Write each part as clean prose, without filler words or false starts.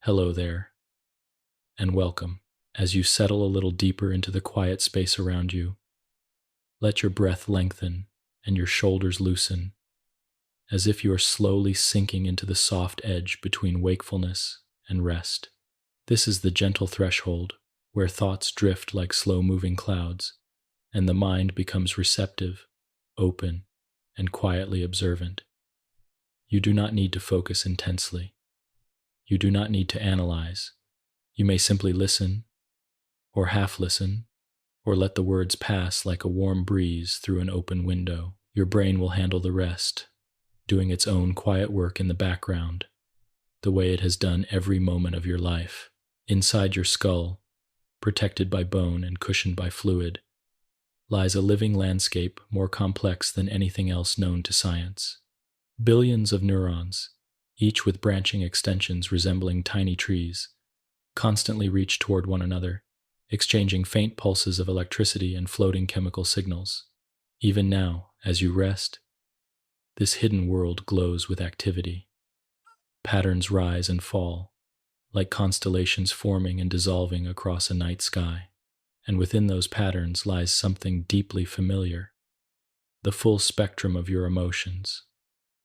Hello there, and welcome. As you settle a little deeper into the quiet space around you, let your breath lengthen and your shoulders loosen, as if you are slowly sinking into the soft edge between wakefulness and rest. This is the gentle threshold where thoughts drift like slow-moving clouds, and the mind becomes receptive, open, and quietly observant. You do not need to focus intensely. You do not need to analyze. You may simply listen, or half listen, or let the words pass like a warm breeze through an open window. Your brain will handle the rest, doing its own quiet work in the background, the way it has done every moment of your life. Inside your skull, protected by bone and cushioned by fluid, lies a living landscape more complex than anything else known to science. Billions of neurons, each with branching extensions resembling tiny trees, constantly reach toward one another, exchanging faint pulses of electricity and floating chemical signals. Even now, as you rest, this hidden world glows with activity. Patterns rise and fall, like constellations forming and dissolving across a night sky. And within those patterns lies something deeply familiar, the full spectrum of your emotions,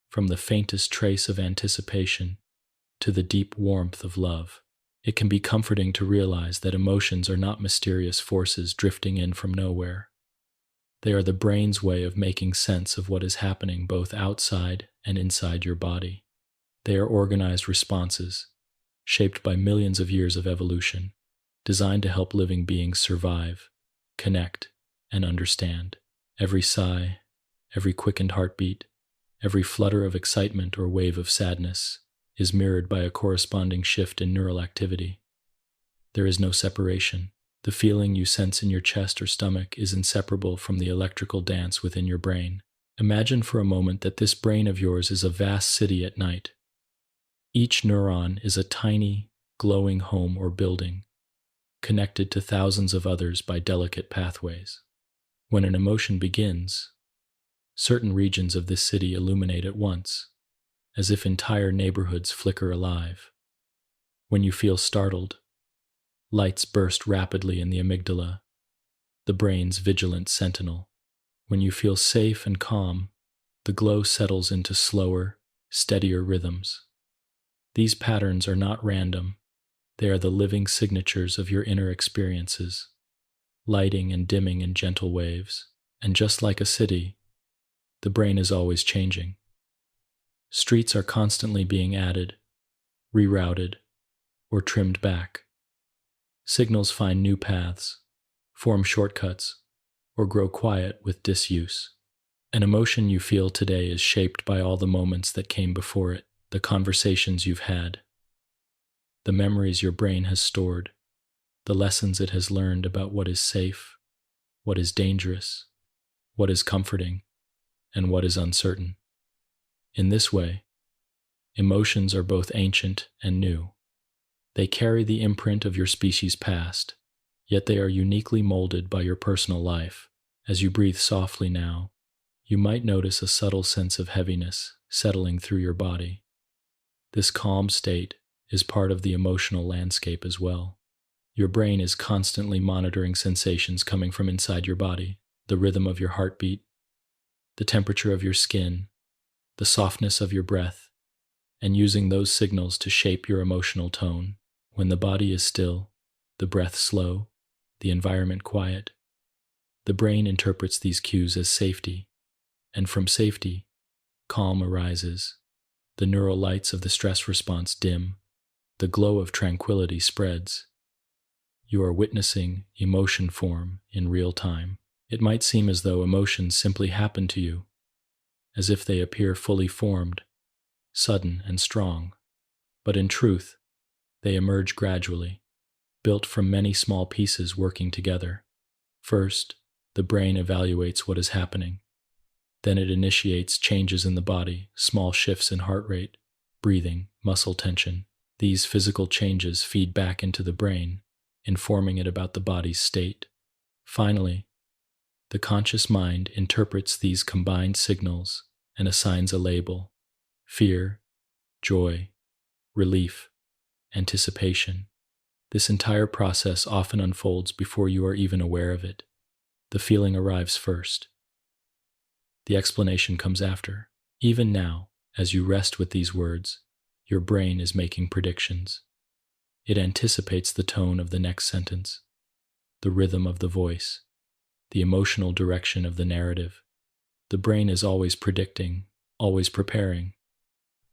from the faintest trace of anticipation to the deep warmth of love. It can be comforting to realize that emotions are not mysterious forces drifting in from nowhere. They are the brain's way of making sense of what is happening both outside and inside your body. They are organized responses, shaped by millions of years of evolution, designed to help living beings survive, connect, and understand. Every sigh, every quickened heartbeat, every flutter of excitement or wave of sadness is mirrored by a corresponding shift in neural activity. There is no separation. The feeling you sense in your chest or stomach is inseparable from the electrical dance within your brain. Imagine for a moment that this brain of yours is a vast city at night. Each neuron is a tiny, glowing home or building, connected to thousands of others by delicate pathways. When an emotion begins, certain regions of this city illuminate at once, as if entire neighborhoods flicker alive. When you feel startled, lights burst rapidly in the amygdala, the brain's vigilant sentinel. When you feel safe and calm, the glow settles into slower, steadier rhythms. These patterns are not random. They are the living signatures of your inner experiences, lighting and dimming in gentle waves. And just like a city, the brain is always changing. Streets are constantly being added, rerouted, or trimmed back. Signals find new paths, form shortcuts, or grow quiet with disuse. An emotion you feel today is shaped by all the moments that came before it, the conversations you've had, the memories your brain has stored, the lessons it has learned about what is safe, what is dangerous, what is comforting, and what is uncertain. In this way, emotions are both ancient and new. They carry the imprint of your species' past, yet they are uniquely molded by your personal life. As you breathe softly now, you might notice a subtle sense of heaviness settling through your body. This calm state is part of the emotional landscape as well. Your brain is constantly monitoring sensations coming from inside your body, the rhythm of your heartbeat, the temperature of your skin, the softness of your breath, and using those signals to shape your emotional tone. When the body is still, the breath slow, the environment quiet, the brain interprets these cues as safety, and from safety, calm arises. The neural lights of the stress response dim, the glow of tranquility spreads. You are witnessing emotion form in real time. It might seem as though emotions simply happen to you, as if they appear fully formed, sudden and strong. But in truth, they emerge gradually, built from many small pieces working together. First, the brain evaluates what is happening. Then it initiates changes in the body, small shifts in heart rate, breathing, muscle tension. These physical changes feed back into the brain, informing it about the body's state. Finally, the conscious mind interprets these combined signals and assigns a label: fear, joy, relief, anticipation. This entire process often unfolds before you are even aware of it. The feeling arrives first. The explanation comes after. Even now, as you rest with these words, your brain is making predictions. It anticipates the tone of the next sentence, the rhythm of the voice, the emotional direction of the narrative. The brain is always predicting, always preparing,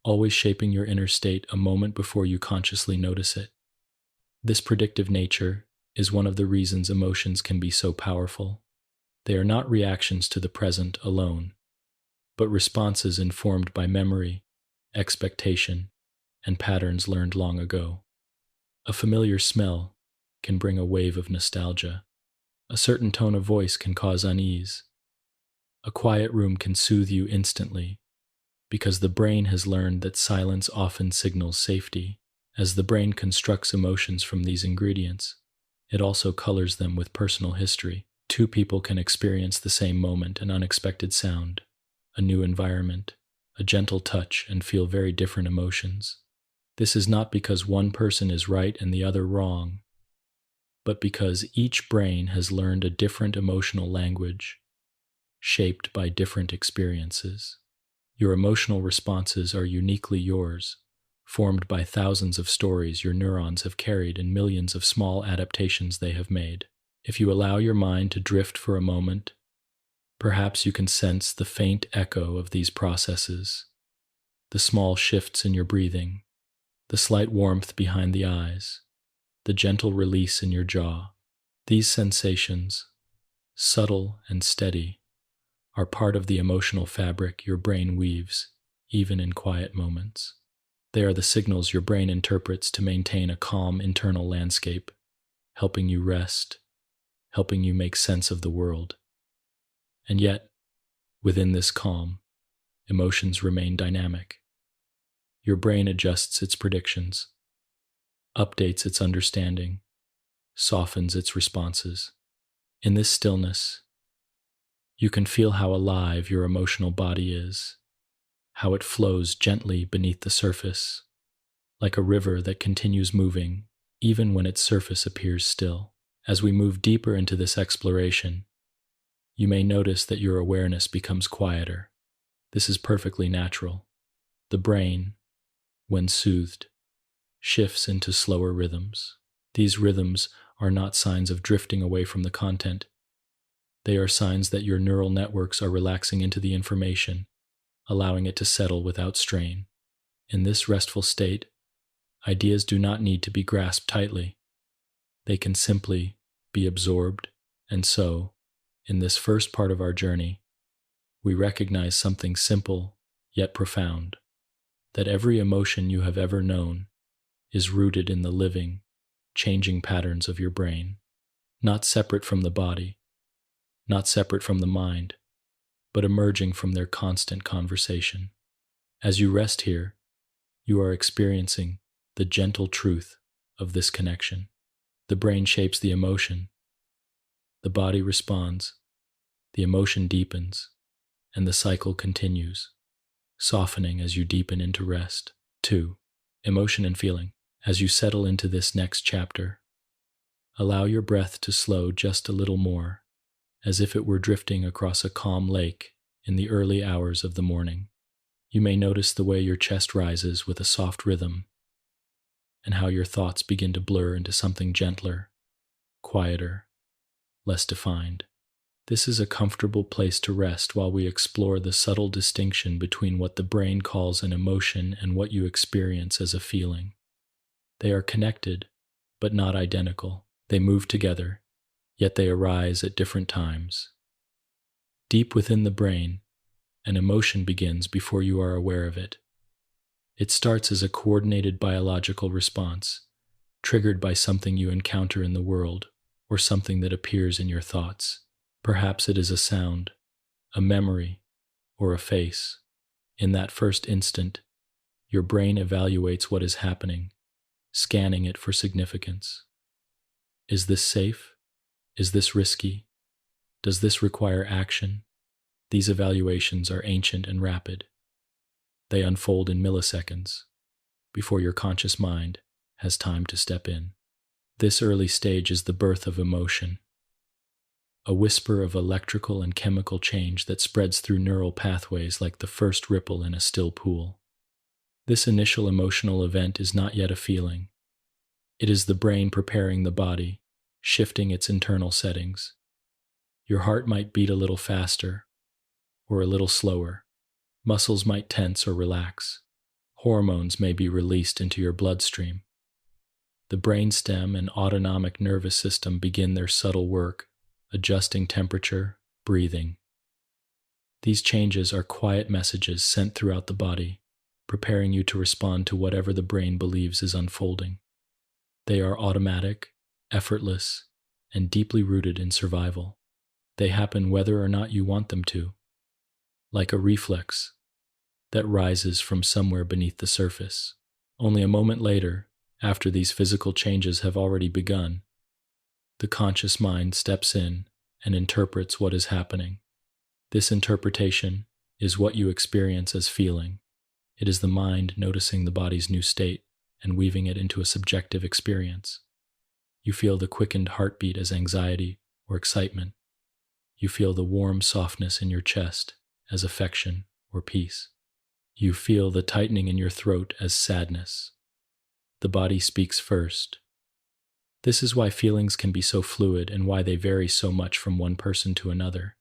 always shaping your inner state a moment before you consciously notice it. This predictive nature is one of the reasons emotions can be so powerful. They are not reactions to the present alone, but responses informed by memory, expectation, and patterns learned long ago. A familiar smell can bring a wave of nostalgia. A certain tone of voice can cause unease. A quiet room can soothe you instantly, because the brain has learned that silence often signals safety. As the brain constructs emotions from these ingredients, it also colors them with personal history. Two people can experience the same moment, an unexpected sound, a new environment, a gentle touch, and feel very different emotions. This is not because one person is right and the other wrong, but because each brain has learned a different emotional language, shaped by different experiences. Your emotional responses are uniquely yours, formed by thousands of stories your neurons have carried and millions of small adaptations they have made. If you allow your mind to drift for a moment, perhaps you can sense the faint echo of these processes, the small shifts in your breathing, the slight warmth behind the eyes, the gentle release in your jaw. These sensations, subtle and steady, are part of the emotional fabric your brain weaves, even in quiet moments. They are the signals your brain interprets to maintain a calm internal landscape, helping you rest, helping you make sense of the world. And yet, within this calm, emotions remain dynamic. Your brain adjusts its predictions, updates its understanding, softens its responses. In this stillness, you can feel how alive your emotional body is, how it flows gently beneath the surface, like a river that continues moving even when its surface appears still. As we move deeper into this exploration, you may notice that your awareness becomes quieter. This is perfectly natural. The brain, when soothed, shifts into slower rhythms. These rhythms are not signs of drifting away from the content. They are signs that your neural networks are relaxing into the information, allowing it to settle without strain. In this restful state, ideas do not need to be grasped tightly. They can simply be absorbed, and so, in this first part of our journey, we recognize something simple yet profound, that every emotion you have ever known is rooted in the living, changing patterns of your brain, not separate from the body, not separate from the mind, but emerging from their constant conversation. As you rest here, you are experiencing the gentle truth of this connection. The brain shapes the emotion, the body responds, the emotion deepens, and the cycle continues, softening as you deepen into rest. 2. Emotion and feeling. As you settle into this next chapter, allow your breath to slow just a little more, as if it were drifting across a calm lake in the early hours of the morning. You may notice the way your chest rises with a soft rhythm, and how your thoughts begin to blur into something gentler, quieter, less defined. This is a comfortable place to rest while we explore the subtle distinction between what the brain calls an emotion and what you experience as a feeling. They are connected, but not identical. They move together, yet they arise at different times. Deep within the brain, an emotion begins before you are aware of it. It starts as a coordinated biological response, triggered by something you encounter in the world or something that appears in your thoughts. Perhaps it is a sound, a memory, or a face. In that first instant, your brain evaluates what is happening, scanning it for significance. Is this safe? Is this risky? Does this require action? These evaluations are ancient and rapid. They unfold in milliseconds, before your conscious mind has time to step in. This early stage is the birth of emotion, a whisper of electrical and chemical change that spreads through neural pathways like the first ripple in a still pool. This initial emotional event is not yet a feeling. It is the brain preparing the body, shifting its internal settings. Your heart might beat a little faster or a little slower. Muscles might tense or relax. Hormones may be released into your bloodstream. The brainstem and autonomic nervous system begin their subtle work, adjusting temperature, breathing. These changes are quiet messages sent throughout the body, preparing you to respond to whatever the brain believes is unfolding. They are automatic, effortless, and deeply rooted in survival. They happen whether or not you want them to, like a reflex that rises from somewhere beneath the surface. Only a moment later, after these physical changes have already begun, the conscious mind steps in and interprets what is happening. This interpretation is what you experience as feeling. It is the mind noticing the body's new state and weaving it into a subjective experience. You feel the quickened heartbeat as anxiety or excitement. You feel the warm softness in your chest as affection or peace. You feel the tightening in your throat as sadness. The body speaks first. This is why feelings can be so fluid and why they vary so much from one person to another.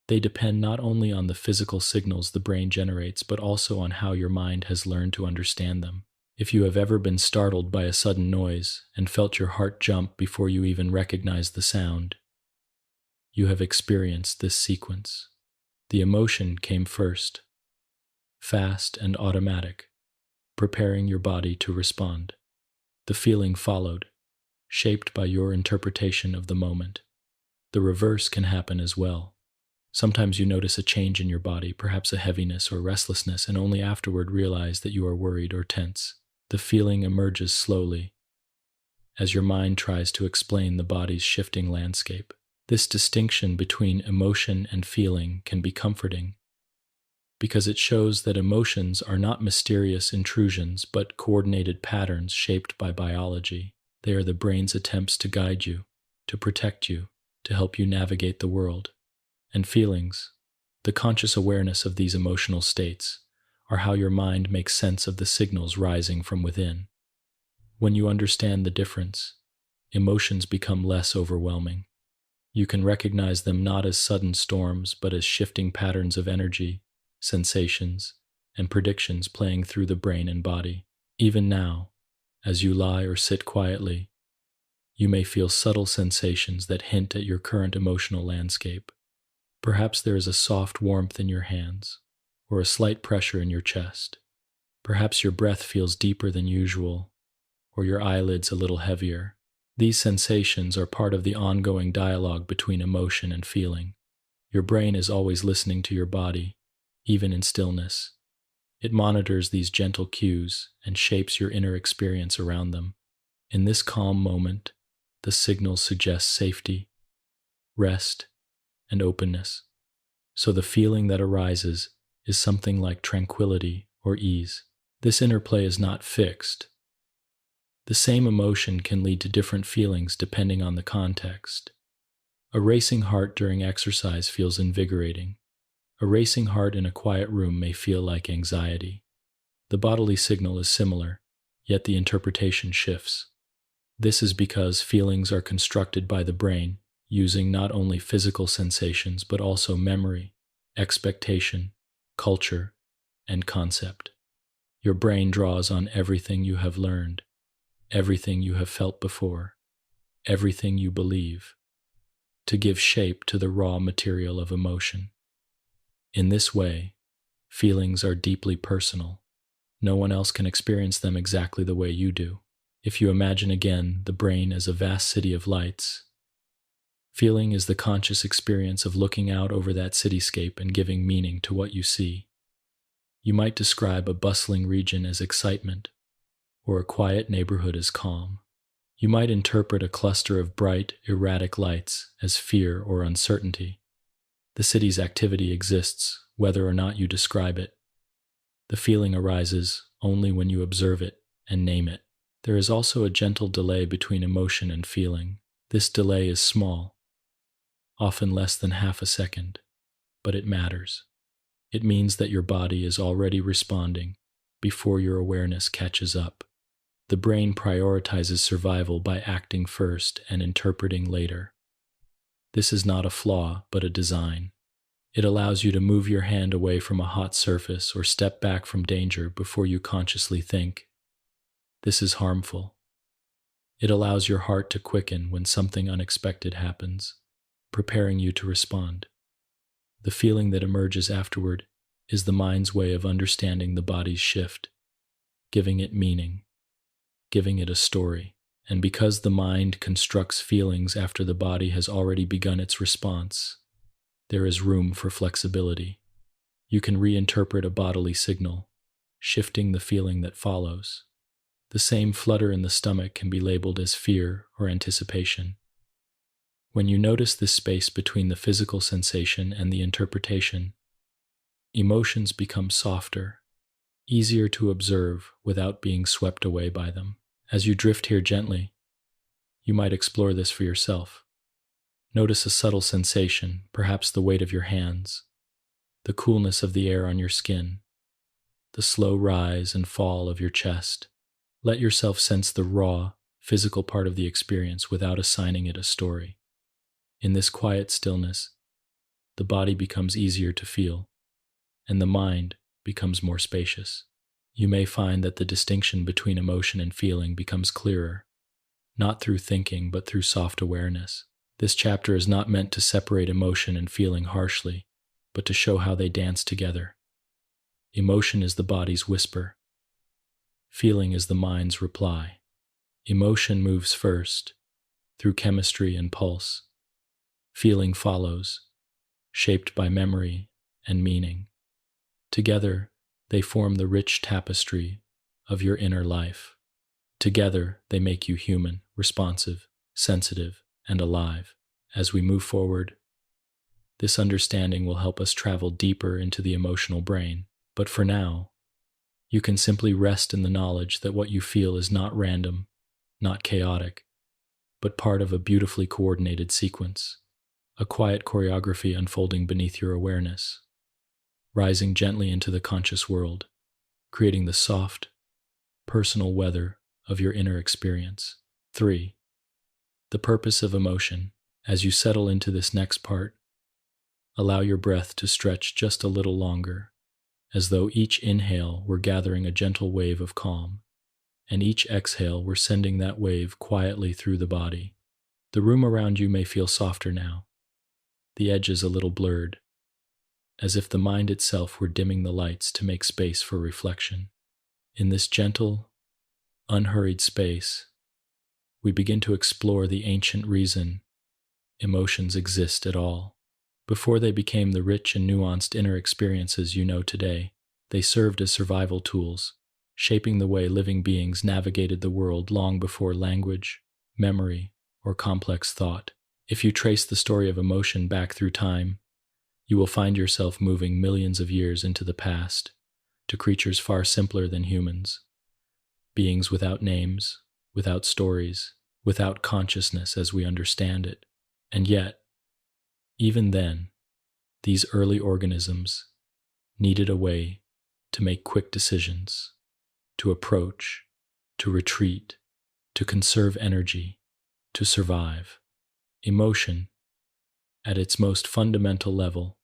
They depend not only on the physical signals the brain generates, but also on how your mind has learned to understand them. If you have ever been startled by a sudden noise and felt your heart jump before you even recognized the sound, you have experienced this sequence. The emotion came first, fast and automatic, preparing your body to respond. The feeling followed, shaped by your interpretation of the moment. The reverse can happen as well. Sometimes you notice a change in your body, perhaps a heaviness or restlessness, and only afterward realize that you are worried or tense. The feeling emerges slowly, as your mind tries to explain the body's shifting landscape. This distinction between emotion and feeling can be comforting, because it shows that emotions are not mysterious intrusions, but coordinated patterns shaped by biology. They are the brain's attempts to guide you, to protect you, to help you navigate the world. And feelings, the conscious awareness of these emotional states, are how your mind makes sense of the signals rising from within. When you understand the difference, emotions become less overwhelming. You can recognize them not as sudden storms, but as shifting patterns of energy, sensations, and predictions playing through the brain and body. Even now, as you lie or sit quietly, you may feel subtle sensations that hint at your current emotional landscape. Perhaps there is a soft warmth in your hands, or a slight pressure in your chest. Perhaps your breath feels deeper than usual, or your eyelids a little heavier. These sensations are part of the ongoing dialogue between emotion and feeling. Your brain is always listening to your body, even in stillness. It monitors these gentle cues and shapes your inner experience around them. In this calm moment, the signals suggest safety, rest, and openness. So the feeling that arises is something like tranquility or ease. This interplay is not fixed. The same emotion can lead to different feelings depending on the context. A racing heart during exercise feels invigorating. A racing heart in a quiet room may feel like anxiety. The bodily signal is similar, yet the interpretation shifts. This is because feelings are constructed by the brain, using not only physical sensations but also memory, expectation, culture, and concept. Your brain draws on everything you have learned, everything you have felt before, everything you believe, to give shape to the raw material of emotion. In this way, feelings are deeply personal. No one else can experience them exactly the way you do. If you imagine again the brain as a vast city of lights, feeling is the conscious experience of looking out over that cityscape and giving meaning to what you see. You might describe a bustling region as excitement, or a quiet neighborhood as calm. You might interpret a cluster of bright, erratic lights as fear or uncertainty. The city's activity exists, whether or not you describe it. The feeling arises only when you observe it and name it. There is also a gentle delay between emotion and feeling. This delay is small, often less than half a second, but it matters. It means that your body is already responding before your awareness catches up. The brain prioritizes survival by acting first and interpreting later. This is not a flaw, but a design. It allows you to move your hand away from a hot surface or step back from danger before you consciously think. This is harmful. It allows your heart to quicken when something unexpected happens, preparing you to respond. The feeling that emerges afterward is the mind's way of understanding the body's shift, giving it meaning, giving it a story. And because the mind constructs feelings after the body has already begun its response, there is room for flexibility. You can reinterpret a bodily signal, shifting the feeling that follows. The same flutter in the stomach can be labeled as fear or anticipation. When you notice this space between the physical sensation and the interpretation, emotions become softer, easier to observe without being swept away by them. As you drift here gently, you might explore this for yourself. Notice a subtle sensation, perhaps the weight of your hands, the coolness of the air on your skin, the slow rise and fall of your chest. Let yourself sense the raw, physical part of the experience without assigning it a story. In this quiet stillness, the body becomes easier to feel, and the mind becomes more spacious. You may find that the distinction between emotion and feeling becomes clearer, not through thinking but through soft awareness. This chapter is not meant to separate emotion and feeling harshly, but to show how they dance together. Emotion is the body's whisper. Feeling is the mind's reply. Emotion moves first, through chemistry and pulse. Feeling follows, shaped by memory and meaning. Together, they form the rich tapestry of your inner life. Together, they make you human, responsive, sensitive, and alive. As we move forward, this understanding will help us travel deeper into the emotional brain. But for now, you can simply rest in the knowledge that what you feel is not random, not chaotic, but part of a beautifully coordinated sequence, a quiet choreography unfolding beneath your awareness, rising gently into the conscious world, creating the soft, personal weather of your inner experience. 3. The purpose of emotion. As you settle into this next part, allow your breath to stretch just a little longer, as though each inhale were gathering a gentle wave of calm, and each exhale were sending that wave quietly through the body. The room around you may feel softer now, the edges a little blurred, as if the mind itself were dimming the lights to make space for reflection. In this gentle, unhurried space, we begin to explore the ancient reason emotions exist at all. Before they became the rich and nuanced inner experiences you know today, they served as survival tools, shaping the way living beings navigated the world long before language, memory, or complex thought. If you trace the story of emotion back through time, you will find yourself moving millions of years into the past, to creatures far simpler than humans, beings without names, without stories, without consciousness as we understand it. And yet, even then, these early organisms needed a way to make quick decisions, to approach, to retreat, to conserve energy, to survive. Emotion, at its most fundamental level,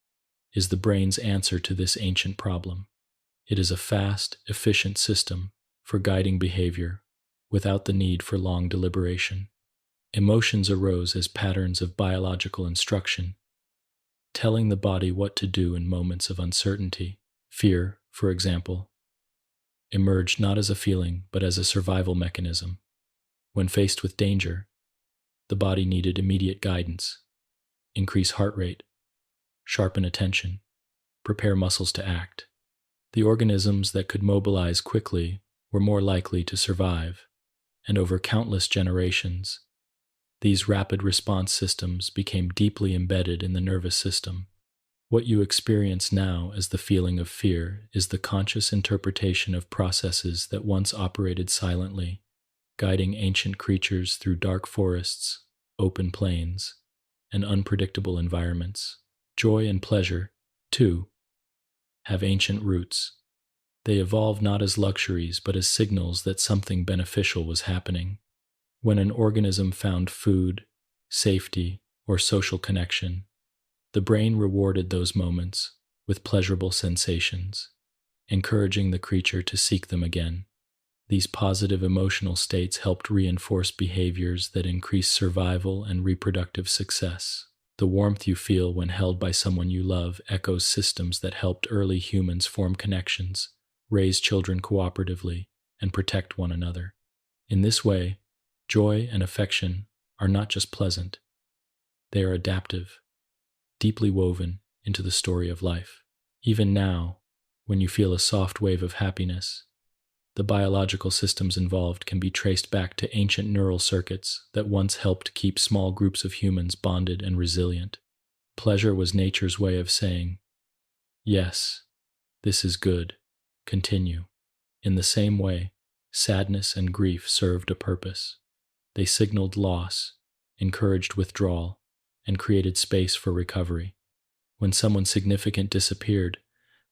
is the brain's answer to this ancient problem. It is a fast, efficient system for guiding behavior without the need for long deliberation. Emotions arose as patterns of biological instruction, telling the body what to do in moments of uncertainty. Fear, for example, emerged not as a feeling but as a survival mechanism. When faced with danger, the body needed immediate guidance, increase heart rate, sharpen attention, prepare muscles to act. The organisms that could mobilize quickly were more likely to survive, and over countless generations, these rapid response systems became deeply embedded in the nervous system. What you experience now as the feeling of fear is the conscious interpretation of processes that once operated silently, guiding ancient creatures through dark forests, open plains, and unpredictable environments. Joy and pleasure, too, have ancient roots. They evolved not as luxuries but as signals that something beneficial was happening. When an organism found food, safety, or social connection, the brain rewarded those moments with pleasurable sensations, encouraging the creature to seek them again. These positive emotional states helped reinforce behaviors that increase survival and reproductive success. The warmth you feel when held by someone you love echoes systems that helped early humans form connections, raise children cooperatively, and protect one another. In this way, joy and affection are not just pleasant, they are adaptive, deeply woven into the story of life. Even now, when you feel a soft wave of happiness, the biological systems involved can be traced back to ancient neural circuits that once helped keep small groups of humans bonded and resilient. Pleasure was nature's way of saying, "Yes, this is good. Continue." In the same way, sadness and grief served a purpose. They signaled loss, encouraged withdrawal, and created space for recovery. When someone significant disappeared,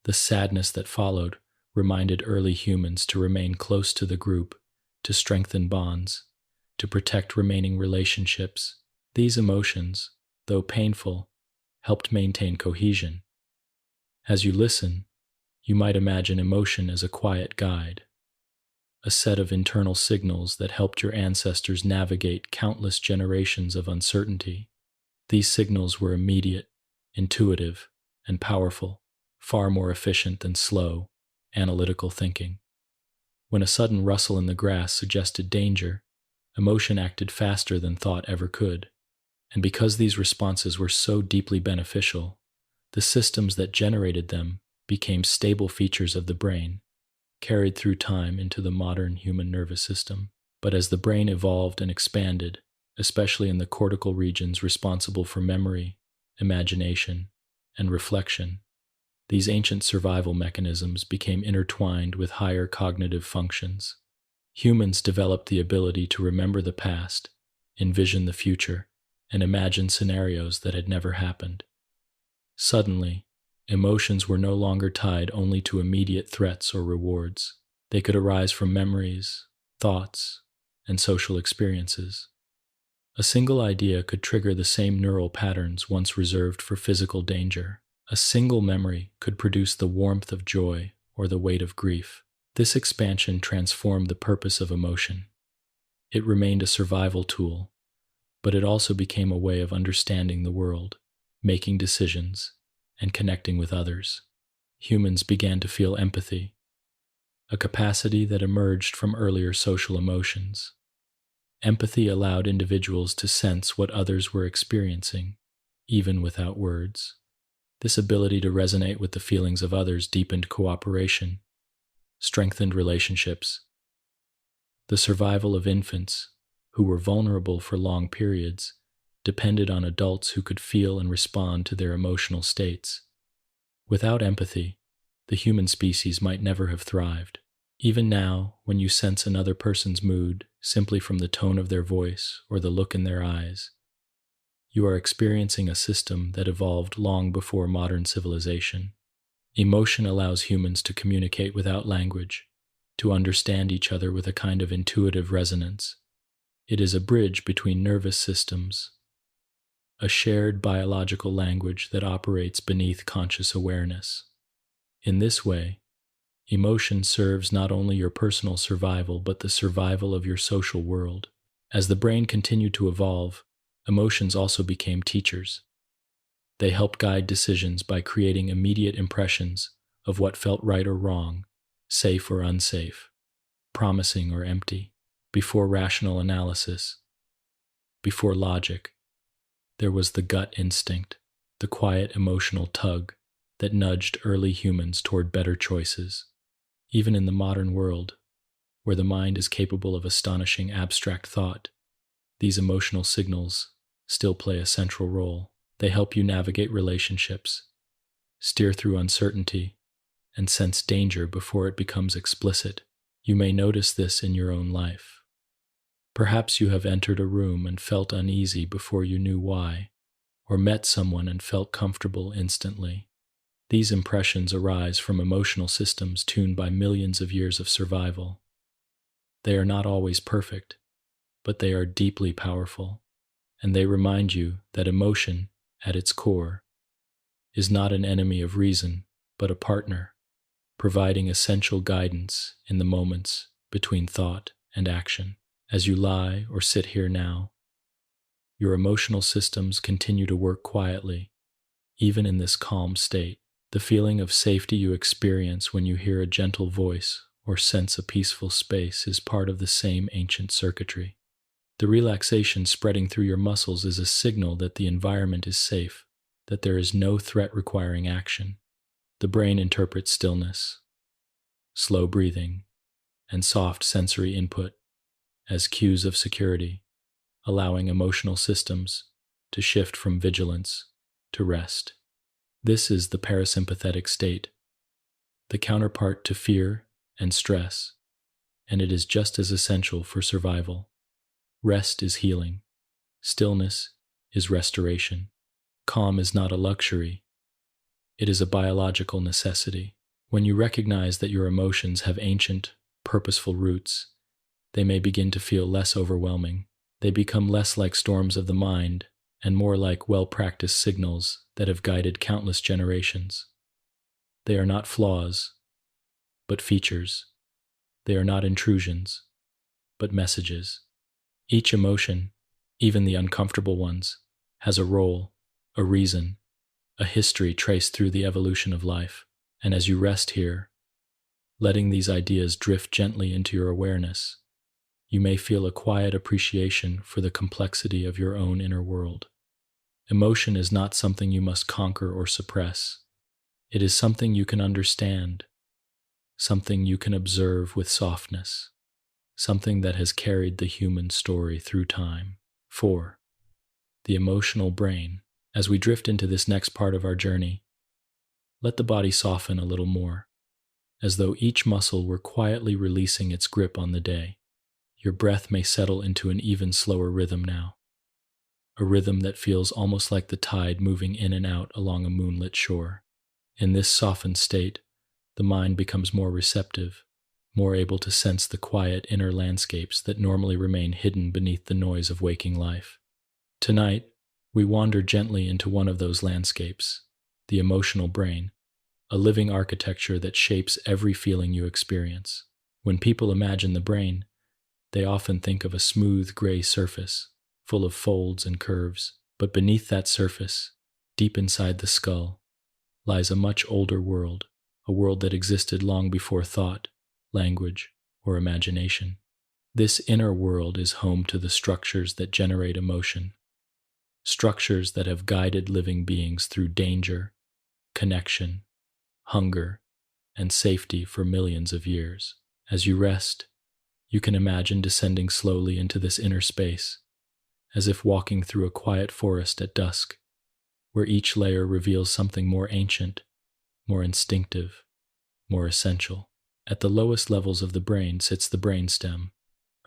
the sadness that followed reminded early humans to remain close to the group, to strengthen bonds, to protect remaining relationships. These emotions, though painful, helped maintain cohesion. As you listen, you might imagine emotion as a quiet guide, a set of internal signals that helped your ancestors navigate countless generations of uncertainty. These signals were immediate, intuitive, and powerful, far more efficient than slow, analytical thinking. When a sudden rustle in the grass suggested danger, emotion acted faster than thought ever could. And because these responses were so deeply beneficial, the systems that generated them became stable features of the brain, carried through time into the modern human nervous system. But as the brain evolved and expanded, especially in the cortical regions responsible for memory, imagination, and reflection, these ancient survival mechanisms became intertwined with higher cognitive functions. Humans developed the ability to remember the past, envision the future, and imagine scenarios that had never happened. Suddenly, emotions were no longer tied only to immediate threats or rewards. They could arise from memories, thoughts, and social experiences. A single idea could trigger the same neural patterns once reserved for physical danger. A single memory could produce the warmth of joy or the weight of grief. This expansion transformed the purpose of emotion. It remained a survival tool, but it also became a way of understanding the world, making decisions, and connecting with others. Humans began to feel empathy, a capacity that emerged from earlier social emotions. Empathy allowed individuals to sense what others were experiencing, even without words. This ability to resonate with the feelings of others deepened cooperation, strengthened relationships. The survival of infants, who were vulnerable for long periods, depended on adults who could feel and respond to their emotional states. Without empathy, the human species might never have thrived. Even now, when you sense another person's mood simply from the tone of their voice or the look in their eyes, you are experiencing a system that evolved long before modern civilization. Emotion allows humans to communicate without language, to understand each other with a kind of intuitive resonance. It is a bridge between nervous systems, a shared biological language that operates beneath conscious awareness. In this way, emotion serves not only your personal survival but the survival of your social world. As the brain continued to evolve, emotions also became teachers. They helped guide decisions by creating immediate impressions of what felt right or wrong, safe or unsafe, promising or empty. Before rational analysis, before logic, there was the gut instinct, the quiet emotional tug that nudged early humans toward better choices. Even in the modern world, where the mind is capable of astonishing abstract thought, these emotional signals still play a central role. They help you navigate relationships, steer through uncertainty, and sense danger before it becomes explicit. You may notice this in your own life. Perhaps you have entered a room and felt uneasy before you knew why, or met someone and felt comfortable instantly. These impressions arise from emotional systems tuned by millions of years of survival. They are not always perfect, but they are deeply powerful, and they remind you that emotion, at its core, is not an enemy of reason, but a partner, providing essential guidance in the moments between thought and action. As you lie or sit here now, your emotional systems continue to work quietly, even in this calm state. The feeling of safety you experience when you hear a gentle voice or sense a peaceful space is part of the same ancient circuitry. The relaxation spreading through your muscles is a signal that the environment is safe, that there is no threat requiring action. The brain interprets stillness, slow breathing, and soft sensory input as cues of security, allowing emotional systems to shift from vigilance to rest. This is the parasympathetic state, the counterpart to fear and stress, and it is just as essential for survival. Rest is healing. Stillness is restoration. Calm is not a luxury. It is a biological necessity. When you recognize that your emotions have ancient, purposeful roots, they may begin to feel less overwhelming. They become less like storms of the mind and more like well-practiced signals that have guided countless generations. They are not flaws, but features. They are not intrusions, but messages. Each emotion, even the uncomfortable ones, has a role, a reason, a history traced through the evolution of life. And as you rest here, letting these ideas drift gently into your awareness, you may feel a quiet appreciation for the complexity of your own inner world. Emotion is not something you must conquer or suppress. It is something you can understand, something you can observe with softness, something that has carried the human story through time. 4. The emotional brain. As we drift into this next part of our journey, let the body soften a little more, as though each muscle were quietly releasing its grip on the day. Your breath may settle into an even slower rhythm now, a rhythm that feels almost like the tide moving in and out along a moonlit shore. In this softened state, the mind becomes more receptive, more able to sense the quiet inner landscapes that normally remain hidden beneath the noise of waking life. Tonight, we wander gently into one of those landscapes, the emotional brain, a living architecture that shapes every feeling you experience. When people imagine the brain, they often think of a smooth gray surface, full of folds and curves. But beneath that surface, deep inside the skull, lies a much older world, a world that existed long before thought, language, or imagination. This inner world is home to the structures that generate emotion, structures that have guided living beings through danger, connection, hunger, and safety for millions of years. As you rest, you can imagine descending slowly into this inner space, as if walking through a quiet forest at dusk, where each layer reveals something more ancient, more instinctive, more essential. At the lowest levels of the brain sits the brainstem,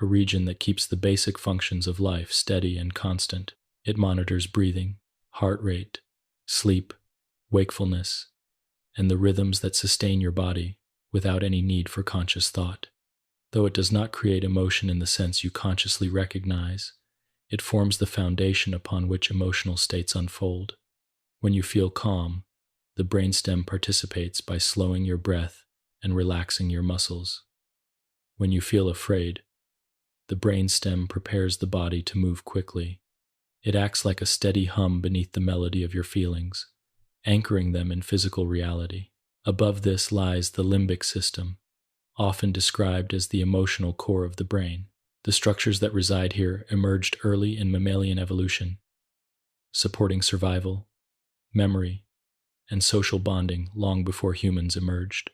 a region that keeps the basic functions of life steady and constant. It monitors breathing, heart rate, sleep, wakefulness, and the rhythms that sustain your body without any need for conscious thought. Though it does not create emotion in the sense you consciously recognize, it forms the foundation upon which emotional states unfold. When you feel calm, the brainstem participates by slowing your breath and relaxing your muscles. When you feel afraid, the brainstem prepares the body to move quickly. It acts like a steady hum beneath the melody of your feelings, anchoring them in physical reality. Above this lies the limbic system, often described as the emotional core of the brain. The structures that reside here emerged early in mammalian evolution, supporting survival, memory, and social bonding long before humans emerged.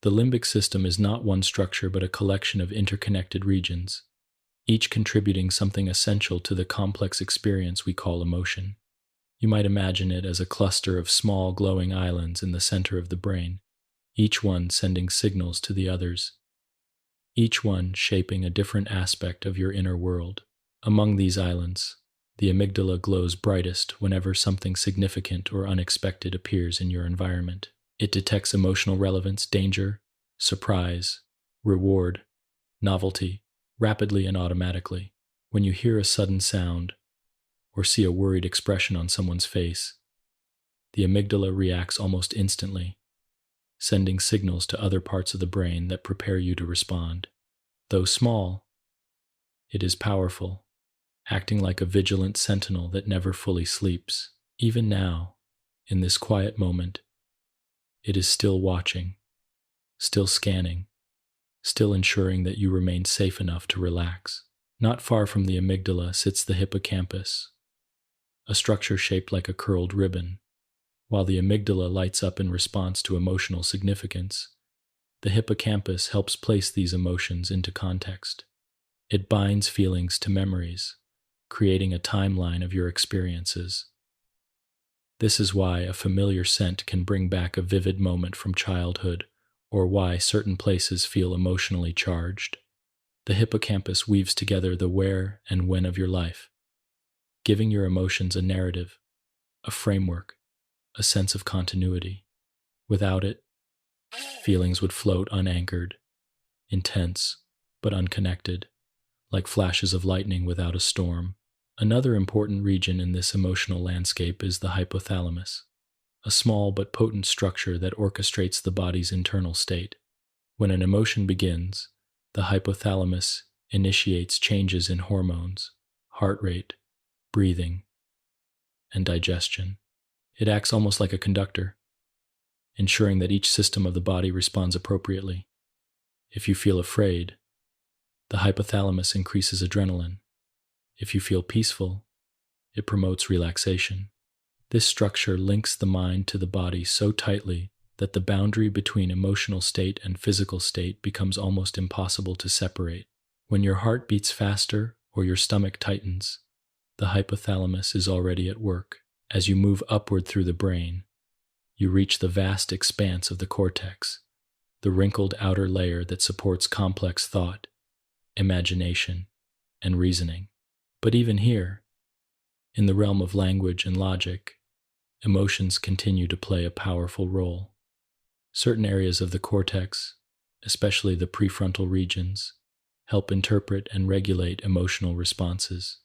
The limbic system is not one structure but a collection of interconnected regions, each contributing something essential to the complex experience we call emotion. You might imagine it as a cluster of small glowing islands in the center of the brain, each one sending signals to the others, each one shaping a different aspect of your inner world. Among these islands, the amygdala glows brightest whenever something significant or unexpected appears in your environment. It detects emotional relevance, danger, surprise, reward, novelty, rapidly and automatically. When you hear a sudden sound or see a worried expression on someone's face, the amygdala reacts almost instantly, sending signals to other parts of the brain that prepare you to respond. Though small, it is powerful, acting like a vigilant sentinel that never fully sleeps. Even now, in this quiet moment, it is still watching, still scanning, still ensuring that you remain safe enough to relax. Not far from the amygdala sits the hippocampus, a structure shaped like a curled ribbon. While the amygdala lights up in response to emotional significance, the hippocampus helps place these emotions into context. It binds feelings to memories, creating a timeline of your experiences. This is why a familiar scent can bring back a vivid moment from childhood, or why certain places feel emotionally charged. The hippocampus weaves together the where and when of your life, giving your emotions a narrative, a framework, a sense of continuity. Without it, feelings would float unanchored, intense, but unconnected, like flashes of lightning without a storm. Another important region in this emotional landscape is the hypothalamus, a small but potent structure that orchestrates the body's internal state. When an emotion begins, the hypothalamus initiates changes in hormones, heart rate, breathing, and digestion. It acts almost like a conductor, ensuring that each system of the body responds appropriately. If you feel afraid, the hypothalamus increases adrenaline. If you feel peaceful, it promotes relaxation. This structure links the mind to the body so tightly that the boundary between emotional state and physical state becomes almost impossible to separate. When your heart beats faster or your stomach tightens, the hypothalamus is already at work. As you move upward through the brain, you reach the vast expanse of the cortex, the wrinkled outer layer that supports complex thought, imagination, and reasoning. But even here, in the realm of language and logic, emotions continue to play a powerful role. Certain areas of the cortex, especially the prefrontal regions, help interpret and regulate emotional responses.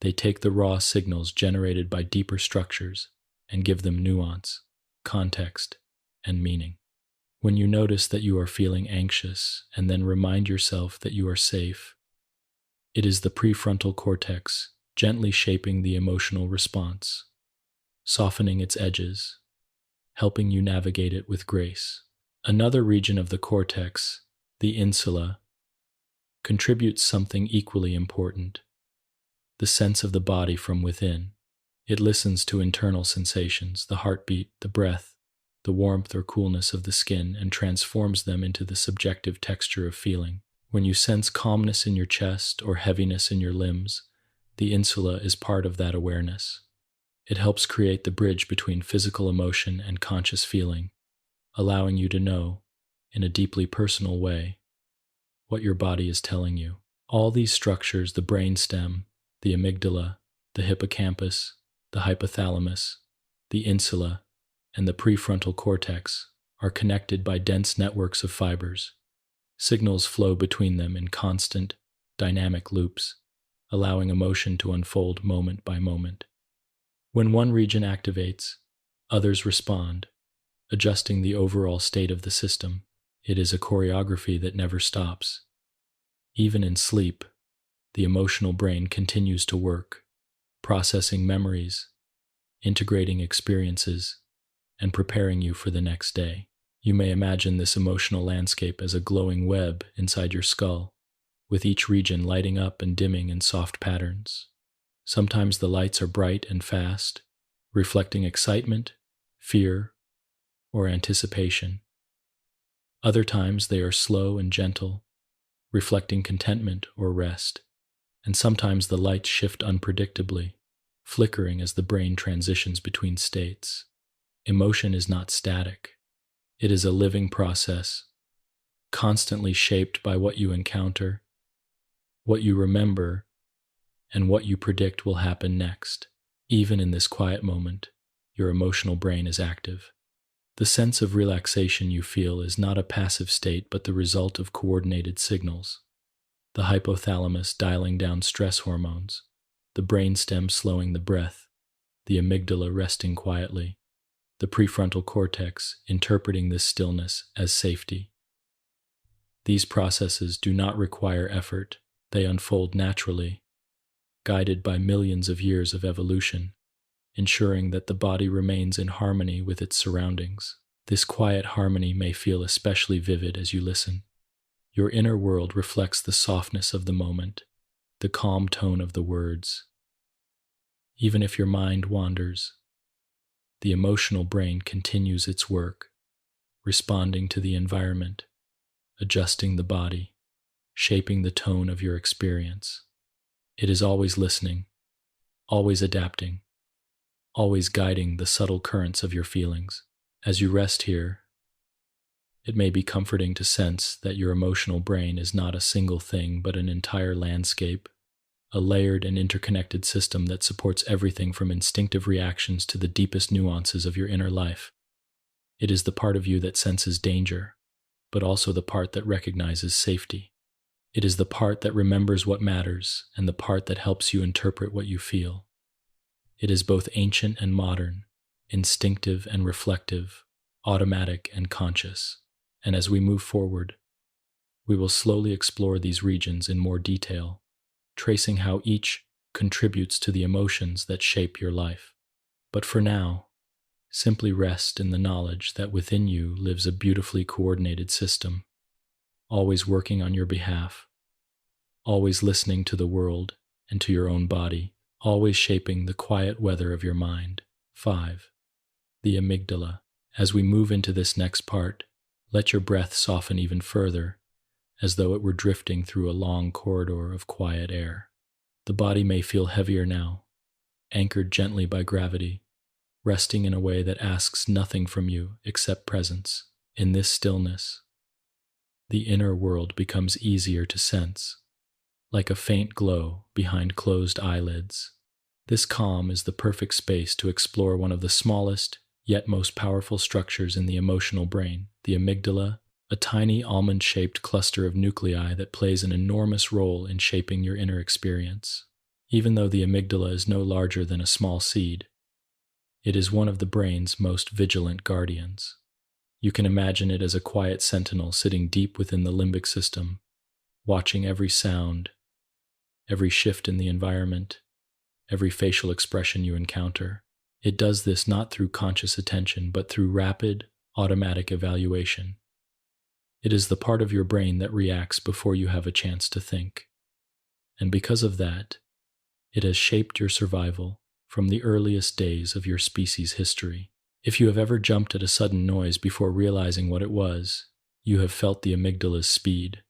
They take the raw signals generated by deeper structures and give them nuance, context, and meaning. When you notice that you are feeling anxious and then remind yourself that you are safe, it is the prefrontal cortex gently shaping the emotional response, softening its edges, helping you navigate it with grace. Another region of the cortex, the insula, contributes something equally important: the sense of the body from within. It listens to internal sensations, the heartbeat, the breath, the warmth or coolness of the skin, and transforms them into the subjective texture of feeling. When you sense calmness in your chest or heaviness in your limbs, the insula is part of that awareness. It helps create the bridge between physical emotion and conscious feeling, allowing you to know, in a deeply personal way, what your body is telling you. All these structures, the brainstem, the amygdala, the hippocampus, the hypothalamus, the insula, and the prefrontal cortex, are connected by dense networks of fibers. Signals flow between them in constant, dynamic loops, allowing emotion to unfold moment by moment. When one region activates, others respond, adjusting the overall state of the system. It is a choreography that never stops. Even in sleep, the emotional brain continues to work, processing memories, integrating experiences, and preparing you for the next day. You may imagine this emotional landscape as a glowing web inside your skull, with each region lighting up and dimming in soft patterns. Sometimes the lights are bright and fast, reflecting excitement, fear, or anticipation. Other times they are slow and gentle, reflecting contentment or rest. And sometimes the lights shift unpredictably, flickering as the brain transitions between states. Emotion is not static. It is a living process, constantly shaped by what you encounter, what you remember, and what you predict will happen next. Even in this quiet moment, your emotional brain is active. The sense of relaxation you feel is not a passive state but the result of coordinated signals. The hypothalamus dialing down stress hormones, the brainstem slowing the breath, the amygdala resting quietly, the prefrontal cortex interpreting this stillness as safety. These processes do not require effort, they unfold naturally, guided by millions of years of evolution, ensuring that the body remains in harmony with its surroundings. This quiet harmony may feel especially vivid as you listen. Your inner world reflects the softness of the moment, the calm tone of the words. Even if your mind wanders, the emotional brain continues its work, responding to the environment, adjusting the body, shaping the tone of your experience. It is always listening, always adapting, always guiding the subtle currents of your feelings. As you rest here, it may be comforting to sense that your emotional brain is not a single thing but an entire landscape, a layered and interconnected system that supports everything from instinctive reactions to the deepest nuances of your inner life. It is the part of you that senses danger, but also the part that recognizes safety. It is the part that remembers what matters and the part that helps you interpret what you feel. It is both ancient and modern, instinctive and reflective, automatic and conscious. And as we move forward, we will slowly explore these regions in more detail, tracing how each contributes to the emotions that shape your life. But for now, simply rest in the knowledge that within you lives a beautifully coordinated system, always working on your behalf, always listening to the world and to your own body, always shaping the quiet weather of your mind. 5. The amygdala. As we move into this next part, let your breath soften even further, as though it were drifting through a long corridor of quiet air. The body may feel heavier now, anchored gently by gravity, resting in a way that asks nothing from you except presence. In this stillness, the inner world becomes easier to sense, like a faint glow behind closed eyelids. This calm is the perfect space to explore one of the smallest, yet most powerful structures in the emotional brain, the amygdala, a tiny almond-shaped cluster of nuclei that plays an enormous role in shaping your inner experience. Even though the amygdala is no larger than a small seed, it is one of the brain's most vigilant guardians. You can imagine it as a quiet sentinel sitting deep within the limbic system, watching every sound, every shift in the environment, every facial expression you encounter. It does this not through conscious attention, but through rapid, automatic evaluation. It is the part of your brain that reacts before you have a chance to think. And because of that, it has shaped your survival from the earliest days of your species' history. If you have ever jumped at a sudden noise before realizing what it was, you have felt the amygdala's speed.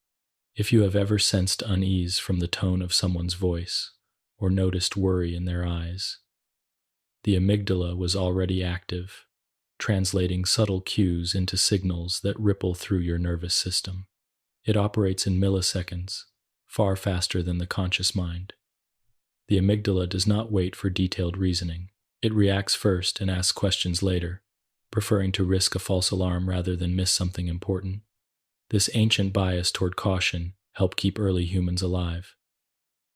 If you have ever sensed unease from the tone of someone's voice, or noticed worry in their eyes, the amygdala was already active, translating subtle cues into signals that ripple through your nervous system. It operates in milliseconds, far faster than the conscious mind. The amygdala does not wait for detailed reasoning. It reacts first and asks questions later, preferring to risk a false alarm rather than miss something important. This ancient bias toward caution helped keep early humans alive,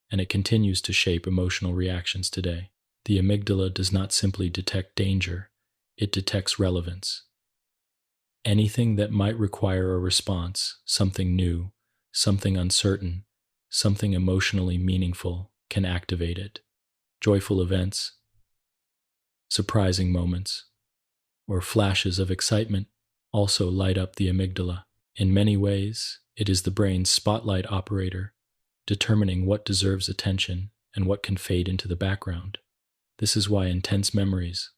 and it continues to shape emotional reactions today. The amygdala does not simply detect danger, it detects relevance. Anything that might require a response, something new, something uncertain, something emotionally meaningful, can activate it. Joyful events, surprising moments, or flashes of excitement also light up the amygdala. In many ways, it is the brain's spotlight operator, determining what deserves attention and what can fade into the background. This is why intense memories,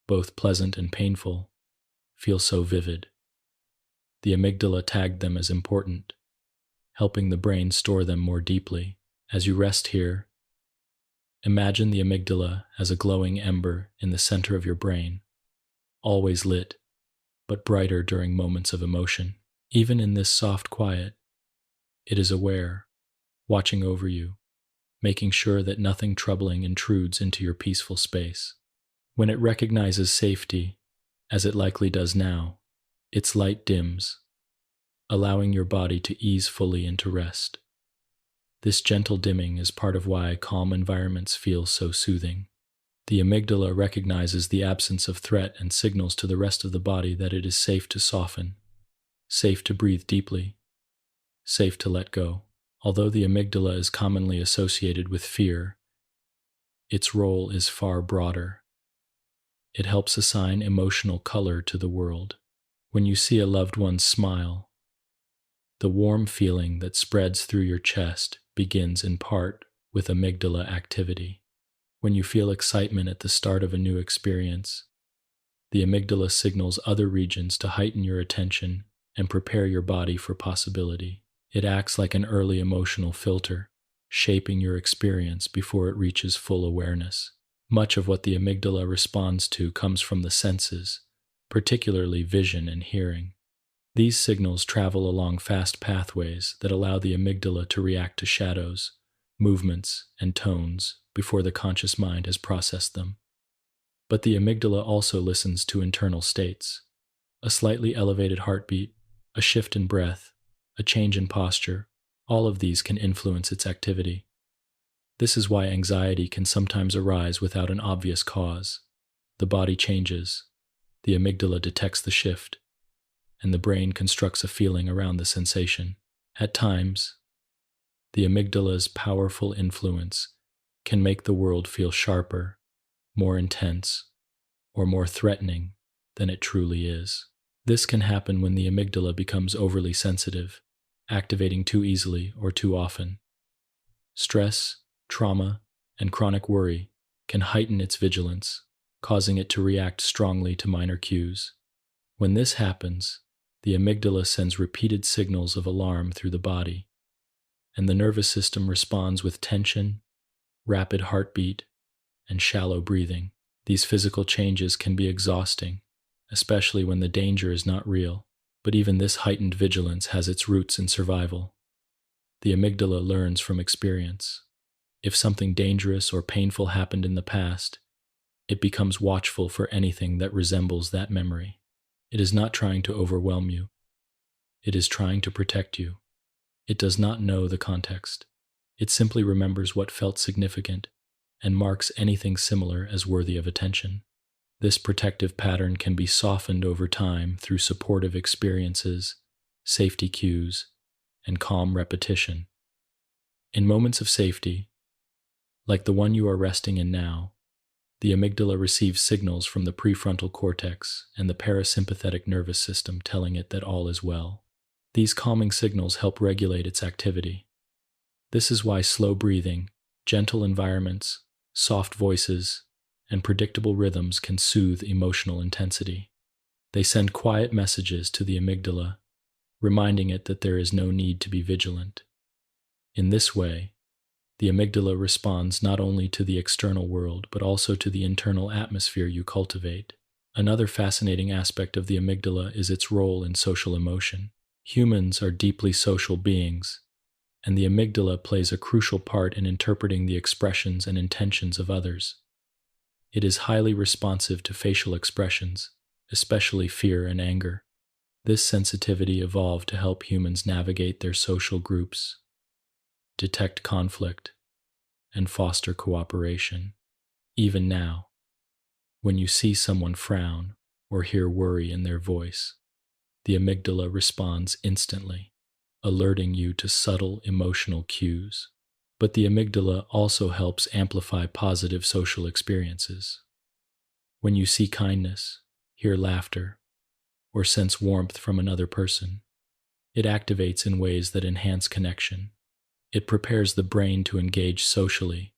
both pleasant and painful, feel so vivid. The amygdala tagged them as important, helping the brain store them more deeply. As you rest here, imagine the amygdala as a glowing ember in the center of your brain, always lit, but brighter during moments of emotion. Even in this soft quiet, it is aware, watching over you, making sure that nothing troubling intrudes into your peaceful space. When it recognizes safety, as it likely does now, its light dims, allowing your body to ease fully into rest. This gentle dimming is part of why calm environments feel so soothing. The amygdala recognizes the absence of threat and signals to the rest of the body that it is safe to soften, safe to breathe deeply, safe to let go. Although the amygdala is commonly associated with fear, its role is far broader. It helps assign emotional color to the world. When you see a loved one smile, the warm feeling that spreads through your chest begins in part with amygdala activity. When you feel excitement at the start of a new experience, the amygdala signals other regions to heighten your attention and prepare your body for possibility. It acts like an early emotional filter, shaping your experience before it reaches full awareness. Much of what the amygdala responds to comes from the senses, particularly vision and hearing. These signals travel along fast pathways that allow the amygdala to react to shadows, movements, and tones before the conscious mind has processed them. But the amygdala also listens to internal states. A slightly elevated heartbeat, a shift in breath, a change in posture, all of these can influence its activity. This is why anxiety can sometimes arise without an obvious cause. The body changes, the amygdala detects the shift, and the brain constructs a feeling around the sensation. At times, the amygdala's powerful influence can make the world feel sharper, more intense, or more threatening than it truly is. This can happen when the amygdala becomes overly sensitive, activating too easily or too often. Stress, trauma, and chronic worry can heighten its vigilance, causing it to react strongly to minor cues. When this happens, the amygdala sends repeated signals of alarm through the body, and the nervous system responds with tension, rapid heartbeat, and shallow breathing. These physical changes can be exhausting, especially when the danger is not real. But even this heightened vigilance has its roots in survival. The amygdala learns from experience. If something dangerous or painful happened in the past, it becomes watchful for anything that resembles that memory. It is not trying to overwhelm you. It is trying to protect you. It does not know the context. It simply remembers what felt significant and marks anything similar as worthy of attention. This protective pattern can be softened over time through supportive experiences, safety cues, and calm repetition. In moments of safety, like the one you are resting in now, the amygdala receives signals from the prefrontal cortex and the parasympathetic nervous system telling it that all is well. These calming signals help regulate its activity. This is why slow breathing, gentle environments, soft voices, and predictable rhythms can soothe emotional intensity. They send quiet messages to the amygdala, reminding it that there is no need to be vigilant. In this way, the amygdala responds not only to the external world, but also to the internal atmosphere you cultivate. Another fascinating aspect of the amygdala is its role in social emotion. Humans are deeply social beings, and the amygdala plays a crucial part in interpreting the expressions and intentions of others. It is highly responsive to facial expressions, especially fear and anger. This sensitivity evolved to help humans navigate their social groups, detect conflict, and foster cooperation. Even now, when you see someone frown or hear worry in their voice, the amygdala responds instantly, alerting you to subtle emotional cues. But the amygdala also helps amplify positive social experiences. When you see kindness, hear laughter, or sense warmth from another person, it activates in ways that enhance connection. It prepares the brain to engage socially,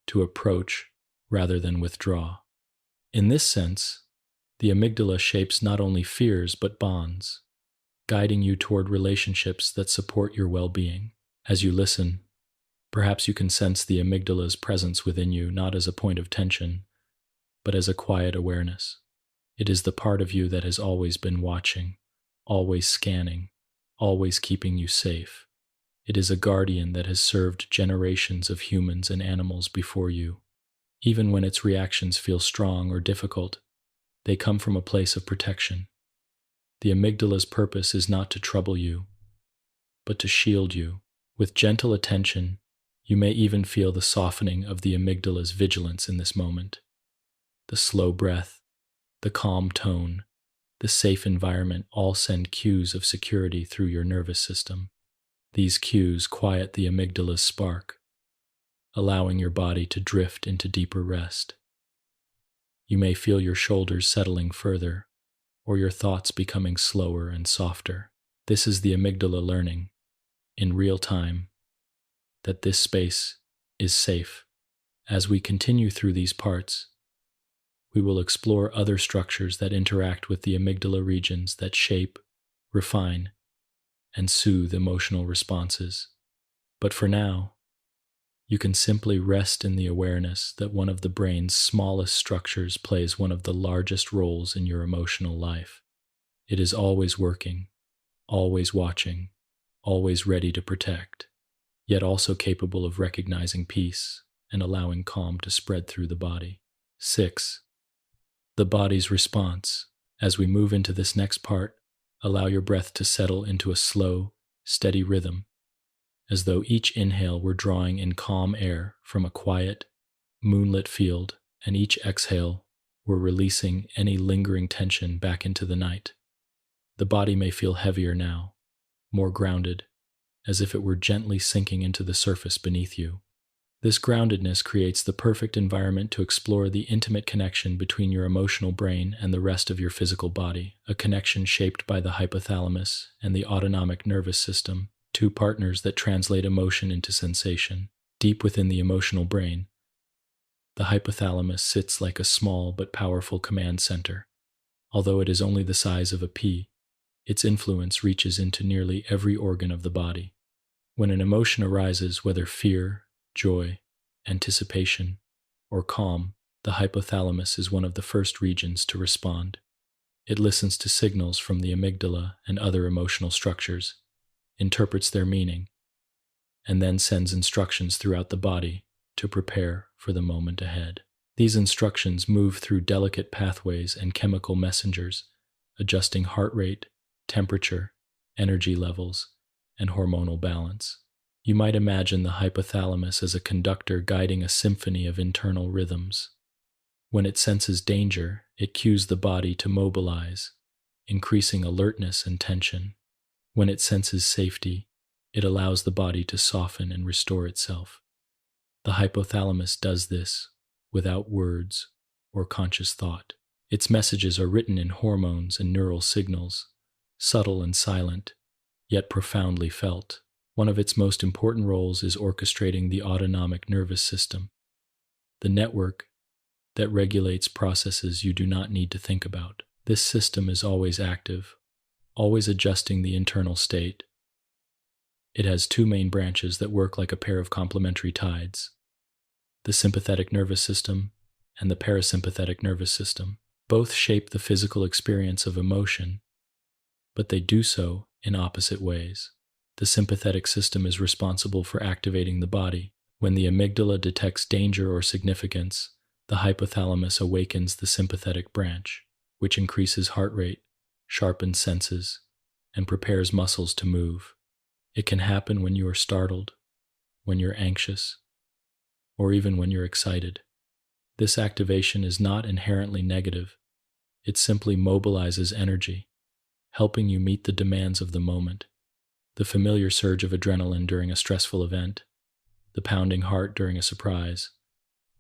to approach rather than withdraw. In this sense, the amygdala shapes not only fears but bonds, guiding you toward relationships that support your well-being. As you listen, perhaps you can sense the amygdala's presence within you not as a point of tension, but as a quiet awareness. It is the part of you that has always been watching, always scanning, always keeping you safe. It is a guardian that has served generations of humans and animals before you. Even when its reactions feel strong or difficult, they come from a place of protection. The amygdala's purpose is not to trouble you, but to shield you. With gentle attention, you may even feel the softening of the amygdala's vigilance in this moment. The slow breath, the calm tone, the safe environment all send cues of security through your nervous system. These cues quiet the amygdala's spark, allowing your body to drift into deeper rest. You may feel your shoulders settling further, or your thoughts becoming slower and softer. This is the amygdala learning, in real time, that this space is safe. As we continue through these parts, we will explore other structures that interact with the amygdala regions that shape, refine, and soothe emotional responses. But for now, you can simply rest in the awareness that one of the brain's smallest structures plays one of the largest roles in your emotional life. It is always working, always watching, always ready to protect, yet also capable of recognizing peace and allowing calm to spread through the body. 6. The body's response. As we move into this next part, allow your breath to settle into a slow, steady rhythm, as though each inhale were drawing in calm air from a quiet, moonlit field, and each exhale were releasing any lingering tension back into the night. The body may feel heavier now, more grounded, as if it were gently sinking into the surface beneath you. This groundedness creates the perfect environment to explore the intimate connection between your emotional brain and the rest of your physical body, a connection shaped by the hypothalamus and the autonomic nervous system, two partners that translate emotion into sensation. Deep within the emotional brain, the hypothalamus sits like a small but powerful command center. Although it is only the size of a pea, its influence reaches into nearly every organ of the body. When an emotion arises, whether fear, joy, anticipation, or calm, the hypothalamus is one of the first regions to respond. It listens to signals from the amygdala and other emotional structures, interprets their meaning, and then sends instructions throughout the body to prepare for the moment ahead. These instructions move through delicate pathways and chemical messengers, adjusting heart rate, temperature, energy levels, and hormonal balance. You might imagine the hypothalamus as a conductor guiding a symphony of internal rhythms. When it senses danger, it cues the body to mobilize, increasing alertness and tension. When it senses safety, it allows the body to soften and restore itself. The hypothalamus does this without words or conscious thought. Its messages are written in hormones and neural signals, subtle and silent, yet profoundly felt. One of its most important roles is orchestrating the autonomic nervous system, the network that regulates processes you do not need to think about. This system is always active, always adjusting the internal state. It has two main branches that work like a pair of complementary tides: the sympathetic nervous system and the parasympathetic nervous system. Both shape the physical experience of emotion, but they do so in opposite ways. The sympathetic system is responsible for activating the body. When the amygdala detects danger or significance, the hypothalamus awakens the sympathetic branch, which increases heart rate, sharpens senses, and prepares muscles to move. It can happen when you are startled, when you're anxious, or even when you're excited. This activation is not inherently negative. It simply mobilizes energy, helping you meet the demands of the moment. The familiar surge of adrenaline during a stressful event, the pounding heart during a surprise,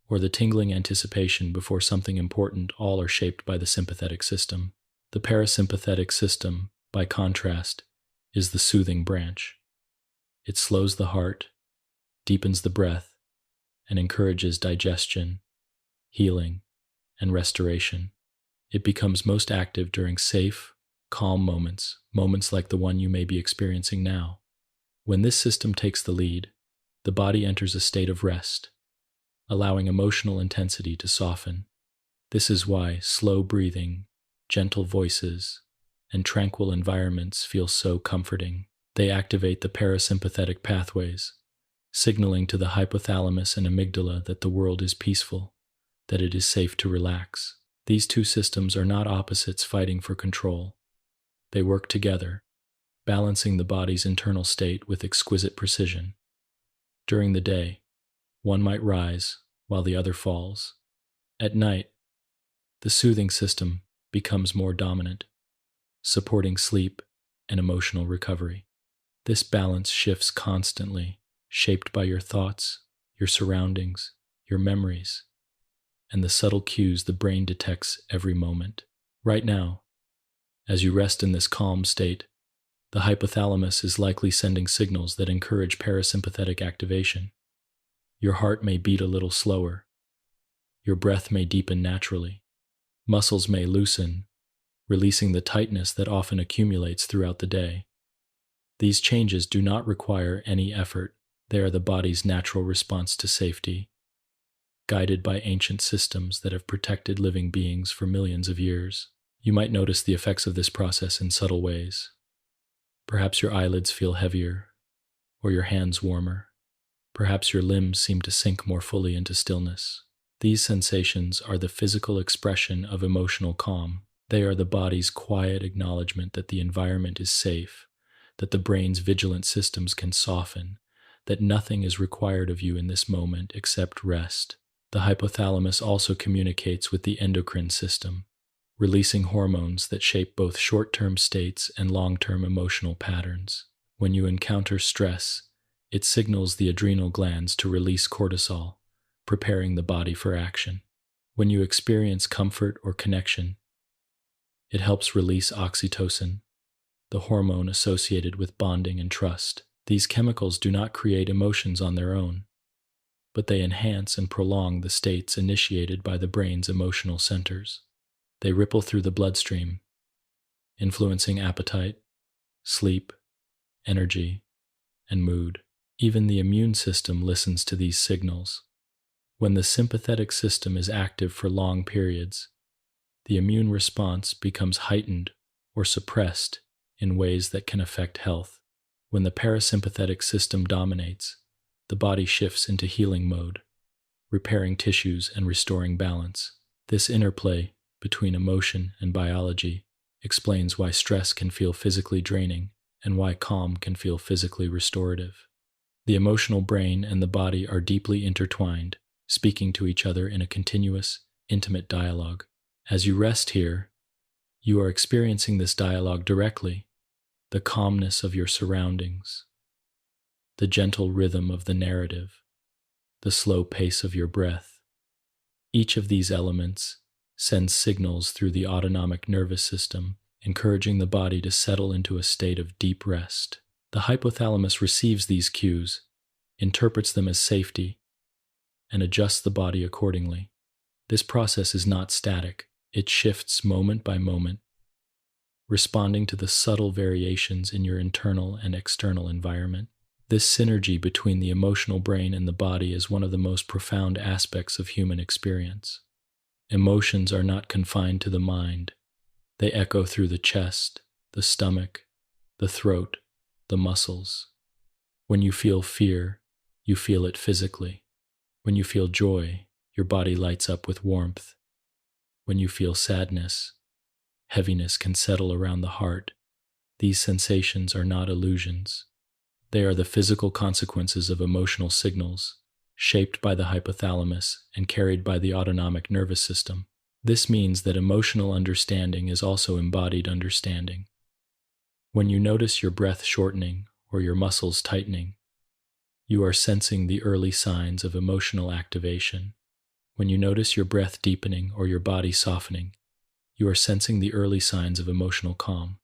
or the tingling anticipation before something important all are shaped by the sympathetic system. The parasympathetic system, by contrast, is the soothing branch. It slows the heart, deepens the breath, and encourages digestion, healing, and restoration. It becomes most active during safe, calm moments like the one you may be experiencing now. When this system takes the lead, the body enters a state of rest, allowing emotional intensity to soften. This is why slow breathing, gentle voices, and tranquil environments feel so comforting. They activate the parasympathetic pathways, signaling to the hypothalamus and amygdala that the world is peaceful, that it is safe to relax. These two systems are not opposites fighting for control. They work together, balancing the body's internal state with exquisite precision. During the day, one might rise while the other falls. At night, the soothing system becomes more dominant, supporting sleep and emotional recovery. This balance shifts constantly, shaped by your thoughts, your surroundings, your memories, and the subtle cues the brain detects every moment. Right now, as you rest in this calm state, the hypothalamus is likely sending signals that encourage parasympathetic activation. Your heart may beat a little slower. Your breath may deepen naturally. Muscles may loosen, releasing the tightness that often accumulates throughout the day. These changes do not require any effort. They are the body's natural response to safety, guided by ancient systems that have protected living beings for millions of years. You might notice the effects of this process in subtle ways. Perhaps your eyelids feel heavier, or your hands warmer. Perhaps your limbs seem to sink more fully into stillness. These sensations are the physical expression of emotional calm. They are the body's quiet acknowledgement that the environment is safe, that the brain's vigilant systems can soften, that nothing is required of you in this moment except rest. The hypothalamus also communicates with the endocrine system, releasing hormones that shape both short-term states and long-term emotional patterns. When you encounter stress, it signals the adrenal glands to release cortisol, preparing the body for action. When you experience comfort or connection, it helps release oxytocin, the hormone associated with bonding and trust. These chemicals do not create emotions on their own, but they enhance and prolong the states initiated by the brain's emotional centers. They ripple through the bloodstream, influencing appetite, sleep, energy, and mood. Even the immune system listens to these signals. When the sympathetic system is active for long periods, the immune response becomes heightened or suppressed in ways that can affect health. When the parasympathetic system dominates, the body shifts into healing mode, repairing tissues and restoring balance. This interplay between emotion and biology explains why stress can feel physically draining and why calm can feel physically restorative. The emotional brain and the body are deeply intertwined, speaking to each other in a continuous, intimate dialogue. As you rest here, you are experiencing this dialogue directly: the calmness of your surroundings, the gentle rhythm of the narrative, the slow pace of your breath. Each of these elements sends signals through the autonomic nervous system, encouraging the body to settle into a state of deep rest. The hypothalamus receives these cues, interprets them as safety, and adjusts the body accordingly. This process is not static. It shifts moment by moment, responding to the subtle variations in your internal and external environment. This synergy between the emotional brain and the body is one of the most profound aspects of human experience. Emotions are not confined to the mind. They echo through the chest, the stomach, the throat, the muscles. When you feel fear, you feel it physically. When you feel joy, your body lights up with warmth. When you feel sadness, heaviness can settle around the heart. These sensations are not illusions. They are the physical consequences of emotional signals, shaped by the hypothalamus and carried by the autonomic nervous system. This means that emotional understanding is also embodied understanding. When you notice your breath shortening or your muscles tightening, you are sensing the early signs of emotional activation. When you notice your breath deepening or your body softening, you are sensing the early signs of emotional calm.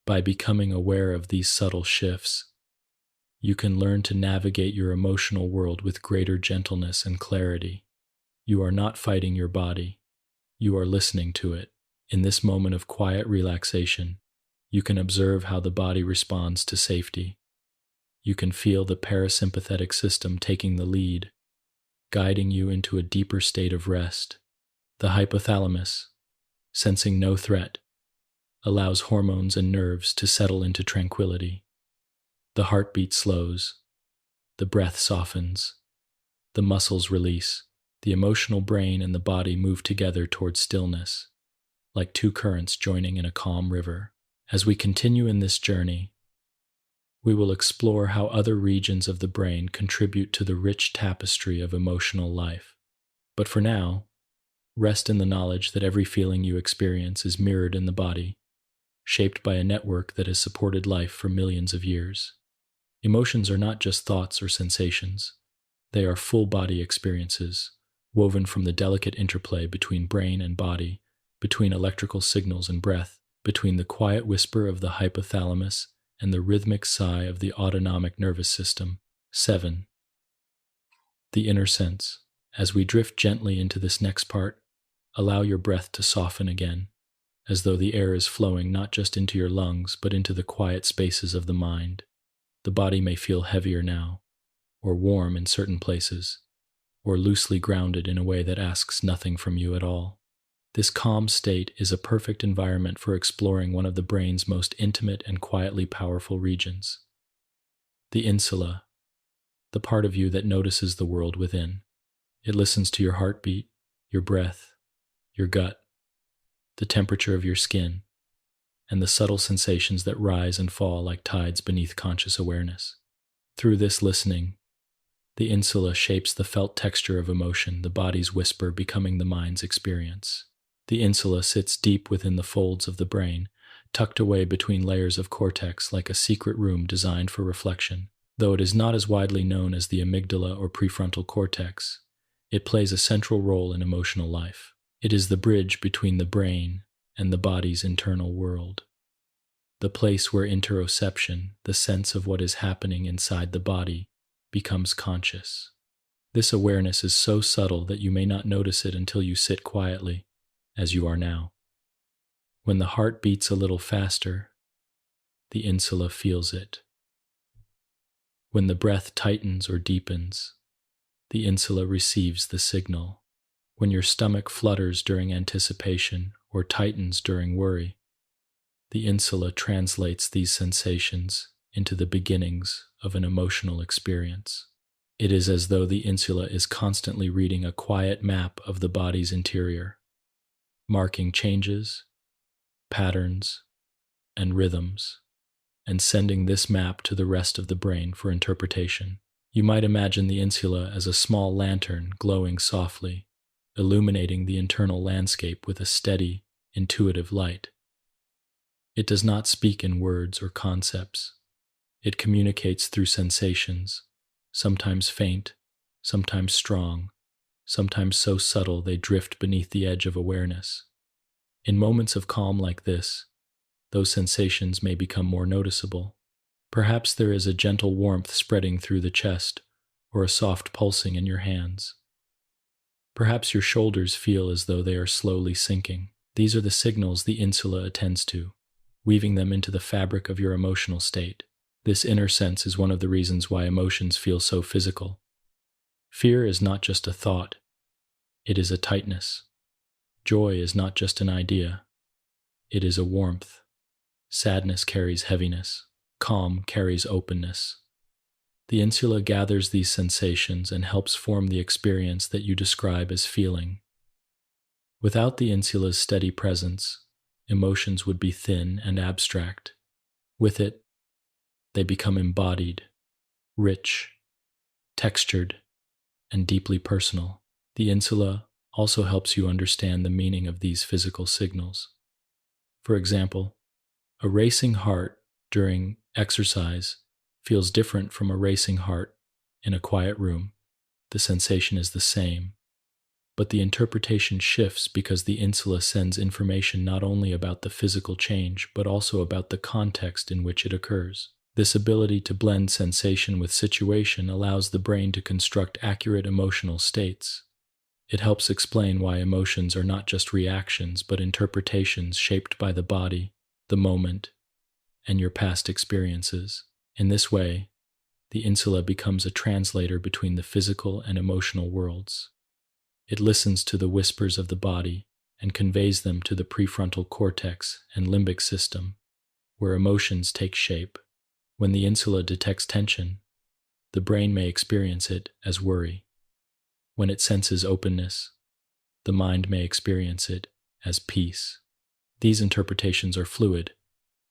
By becoming aware of these subtle shifts, you can learn to navigate your emotional world with greater gentleness and clarity. You are not fighting your body. You are listening to it. In this moment of quiet relaxation, you can observe how the body responds to safety. You can feel the parasympathetic system taking the lead, guiding you into a deeper state of rest. The hypothalamus, sensing no threat, allows hormones and nerves to settle into tranquility. The heartbeat slows, the breath softens, the muscles release, the emotional brain and the body move together towards stillness, like two currents joining in a calm river. As we continue in this journey, we will explore how other regions of the brain contribute to the rich tapestry of emotional life. But for now, rest in the knowledge that every feeling you experience is mirrored in the body, shaped by a network that has supported life for millions of years. Emotions are not just thoughts or sensations. They are full-body experiences, woven from the delicate interplay between brain and body, between electrical signals and breath, between the quiet whisper of the hypothalamus and the rhythmic sigh of the autonomic nervous system. 7. The inner sense. As we drift gently into this next part, allow your breath to soften again, as though the air is flowing not just into your lungs, but into the quiet spaces of the mind. The body may feel heavier now, or warm in certain places, or loosely grounded in a way that asks nothing from you at all. This calm state is a perfect environment for exploring one of the brain's most intimate and quietly powerful regions. The insula, the part of you that notices the world within. It listens to your heartbeat, your breath, your gut, the temperature of your skin, and the subtle sensations that rise and fall like tides beneath conscious awareness. Through this listening, the insula shapes the felt texture of emotion, the body's whisper becoming the mind's experience. The insula sits deep within the folds of the brain, tucked away between layers of cortex like a secret room designed for reflection. Though it is not as widely known as the amygdala or prefrontal cortex, it plays a central role in emotional life. It is the bridge between the brain and the body's internal world, the place where interoception, the sense of what is happening inside the body, becomes conscious. This awareness is so subtle that you may not notice it until you sit quietly, as you are now. When the heart beats a little faster, the insula feels it. When the breath tightens or deepens, the insula receives the signal. When your stomach flutters during anticipation or tightens during worry, the insula translates these sensations into the beginnings of an emotional experience. It is as though the insula is constantly reading a quiet map of the body's interior, marking changes, patterns, and rhythms, and sending this map to the rest of the brain for interpretation. You might imagine the insula as a small lantern glowing softly, illuminating the internal landscape with a steady, intuitive light. It does not speak in words or concepts. It communicates through sensations, sometimes faint, sometimes strong, sometimes so subtle they drift beneath the edge of awareness. In moments of calm like this, those sensations may become more noticeable. Perhaps there is a gentle warmth spreading through the chest, or a soft pulsing in your hands. Perhaps your shoulders feel as though they are slowly sinking. These are the signals the insula attends to, weaving them into the fabric of your emotional state. This inner sense is one of the reasons why emotions feel so physical. Fear is not just a thought, it is a tightness. Joy is not just an idea, it is a warmth. Sadness carries heaviness. Calm carries openness. The insula gathers these sensations and helps form the experience that you describe as feeling. Without the insula's steady presence, emotions would be thin and abstract. With it, they become embodied, rich, textured, and deeply personal. The insula also helps you understand the meaning of these physical signals. For example, a racing heart during exercise feels different from a racing heart in a quiet room. The sensation is the same, but the interpretation shifts because the insula sends information not only about the physical change, but also about the context in which it occurs. This ability to blend sensation with situation allows the brain to construct accurate emotional states. It helps explain why emotions are not just reactions, but interpretations shaped by the body, the moment, and your past experiences. In this way, the insula becomes a translator between the physical and emotional worlds. It listens to the whispers of the body and conveys them to the prefrontal cortex and limbic system, where emotions take shape. When the insula detects tension, the brain may experience it as worry. When it senses openness, the mind may experience it as peace. These interpretations are fluid,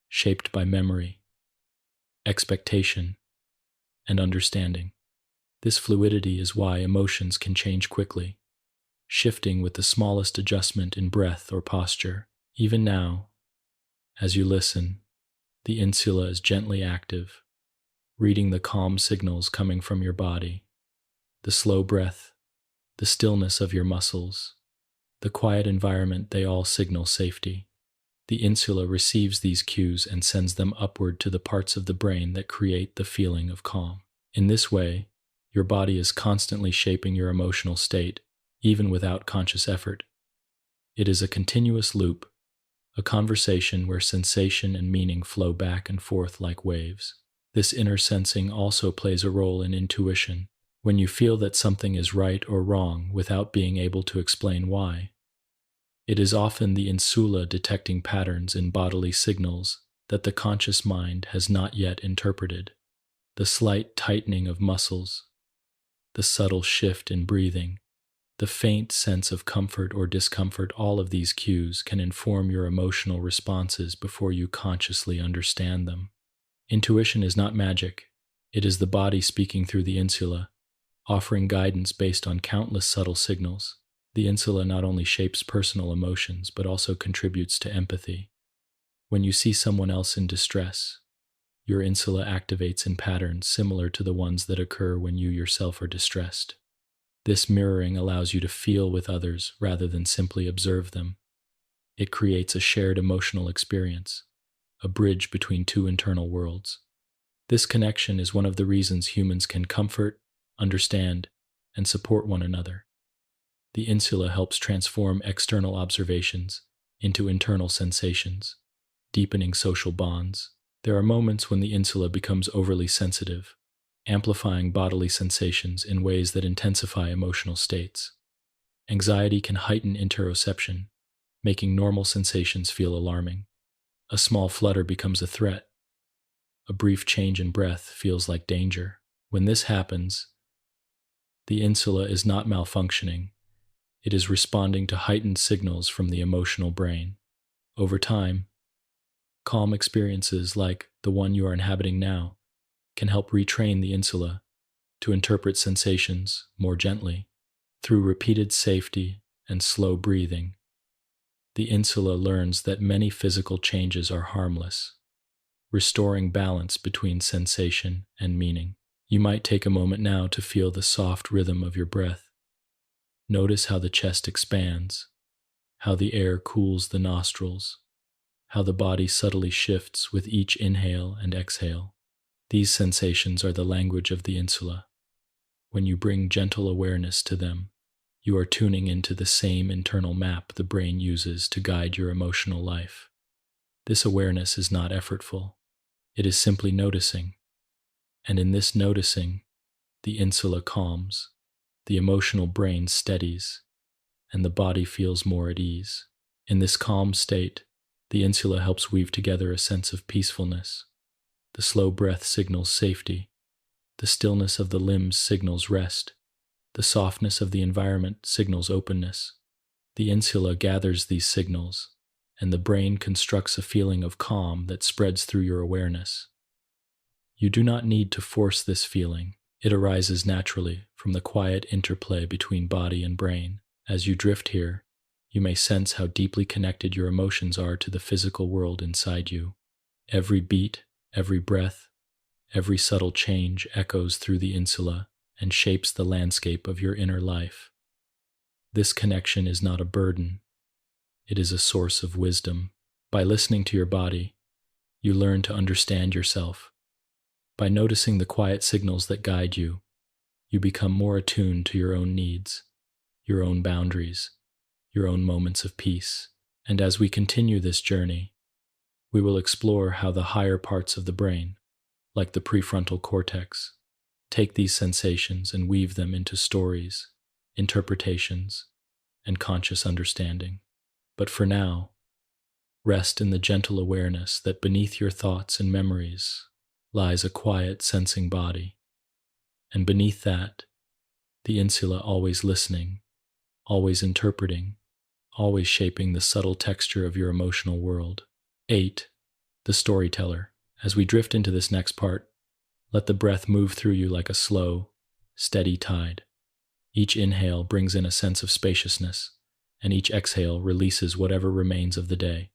shaped by memory, expectation, and understanding. This fluidity is why emotions can change quickly, shifting with the smallest adjustment in breath or posture. Even now, as you listen, the insula is gently active, reading the calm signals coming from your body, the slow breath, the stillness of your muscles, the quiet environment. They all signal safety. The insula receives these cues and sends them upward to the parts of the brain that create the feeling of calm. In this way, your body is constantly shaping your emotional state, even without conscious effort. It is a continuous loop, a conversation where sensation and meaning flow back and forth like waves. This inner sensing also plays a role in intuition, when you feel that something is right or wrong without being able to explain why. It is often the insula detecting patterns in bodily signals that the conscious mind has not yet interpreted. The slight tightening of muscles, the subtle shift in breathing, the faint sense of comfort or discomfort, all of these cues can inform your emotional responses before you consciously understand them. Intuition is not magic. It is the body speaking through the insula, offering guidance based on countless subtle signals. The insula not only shapes personal emotions, but also contributes to empathy. When you see someone else in distress, your insula activates in patterns similar to the ones that occur when you yourself are distressed. This mirroring allows you to feel with others rather than simply observe them. It creates a shared emotional experience, a bridge between two internal worlds. This connection is one of the reasons humans can comfort, understand, and support one another. The insula helps transform external observations into internal sensations, deepening social bonds. There are moments when the insula becomes overly sensitive, amplifying bodily sensations in ways that intensify emotional states. Anxiety can heighten interoception, making normal sensations feel alarming. A small flutter becomes a threat. A brief change in breath feels like danger. When this happens, the insula is not malfunctioning. It is responding to heightened signals from the emotional brain. Over time, calm experiences like the one you are inhabiting now can help retrain the insula to interpret sensations more gently. Through repeated safety and slow breathing, the insula learns that many physical changes are harmless, restoring balance between sensation and meaning. You might take a moment now to feel the soft rhythm of your breath. Notice how the chest expands, how the air cools the nostrils, how the body subtly shifts with each inhale and exhale. These sensations are the language of the insula. When you bring gentle awareness to them, you are tuning into the same internal map the brain uses to guide your emotional life. This awareness is not effortful. It is simply noticing. And in this noticing, the insula calms, the emotional brain steadies, and the body feels more at ease. In this calm state, the insula helps weave together a sense of peacefulness. The slow breath signals safety. The stillness of the limbs signals rest. The softness of the environment signals openness. The insula gathers these signals, and the brain constructs a feeling of calm that spreads through your awareness. You do not need to force this feeling. It arises naturally from the quiet interplay between body and brain. As you drift here, you may sense how deeply connected your emotions are to the physical world inside you. Every beat, every breath, every subtle change echoes through the insula and shapes the landscape of your inner life. This connection is not a burden. It is a source of wisdom. By listening to your body, you learn to understand yourself. By noticing the quiet signals that guide you, you become more attuned to your own needs, your own boundaries, your own moments of peace. And as we continue this journey, we will explore how the higher parts of the brain, like the prefrontal cortex, take these sensations and weave them into stories, interpretations, and conscious understanding. But for now, rest in the gentle awareness that beneath your thoughts and memories lies a quiet, sensing body, and beneath that, the insula always listening, always interpreting, always shaping the subtle texture of your emotional world. 8. The storyteller. As we drift into this next part, let the breath move through you like a slow, steady tide. Each inhale brings in a sense of spaciousness, and each exhale releases whatever remains of the day.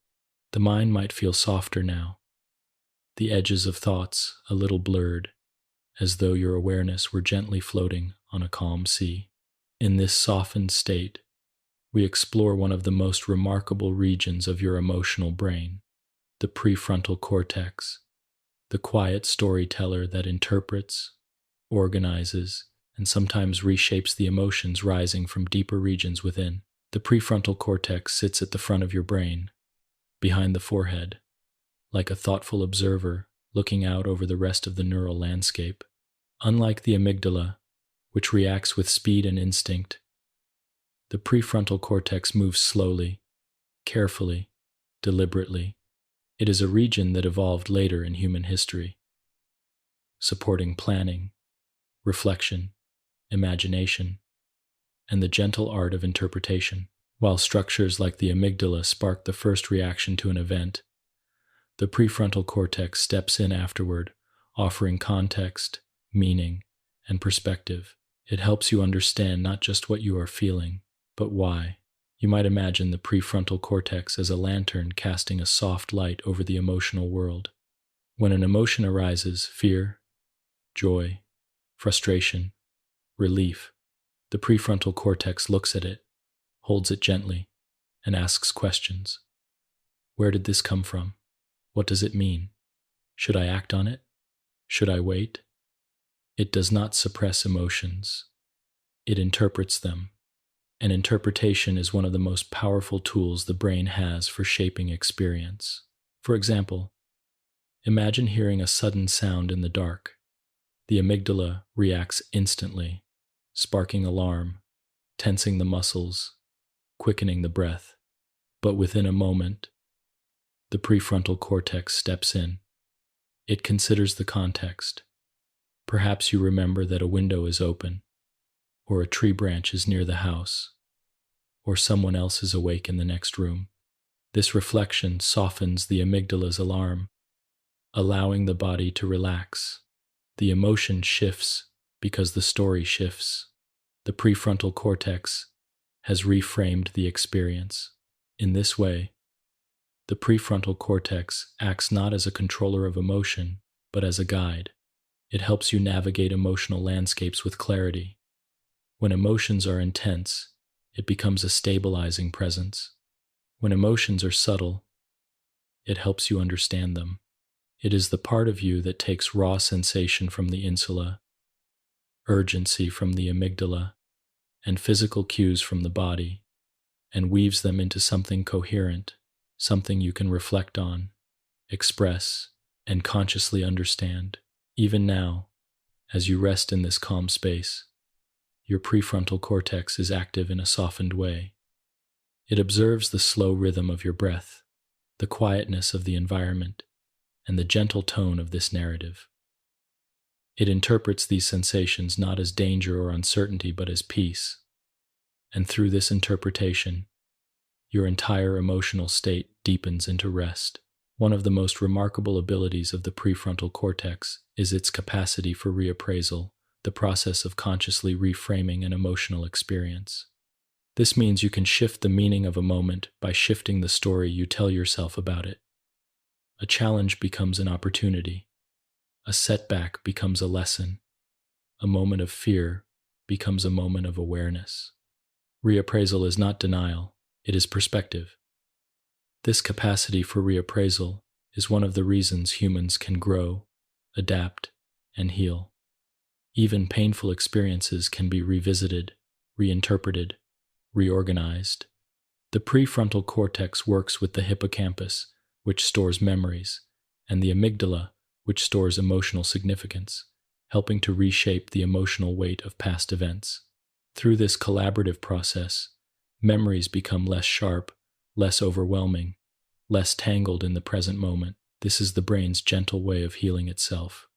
The mind might feel softer now, the edges of thoughts a little blurred, as though your awareness were gently floating on a calm sea. In this softened state, we explore one of the most remarkable regions of your emotional brain, the prefrontal cortex, the quiet storyteller that interprets, organizes, and sometimes reshapes the emotions rising from deeper regions within. The prefrontal cortex sits at the front of your brain, behind the forehead, like a thoughtful observer looking out over the rest of the neural landscape. Unlike the amygdala, which reacts with speed and instinct, the prefrontal cortex moves slowly, carefully, deliberately. It is a region that evolved later in human history, supporting planning, reflection, imagination, and the gentle art of interpretation. While structures like the amygdala spark the first reaction to an event, the prefrontal cortex steps in afterward, offering context, meaning, and perspective. It helps you understand not just what you are feeling, but why. You might imagine the prefrontal cortex as a lantern casting a soft light over the emotional world. When an emotion arises, fear, joy, frustration, relief, the prefrontal cortex looks at it, holds it gently, and asks questions. Where did this come from? What does it mean? Should I act on it? Should I wait? It does not suppress emotions. It interprets them. And interpretation is one of the most powerful tools the brain has for shaping experience. For example, imagine hearing a sudden sound in the dark. The amygdala reacts instantly, sparking alarm, tensing the muscles, quickening the breath. But within a moment, the prefrontal cortex steps in. It considers the context. Perhaps you remember that a window is open, or a tree branch is near the house, or someone else is awake in the next room. This reflection softens the amygdala's alarm, allowing the body to relax. The emotion shifts because the story shifts. The prefrontal cortex has reframed the experience. In this way, the prefrontal cortex acts not as a controller of emotion, but as a guide. It helps you navigate emotional landscapes with clarity. When emotions are intense, it becomes a stabilizing presence. When emotions are subtle, it helps you understand them. It is the part of you that takes raw sensation from the insula, urgency from the amygdala, and physical cues from the body, and weaves them into something coherent, something you can reflect on, express, and consciously understand. Even now, as you rest in this calm space, your prefrontal cortex is active in a softened way. It observes the slow rhythm of your breath, the quietness of the environment, and the gentle tone of this narrative. It interprets these sensations not as danger or uncertainty, but as peace. And through this interpretation, your entire emotional state deepens into rest. One of the most remarkable abilities of the prefrontal cortex is its capacity for reappraisal, the process of consciously reframing an emotional experience. This means you can shift the meaning of a moment by shifting the story you tell yourself about it. A challenge becomes an opportunity. A setback becomes a lesson. A moment of fear becomes a moment of awareness. Reappraisal is not denial, it is perspective. This capacity for reappraisal is one of the reasons humans can grow, adapt, and heal. Even painful experiences can be revisited, reinterpreted, reorganized. The prefrontal cortex works with the hippocampus, which stores memories, and the amygdala, which stores emotional significance, helping to reshape the emotional weight of past events. Through this collaborative process, memories become less sharp, less overwhelming, less tangled in the present moment. This is the brain's gentle way of healing itself,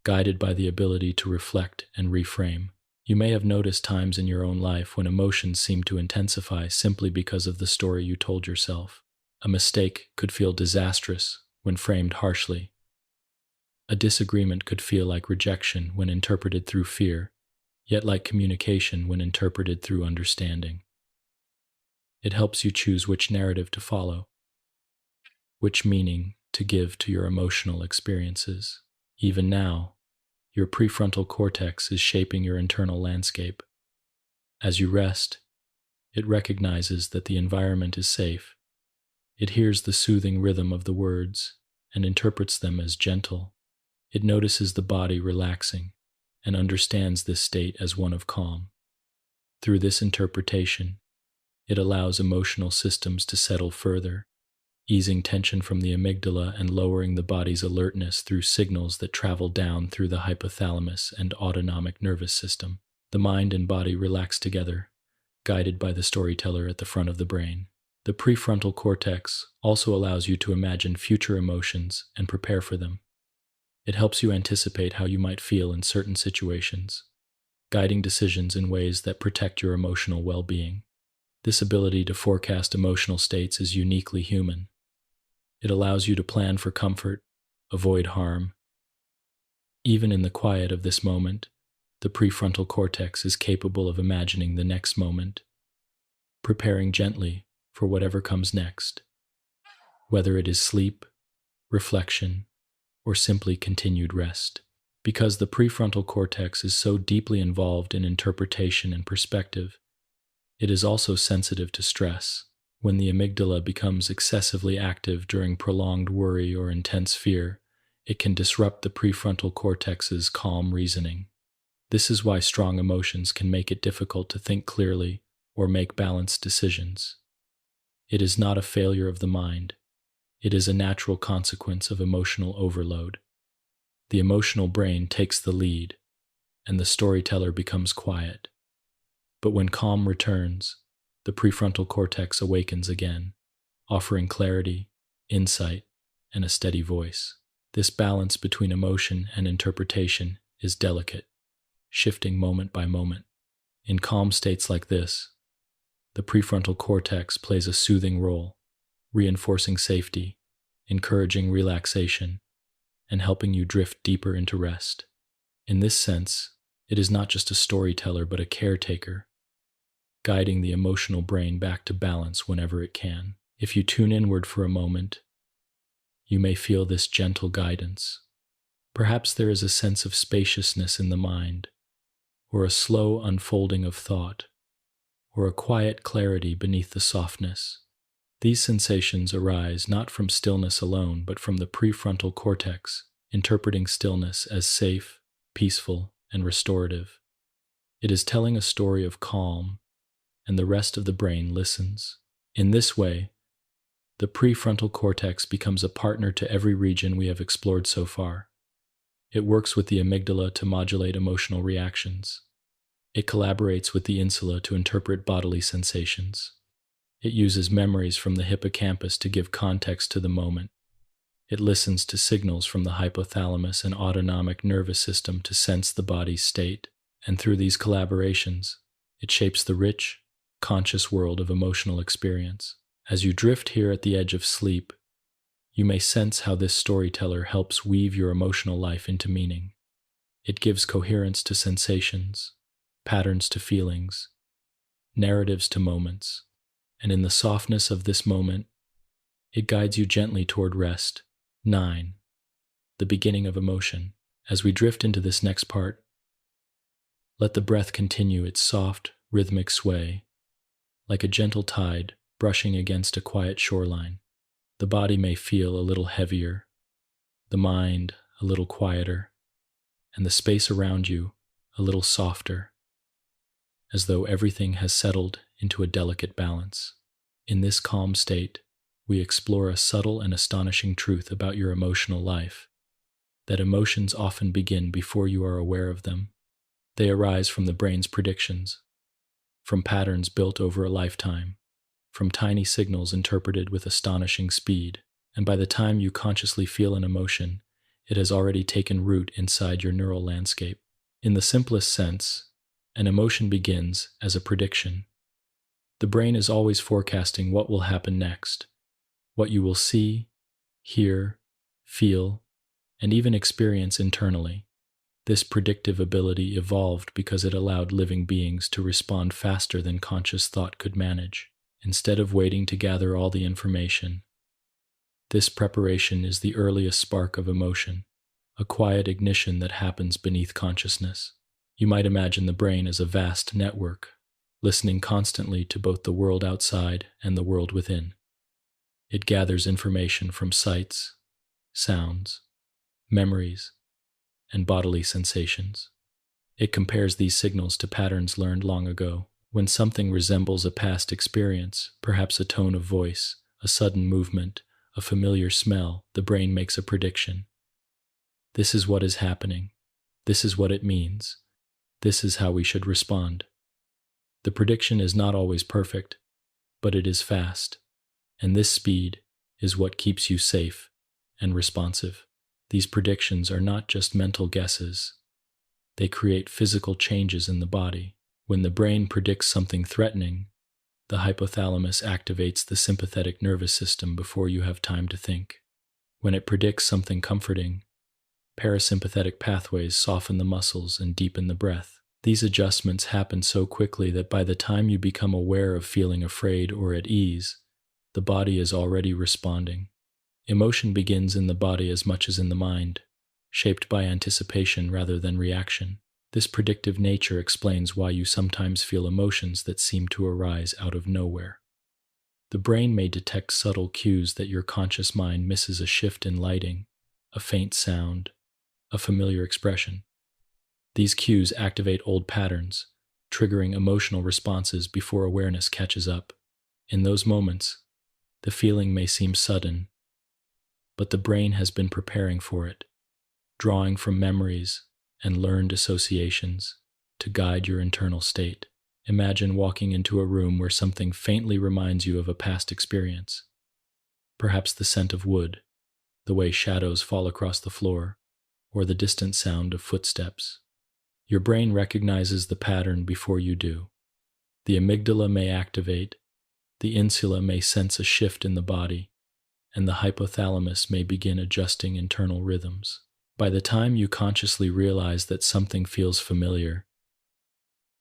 guided by the ability to reflect and reframe. You may have noticed times in your own life when emotions seem to intensify simply because of the story you told yourself. A mistake could feel disastrous when framed harshly. A disagreement could feel like rejection when interpreted through fear, yet like communication when interpreted through understanding. It helps you choose which narrative to follow, which meaning to give to your emotional experiences. Even now, your prefrontal cortex is shaping your internal landscape. As you rest, it recognizes that the environment is safe. It hears the soothing rhythm of the words and interprets them as gentle. It notices the body relaxing and understands this state as one of calm. Through this interpretation, it allows emotional systems to settle further, easing tension from the amygdala and lowering the body's alertness through signals that travel down through the hypothalamus and autonomic nervous system. The mind and body relax together, guided by the storyteller at the front of the brain. The prefrontal cortex also allows you to imagine future emotions and prepare for them. It helps you anticipate how you might feel in certain situations, guiding decisions in ways that protect your emotional well-being. This ability to forecast emotional states is uniquely human. It allows you to plan for comfort, avoid harm. Even in the quiet of this moment, the prefrontal cortex is capable of imagining the next moment, preparing gently for whatever comes next, whether it is sleep, reflection, or simply continued rest. Because the prefrontal cortex is so deeply involved in interpretation and perspective, it is also sensitive to stress. When the amygdala becomes excessively active during prolonged worry or intense fear, it can disrupt the prefrontal cortex's calm reasoning. This is why strong emotions can make it difficult to think clearly or make balanced decisions. It is not a failure of the mind. It is a natural consequence of emotional overload. The emotional brain takes the lead, and the storyteller becomes quiet. But when calm returns, the prefrontal cortex awakens again, offering clarity, insight, and a steady voice. This balance between emotion and interpretation is delicate, shifting moment by moment. In calm states like this, the prefrontal cortex plays a soothing role, reinforcing safety, encouraging relaxation, and helping you drift deeper into rest. In this sense, it is not just a storyteller but a caretaker, guiding the emotional brain back to balance whenever it can. If you tune inward for a moment, you may feel this gentle guidance. Perhaps there is a sense of spaciousness in the mind, or a slow unfolding of thought, or a quiet clarity beneath the softness. These sensations arise not from stillness alone, but from the prefrontal cortex, interpreting stillness as safe, peaceful, and restorative. It is telling a story of calm, and the rest of the brain listens. In this way, the prefrontal cortex becomes a partner to every region we have explored so far. It works with the amygdala to modulate emotional reactions. It collaborates with the insula to interpret bodily sensations. It uses memories from the hippocampus to give context to the moment. It listens to signals from the hypothalamus and autonomic nervous system to sense the body's state. And through these collaborations, it shapes the rich, conscious world of emotional experience. As you drift here at the edge of sleep, you may sense how this storyteller helps weave your emotional life into meaning. It gives coherence to sensations, patterns to feelings, narratives to moments, and in the softness of this moment, it guides you gently toward rest. 9. The beginning of emotion. As we drift into this next part, let the breath continue its soft, rhythmic sway, like a gentle tide brushing against a quiet shoreline. The body may feel a little heavier, the mind a little quieter, and the space around you a little softer, as though everything has settled into a delicate balance. In this calm state, we explore a subtle and astonishing truth about your emotional life, that emotions often begin before you are aware of them. They arise from the brain's predictions, from patterns built over a lifetime, from tiny signals interpreted with astonishing speed, and by the time you consciously feel an emotion, it has already taken root inside your neural landscape. In the simplest sense, an emotion begins as a prediction. The brain is always forecasting what will happen next, what you will see, hear, feel, and even experience internally. This predictive ability evolved because it allowed living beings to respond faster than conscious thought could manage. Instead of waiting to gather all the information, this preparation is the earliest spark of emotion, a quiet ignition that happens beneath consciousness. You might imagine the brain as a vast network, listening constantly to both the world outside and the world within. It gathers information from sights, sounds, memories, and bodily sensations. It compares these signals to patterns learned long ago. When something resembles a past experience, perhaps a tone of voice, a sudden movement, a familiar smell, the brain makes a prediction. This is what is happening. This is what it means. This is how we should respond. The prediction is not always perfect, but it is fast, and this speed is what keeps you safe and responsive. These predictions are not just mental guesses. They create physical changes in the body. When the brain predicts something threatening, the hypothalamus activates the sympathetic nervous system before you have time to think. When it predicts something comforting, parasympathetic pathways soften the muscles and deepen the breath. These adjustments happen so quickly that by the time you become aware of feeling afraid or at ease, the body is already responding. Emotion begins in the body as much as in the mind, shaped by anticipation rather than reaction. This predictive nature explains why you sometimes feel emotions that seem to arise out of nowhere. The brain may detect subtle cues that your conscious mind misses: a shift in lighting, a faint sound, a familiar expression. These cues activate old patterns, triggering emotional responses before awareness catches up. In those moments, the feeling may seem sudden, but the brain has been preparing for it, drawing from memories and learned associations to guide your internal state. Imagine walking into a room where something faintly reminds you of a past experience. Perhaps the scent of wood, the way shadows fall across the floor, or the distant sound of footsteps. Your brain recognizes the pattern before you do. The amygdala may activate, the insula may sense a shift in the body, and the hypothalamus may begin adjusting internal rhythms. By the time you consciously realize that something feels familiar,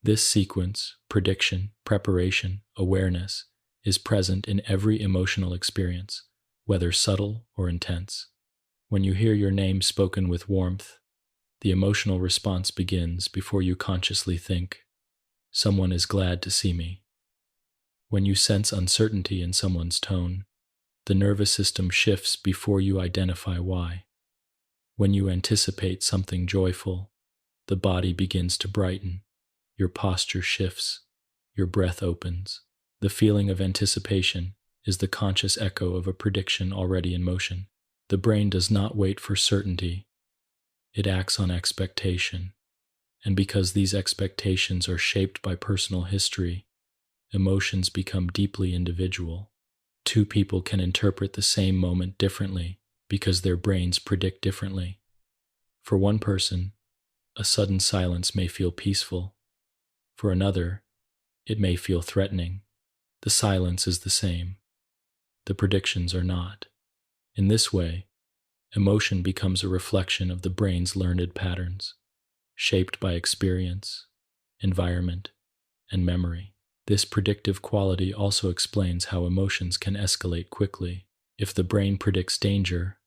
this sequence, prediction, preparation, awareness, is present in every emotional experience, whether subtle or intense. When you hear your name spoken with warmth, the emotional response begins before you consciously think, "Someone is glad to see me." When you sense uncertainty in someone's tone, the nervous system shifts before you identify why. When you anticipate something joyful, the body begins to brighten, your posture shifts, your breath opens. The feeling of anticipation is the conscious echo of a prediction already in motion. The brain does not wait for certainty. It acts on expectation. And because these expectations are shaped by personal history, emotions become deeply individual. Two people can interpret the same moment differently because their brains predict differently. For one person, a sudden silence may feel peaceful. For another, it may feel threatening. The silence is the same. The predictions are not. In this way, emotion becomes a reflection of the brain's learned patterns, shaped by experience, environment, and memory. This predictive quality also explains how emotions can escalate quickly. If the brain predicts danger,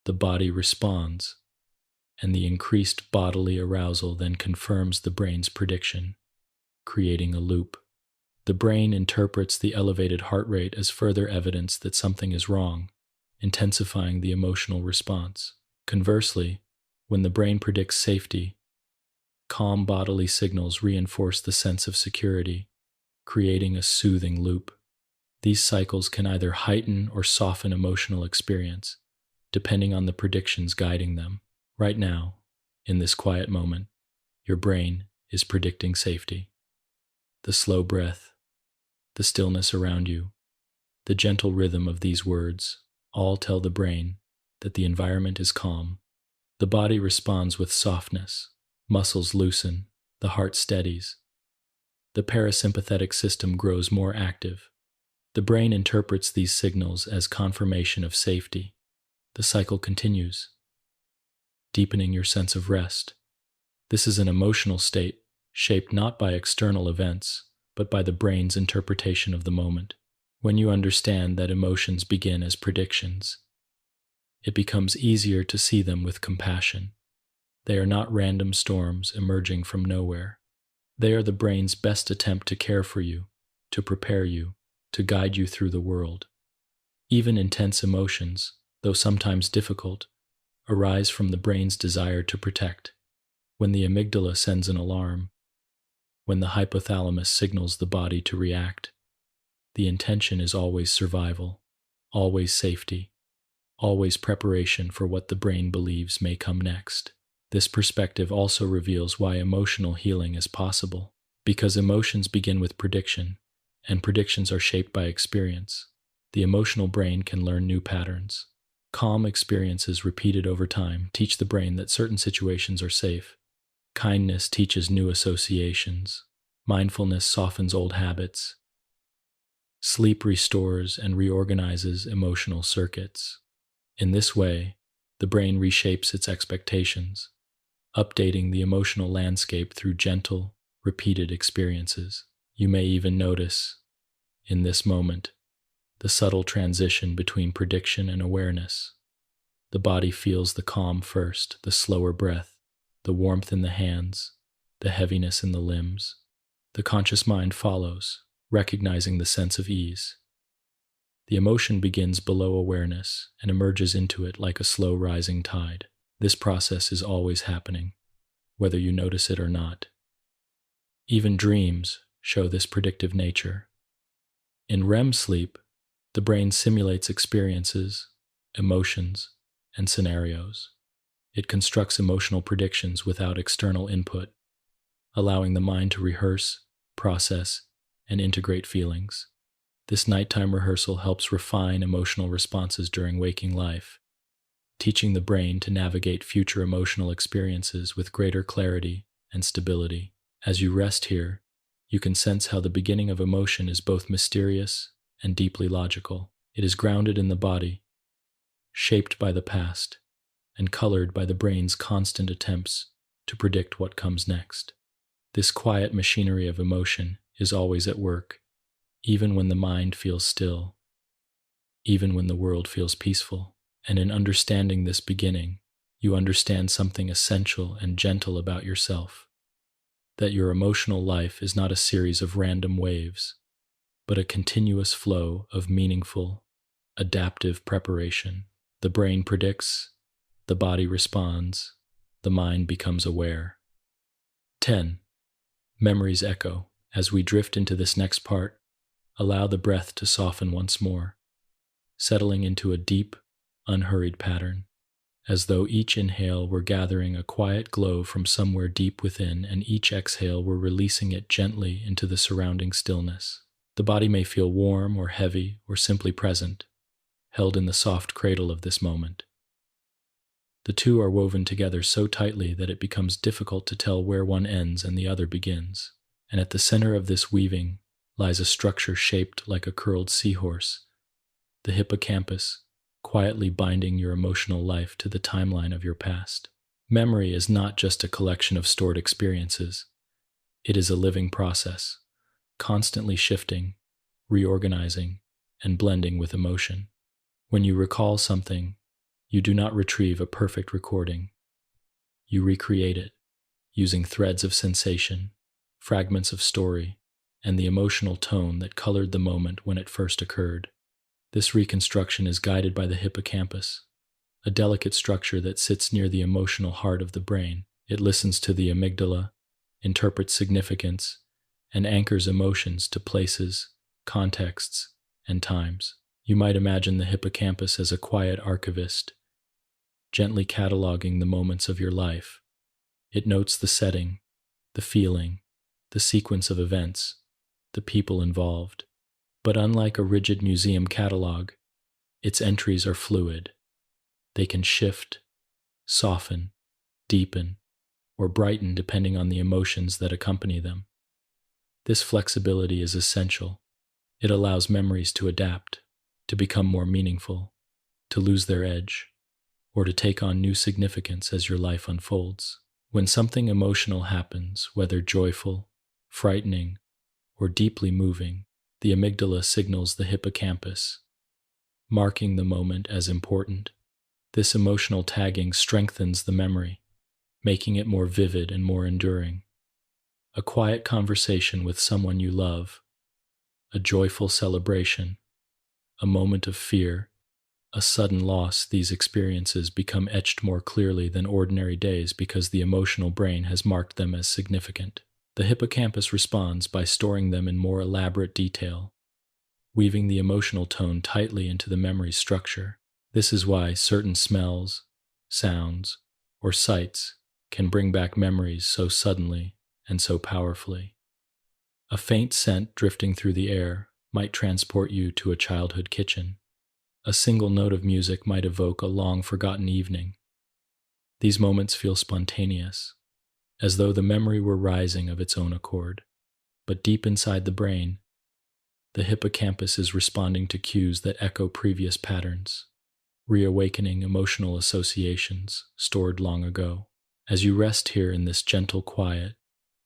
the body responds, and the increased bodily arousal then confirms the brain's prediction, creating a loop. The brain interprets the elevated heart rate as further evidence that something is wrong, intensifying the emotional response. Conversely, when the brain predicts safety, calm bodily signals reinforce the sense of security, creating a soothing loop. These cycles can either heighten or soften emotional experience, depending on the predictions guiding them. Right now, in this quiet moment, your brain is predicting safety. The slow breath, the stillness around you, the gentle rhythm of these words all tell the brain that the environment is calm. The body responds with softness, muscles loosen, the heart steadies. The parasympathetic system grows more active. The brain interprets these signals as confirmation of safety. The cycle continues, deepening your sense of rest. This is an emotional state shaped not by external events, but by the brain's interpretation of the moment. When you understand that emotions begin as predictions, it becomes easier to see them with compassion. They are not random storms emerging from nowhere. They are the brain's best attempt to care for you, to prepare you, to guide you through the world. Even intense emotions, though sometimes difficult, arise from the brain's desire to protect. When the amygdala sends an alarm, when the hypothalamus signals the body to react, the intention is always survival, always safety, always preparation for what the brain believes may come next. This perspective also reveals why emotional healing is possible, because emotions begin with prediction, and predictions are shaped by experience. The emotional brain can learn new patterns. Calm experiences repeated over time teach the brain that certain situations are safe. Kindness teaches new associations. Mindfulness softens old habits. Sleep restores and reorganizes emotional circuits. In this way, the brain reshapes its expectations, updating the emotional landscape through gentle, repeated experiences. You may even notice, in this moment, the subtle transition between prediction and awareness. The body feels the calm first, the slower breath, the warmth in the hands, the heaviness in the limbs. The conscious mind follows, recognizing the sense of ease. The emotion begins below awareness and emerges into it like a slow rising tide. This process is always happening, whether you notice it or not. Even dreams show this predictive nature. In REM sleep, the brain simulates experiences, emotions, and scenarios. It constructs emotional predictions without external input, allowing the mind to rehearse, process, and integrate feelings. This nighttime rehearsal helps refine emotional responses during waking life, teaching the brain to navigate future emotional experiences with greater clarity and stability. As you rest here, you can sense how the beginning of emotion is both mysterious and deeply logical. It is grounded in the body, shaped by the past, and colored by the brain's constant attempts to predict what comes next. This quiet machinery of emotion is always at work, even when the mind feels still, even when the world feels peaceful. And in understanding this beginning, you understand something essential and gentle about yourself, that your emotional life is not a series of random waves, but a continuous flow of meaningful, adaptive preparation. The brain predicts, the body responds, the mind becomes aware. 10. Memories echo. As we drift into this next part, allow the breath to soften once more, settling into a deep, unhurried pattern, as though each inhale were gathering a quiet glow from somewhere deep within and each exhale were releasing it gently into the surrounding stillness. The body may feel warm or heavy or simply present, held in the soft cradle of this moment. The two are woven together so tightly that it becomes difficult to tell where one ends and the other begins. And at the center of this weaving lies a structure shaped like a curled seahorse, the hippocampus, quietly binding your emotional life to the timeline of your past. Memory is not just a collection of stored experiences. It is a living process, constantly shifting, reorganizing, and blending with emotion. When you recall something, you do not retrieve a perfect recording. You recreate it, using threads of sensation, fragments of story, and the emotional tone that colored the moment when it first occurred. This reconstruction is guided by the hippocampus, a delicate structure that sits near the emotional heart of the brain. It listens to the amygdala, interprets significance, and anchors emotions to places, contexts, and times. You might imagine the hippocampus as a quiet archivist, gently cataloging the moments of your life. It notes the setting, the feeling, the sequence of events, the people involved. But unlike a rigid museum catalog, its entries are fluid. They can shift, soften, deepen, or brighten depending on the emotions that accompany them. This flexibility is essential. It allows memories to adapt, to become more meaningful, to lose their edge, or to take on new significance as your life unfolds. When something emotional happens, whether joyful, frightening, or deeply moving, the amygdala signals the hippocampus, marking the moment as important. This emotional tagging strengthens the memory, making it more vivid and more enduring. A quiet conversation with someone you love, a joyful celebration, a moment of fear, a sudden loss, these experiences become etched more clearly than ordinary days because the emotional brain has marked them as significant. The hippocampus responds by storing them in more elaborate detail, weaving the emotional tone tightly into the memory structure. This is why certain smells, sounds, or sights can bring back memories so suddenly and so powerfully. A faint scent drifting through the air might transport you to a childhood kitchen. A single note of music might evoke a long-forgotten evening. These moments feel spontaneous, as though the memory were rising of its own accord. But deep inside the brain, the hippocampus is responding to cues that echo previous patterns, reawakening emotional associations stored long ago. As you rest here in this gentle quiet,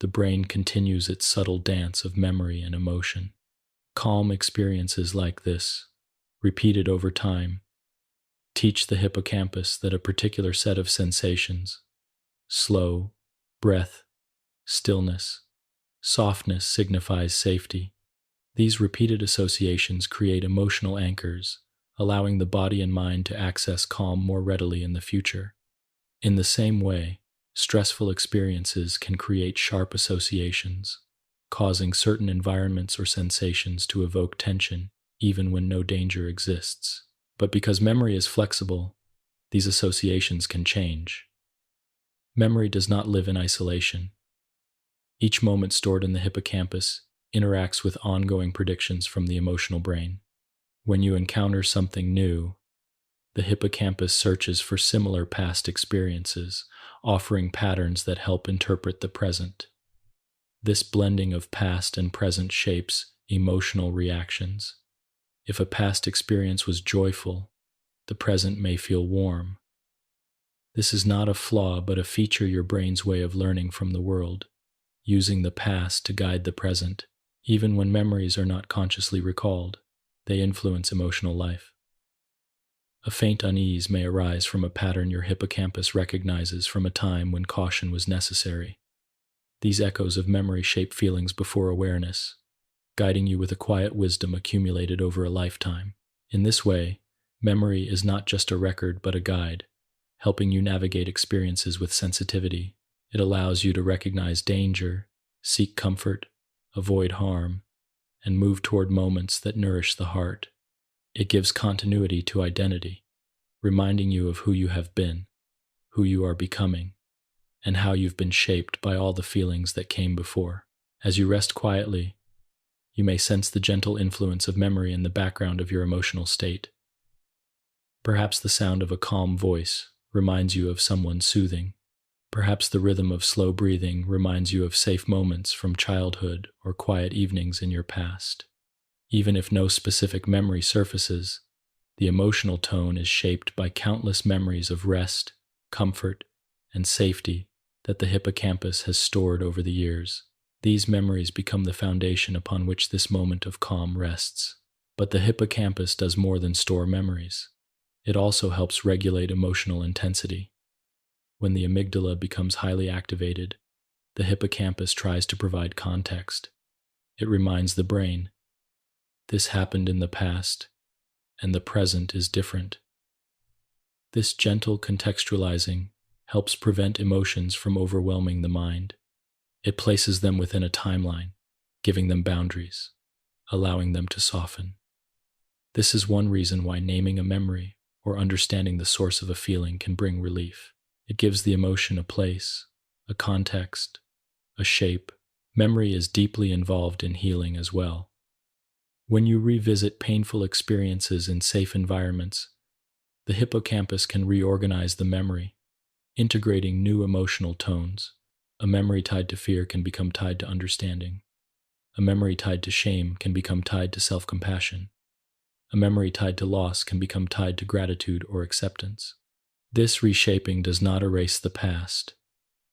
the brain continues its subtle dance of memory and emotion. Calm experiences like this, repeated over time, teach the hippocampus that a particular set of sensations, slow, breath, stillness, softness signifies safety. These repeated associations create emotional anchors, allowing the body and mind to access calm more readily in the future. In the same way, stressful experiences can create sharp associations, causing certain environments or sensations to evoke tension even when no danger exists. But because memory is flexible, these associations can change. Memory does not live in isolation. Each moment stored in the hippocampus interacts with ongoing predictions from the emotional brain. When you encounter something new, the hippocampus searches for similar past experiences, offering patterns that help interpret the present. This blending of past and present shapes emotional reactions. If a past experience was joyful, the present may feel warm. This is not a flaw, but a feature your brain's way of learning from the world, using the past to guide the present. Even when memories are not consciously recalled, they influence emotional life. A faint unease may arise from a pattern your hippocampus recognizes from a time when caution was necessary. These echoes of memory shape feelings before awareness, guiding you with a quiet wisdom accumulated over a lifetime. In this way, memory is not just a record but a guide, helping you navigate experiences with sensitivity. It allows you to recognize danger, seek comfort, avoid harm, and move toward moments that nourish the heart. It gives continuity to identity, reminding you of who you have been, who you are becoming, and how you've been shaped by all the feelings that came before. As you rest quietly, you may sense the gentle influence of memory in the background of your emotional state. Perhaps the sound of a calm voice reminds you of someone soothing. Perhaps the rhythm of slow breathing reminds you of safe moments from childhood or quiet evenings in your past. Even if no specific memory surfaces, the emotional tone is shaped by countless memories of rest, comfort, and safety that the hippocampus has stored over the years. These memories become the foundation upon which this moment of calm rests. But the hippocampus does more than store memories. It also helps regulate emotional intensity. When the amygdala becomes highly activated, the hippocampus tries to provide context. It reminds the brain, this happened in the past, and the present is different. This gentle contextualizing helps prevent emotions from overwhelming the mind. It places them within a timeline, giving them boundaries, allowing them to soften. This is one reason why naming a memory or understanding the source of a feeling can bring relief. It gives the emotion a place, a context, a shape. Memory is deeply involved in healing as well. When you revisit painful experiences in safe environments, the hippocampus can reorganize the memory, integrating new emotional tones. A memory tied to fear can become tied to understanding. A memory tied to shame can become tied to self-compassion. A memory tied to loss can become tied to gratitude or acceptance. This reshaping does not erase the past.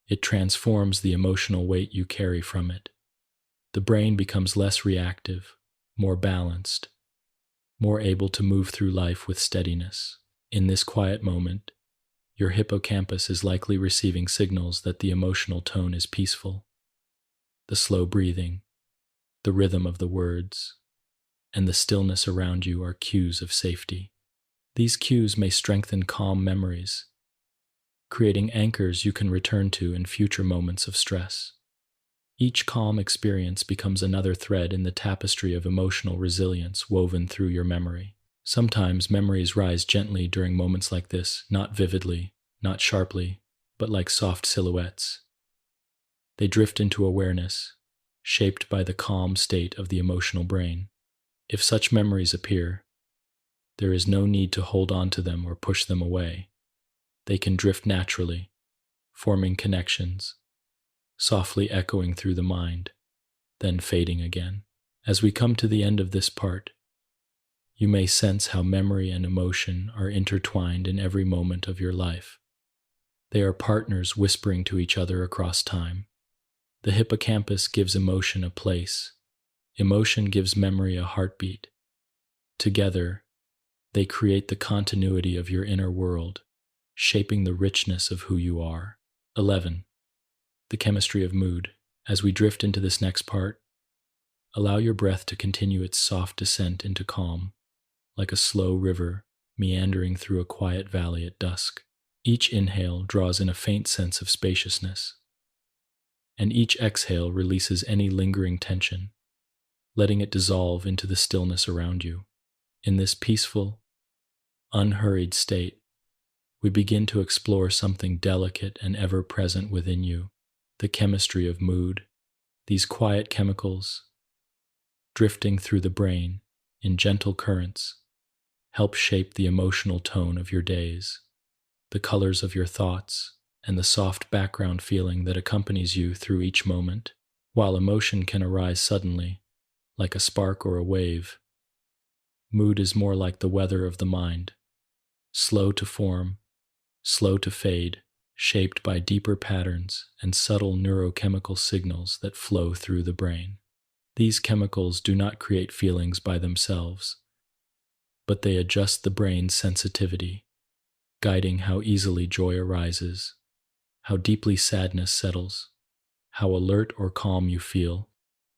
It transforms the emotional weight you carry from it. The brain becomes less reactive, more balanced, more able to move through life with steadiness. In this quiet moment, your hippocampus is likely receiving signals that the emotional tone is peaceful. The slow breathing, the rhythm of the words, and the stillness around you are cues of safety. These cues may strengthen calm memories, creating anchors you can return to in future moments of stress. Each calm experience becomes another thread in the tapestry of emotional resilience woven through your memory. Sometimes memories rise gently during moments like this, not vividly, not sharply, but like soft silhouettes. They drift into awareness, shaped by the calm state of the emotional brain. If such memories appear, there is no need to hold on to them or push them away. They can drift naturally, forming connections, softly echoing through the mind, then fading again. As we come to the end of this part, you may sense how memory and emotion are intertwined in every moment of your life. They are partners whispering to each other across time. The hippocampus gives emotion a place. Emotion gives memory a heartbeat. Together, they create the continuity of your inner world, shaping the richness of who you are. 11. The chemistry of mood. As we drift into this next part, allow your breath to continue its soft descent into calm, like a slow river meandering through a quiet valley at dusk. Each inhale draws in a faint sense of spaciousness, and each exhale releases any lingering tension, letting it dissolve into the stillness around you. In this peaceful, unhurried state, we begin to explore something delicate and ever-present within you, the chemistry of mood. These quiet chemicals, drifting through the brain in gentle currents, help shape the emotional tone of your days, the colors of your thoughts, and the soft background feeling that accompanies you through each moment. While emotion can arise suddenly, like a spark or a wave, mood is more like the weather of the mind, slow to form, slow to fade, shaped by deeper patterns and subtle neurochemical signals that flow through the brain. These chemicals do not create feelings by themselves, but they adjust the brain's sensitivity, guiding how easily joy arises, how deeply sadness settles, how alert or calm you feel,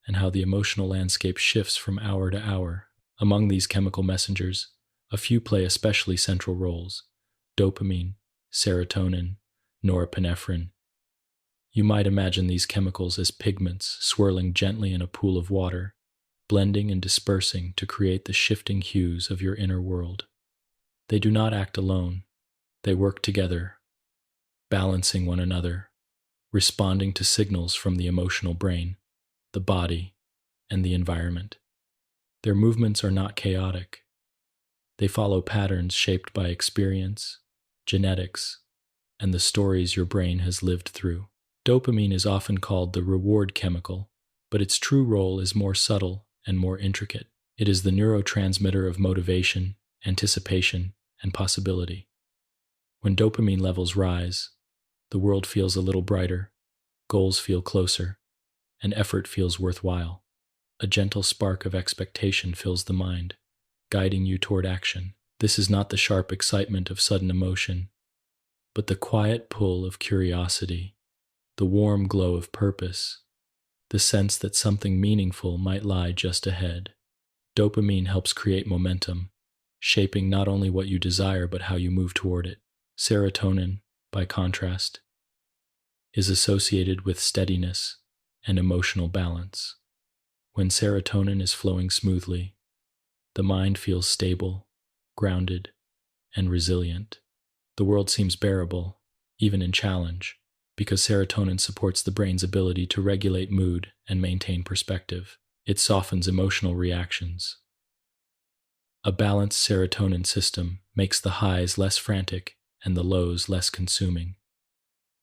and how the emotional landscape shifts from hour to hour. Among these chemical messengers, a few play especially central roles: dopamine, serotonin, norepinephrine. You might imagine these chemicals as pigments swirling gently in a pool of water, blending and dispersing to create the shifting hues of your inner world. They do not act alone. They work together, balancing one another, responding to signals from the emotional brain, the body, and the environment. Their movements are not chaotic. They follow patterns shaped by experience, genetics, and the stories your brain has lived through. Dopamine is often called the reward chemical, but its true role is more subtle and more intricate. It is the neurotransmitter of motivation, anticipation, and possibility. When dopamine levels rise, the world feels a little brighter, goals feel closer, and effort feels worthwhile. A gentle spark of expectation fills the mind, guiding you toward action. This is not the sharp excitement of sudden emotion, but the quiet pull of curiosity, the warm glow of purpose, the sense that something meaningful might lie just ahead. Dopamine helps create momentum, shaping not only what you desire but how you move toward it. Serotonin, by contrast, is associated with steadiness and emotional balance. When serotonin is flowing smoothly, the mind feels stable, grounded, and resilient. The world seems bearable, even in challenge, because serotonin supports the brain's ability to regulate mood and maintain perspective. It softens emotional reactions, A balanced serotonin system makes the highs less frantic and the lows less consuming,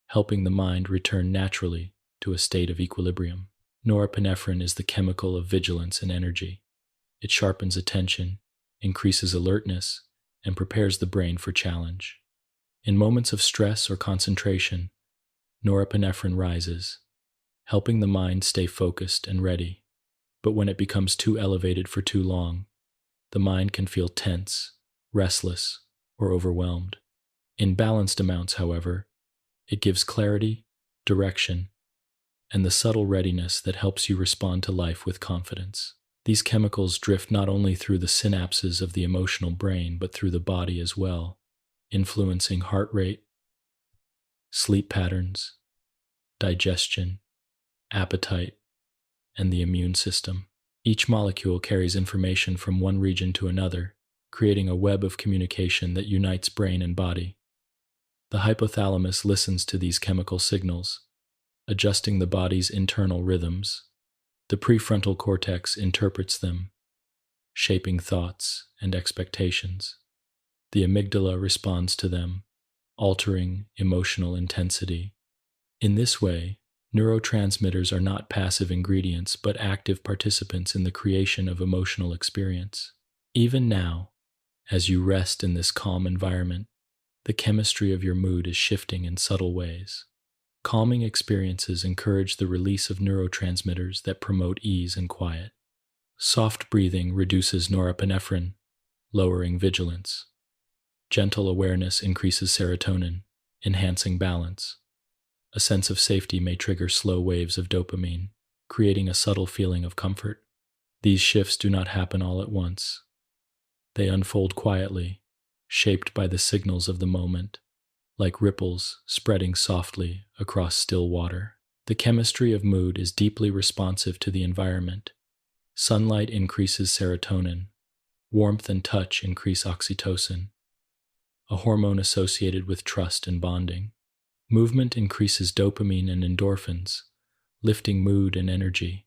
helping the mind return naturally to a state of equilibrium. Norepinephrine is the chemical of vigilance and energy. It sharpens attention, increases alertness, and prepares the brain for challenge. In moments of stress or concentration, norepinephrine rises, helping the mind stay focused and ready. But when it becomes too elevated for too long, the mind can feel tense, restless, or overwhelmed. In balanced amounts, however, it gives clarity, direction, and the subtle readiness that helps you respond to life with confidence. These chemicals drift not only through the synapses of the emotional brain, but through the body as well, influencing heart rate, sleep patterns, digestion, appetite, and the immune system. Each molecule carries information from one region to another, creating a web of communication that unites brain and body. The hypothalamus listens to these chemical signals, adjusting the body's internal rhythms. The prefrontal cortex interprets them, shaping thoughts and expectations. The amygdala responds to them, altering emotional intensity. In this way, neurotransmitters are not passive ingredients but active participants in the creation of emotional experience. Even now, as you rest in this calm environment, the chemistry of your mood is shifting in subtle ways. Calming experiences encourage the release of neurotransmitters that promote ease and quiet. Soft breathing reduces norepinephrine, lowering vigilance. Gentle awareness increases serotonin, enhancing balance. A sense of safety may trigger slow waves of dopamine, creating a subtle feeling of comfort. These shifts do not happen all at once. They unfold quietly, shaped by the signals of the moment, like ripples spreading softly across still water. The chemistry of mood is deeply responsive to the environment. Sunlight increases serotonin. Warmth and touch increase oxytocin, a hormone associated with trust and bonding. Movement increases dopamine and endorphins, lifting mood and energy.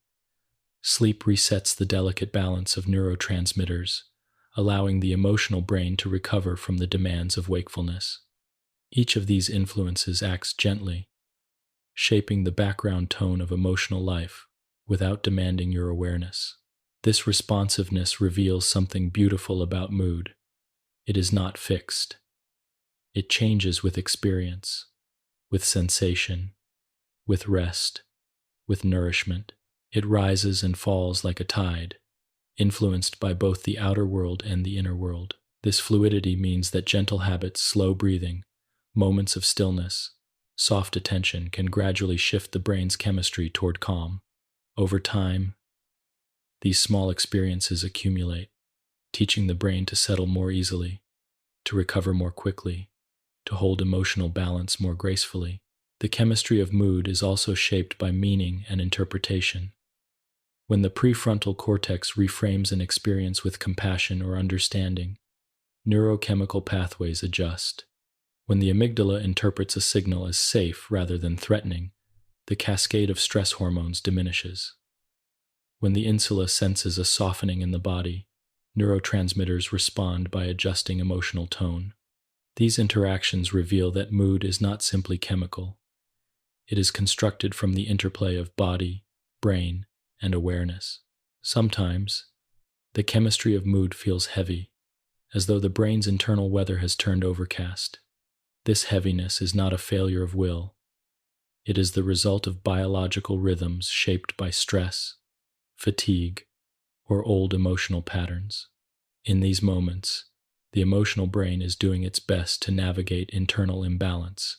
Sleep resets the delicate balance of neurotransmitters, allowing the emotional brain to recover from the demands of wakefulness. Each of these influences acts gently, shaping the background tone of emotional life without demanding your awareness. This responsiveness reveals something beautiful about mood. It is not fixed. It changes with experience, with sensation, with rest, with nourishment. It rises and falls like a tide, influenced by both the outer world and the inner world. This fluidity means that gentle habits, slow breathing, moments of stillness, soft attention can gradually shift the brain's chemistry toward calm. Over time, these small experiences accumulate, teaching the brain to settle more easily, to recover more quickly, to hold emotional balance more gracefully. The chemistry of mood is also shaped by meaning and interpretation. When the prefrontal cortex reframes an experience with compassion or understanding, neurochemical pathways adjust. When the amygdala interprets a signal as safe rather than threatening, the cascade of stress hormones diminishes. When the insula senses a softening in the body, neurotransmitters respond by adjusting emotional tone. These interactions reveal that mood is not simply chemical. It is constructed from the interplay of body, brain, and awareness. Sometimes, the chemistry of mood feels heavy, as though the brain's internal weather has turned overcast. This heaviness is not a failure of will. It is the result of biological rhythms shaped by stress, fatigue, or old emotional patterns. In these moments, the emotional brain is doing its best to navigate internal imbalance.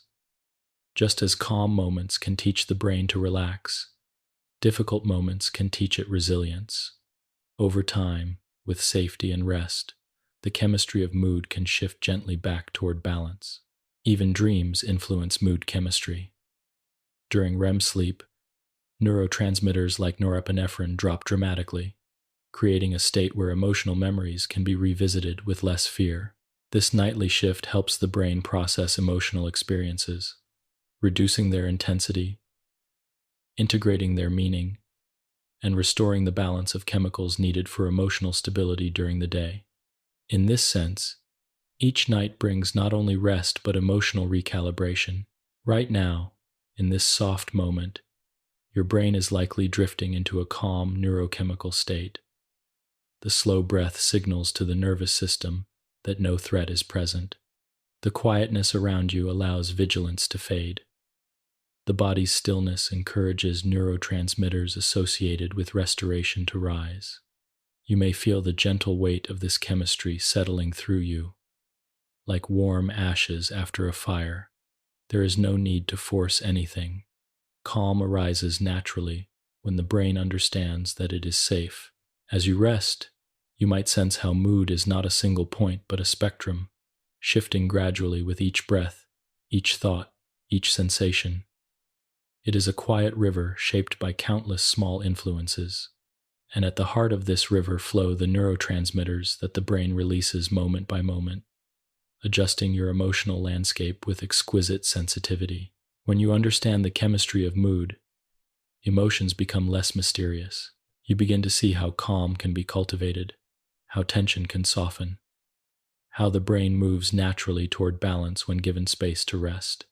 Just as calm moments can teach the brain to relax, difficult moments can teach it resilience. Over time, with safety and rest, the chemistry of mood can shift gently back toward balance. Even dreams influence mood chemistry. During REM sleep, neurotransmitters like norepinephrine drop dramatically, creating a state where emotional memories can be revisited with less fear. This nightly shift helps the brain process emotional experiences, reducing their intensity, integrating their meaning, and restoring the balance of chemicals needed for emotional stability during the day. In this sense, each night brings not only rest but emotional recalibration. Right now, in this soft moment, your brain is likely drifting into a calm neurochemical state. The slow breath signals to the nervous system that no threat is present. The quietness around you allows vigilance to fade. The body's stillness encourages neurotransmitters associated with restoration to rise. You may feel the gentle weight of this chemistry settling through you. Like warm ashes after a fire, there is no need to force anything. Calm arises naturally when the brain understands that it is safe. As you rest, you might sense how mood is not a single point but a spectrum, shifting gradually with each breath, each thought, each sensation. It is a quiet river shaped by countless small influences, and at the heart of this river flow the neurotransmitters that the brain releases moment by moment, adjusting your emotional landscape with exquisite sensitivity. When you understand the chemistry of mood, emotions become less mysterious. You begin to see how calm can be cultivated, how tension can soften, how the brain moves naturally toward balance when given space to rest.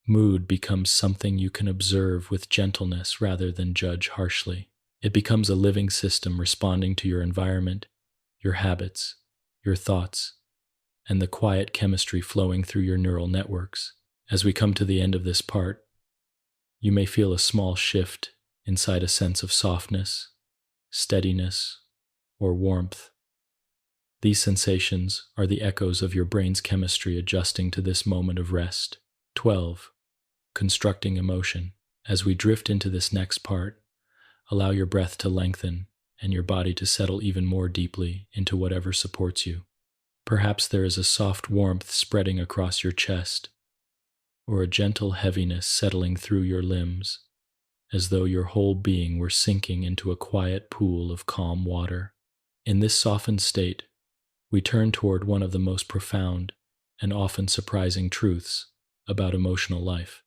Mood becomes something you can observe with gentleness rather than judge harshly. It becomes a living system responding to your environment, your habits, your thoughts, and the quiet chemistry flowing through your neural networks. As we come to the end of this part, you may feel a small shift inside a sense of softness, steadiness, or warmth. These sensations are the echoes of your brain's chemistry adjusting to this moment of rest. 12. Constructing emotion. As we drift into this next part, allow your breath to lengthen and your body to settle even more deeply into whatever supports you. Perhaps there is a soft warmth spreading across your chest, or a gentle heaviness settling through your limbs, as though your whole being were sinking into a quiet pool of calm water. In this softened state, we turn toward one of the most profound and often surprising truths about emotional life.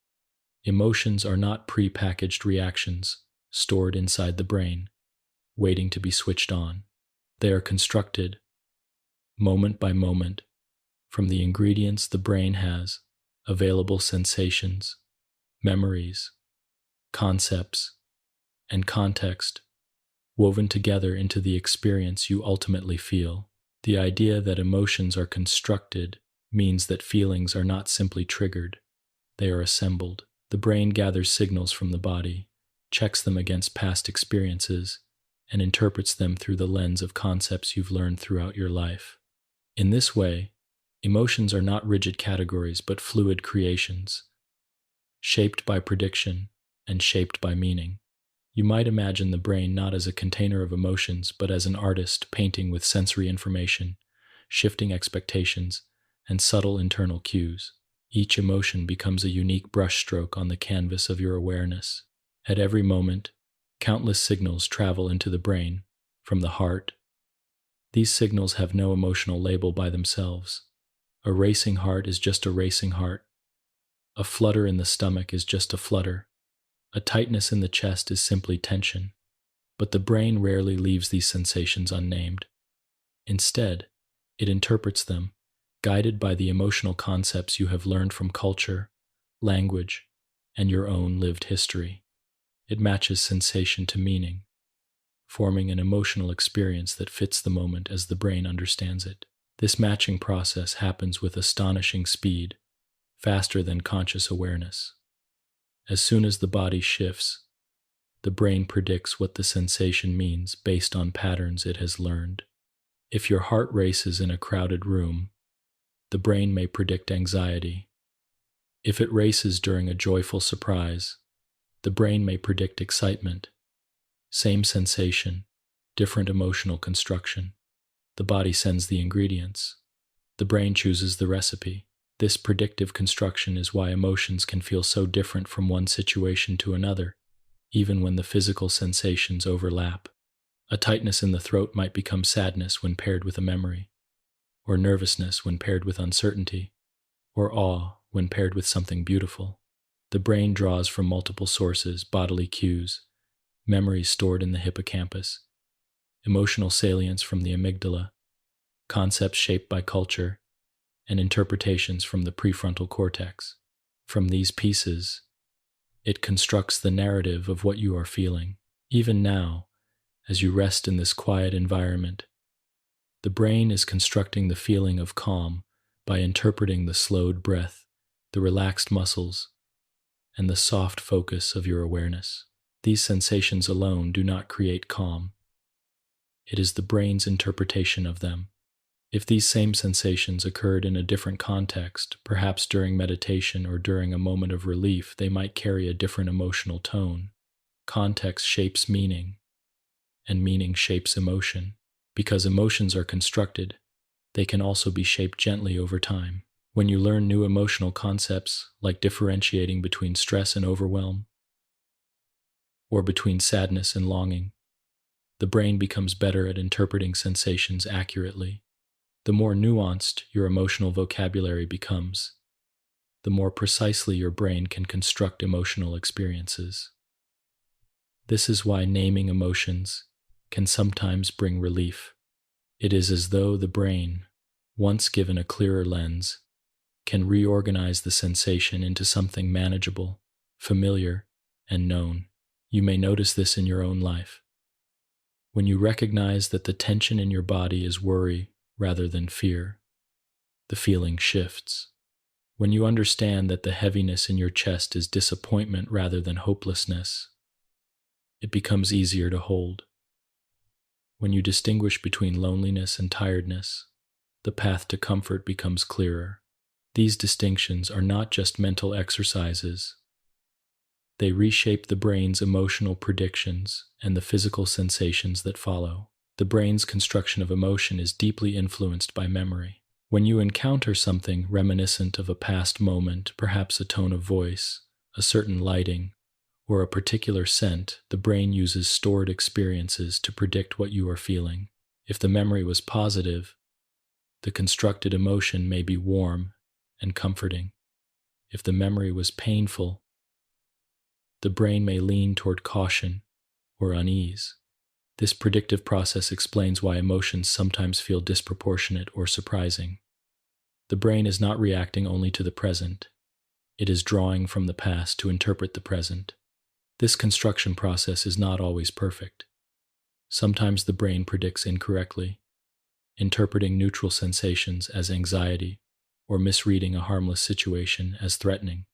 Emotions are not pre-packaged reactions stored inside the brain, waiting to be switched on. They are constructed, moment by moment, from the ingredients the brain has: available sensations, memories, concepts, and context, woven together into the experience you ultimately feel. The idea that emotions are constructed means that feelings are not simply triggered, they are assembled. The brain gathers signals from the body, checks them against past experiences, and interprets them through the lens of concepts you've learned throughout your life. In this way, emotions are not rigid categories but fluid creations, shaped by prediction and shaped by meaning. You might imagine the brain not as a container of emotions but as an artist painting with sensory information, shifting expectations, and subtle internal cues. Each emotion becomes a unique brushstroke on the canvas of your awareness. At every moment, countless signals travel into the brain from the heart. These signals have no emotional label by themselves. A racing heart is just a racing heart. A flutter in the stomach is just a flutter. A tightness in the chest is simply tension. But the brain rarely leaves these sensations unnamed. Instead, it interprets them, guided by the emotional concepts you have learned from culture, language, and your own lived history. It matches sensation to meaning, forming an emotional experience that fits the moment as the brain understands it. This matching process happens with astonishing speed, faster than conscious awareness. As soon as the body shifts, the brain predicts what the sensation means based on patterns it has learned. If your heart races in a crowded room, the brain may predict anxiety. If it races during a joyful surprise, the brain may predict excitement. Same sensation, different emotional construction. The body sends the ingredients. The brain chooses the recipe. This predictive construction is why emotions can feel so different from one situation to another, even when the physical sensations overlap. A tightness in the throat might become sadness when paired with a memory, or nervousness when paired with uncertainty, or awe when paired with something beautiful. The brain draws from multiple sources: bodily cues, memories stored in the hippocampus, emotional salience from the amygdala, concepts shaped by culture, and interpretations from the prefrontal cortex. From these pieces, it constructs the narrative of what you are feeling. Even now, as you rest in this quiet environment, the brain is constructing the feeling of calm by interpreting the slowed breath, the relaxed muscles, and the soft focus of your awareness. These sensations alone do not create calm. It is the brain's interpretation of them. If these same sensations occurred in a different context, perhaps during meditation or during a moment of relief, they might carry a different emotional tone. Context shapes meaning, and meaning shapes emotion. Because emotions are constructed, they can also be shaped gently over time. When you learn new emotional concepts, like differentiating between stress and overwhelm, or between sadness and longing, the brain becomes better at interpreting sensations accurately. The more nuanced your emotional vocabulary becomes, the more precisely your brain can construct emotional experiences. This is why naming emotions can sometimes bring relief. It is as though the brain, once given a clearer lens, can reorganize the sensation into something manageable, familiar, and known. You may notice this in your own life. When you recognize that the tension in your body is worry rather than fear, the feeling shifts. When you understand that the heaviness in your chest is disappointment rather than hopelessness, it becomes easier to hold. When you distinguish between loneliness and tiredness, the path to comfort becomes clearer. These distinctions are not just mental exercises. They reshape the brain's emotional predictions and the physical sensations that follow. The brain's construction of emotion is deeply influenced by memory. When you encounter something reminiscent of a past moment, perhaps a tone of voice, a certain lighting, or a particular scent, the brain uses stored experiences to predict what you are feeling. If the memory was positive, the constructed emotion may be warm and comforting. If the memory was painful, the brain may lean toward caution or unease. This predictive process explains why emotions sometimes feel disproportionate or surprising. The brain is not reacting only to the present. It is drawing from the past to interpret the present. This construction process is not always perfect. Sometimes the brain predicts incorrectly, interpreting neutral sensations as anxiety or misreading a harmless situation as threatening.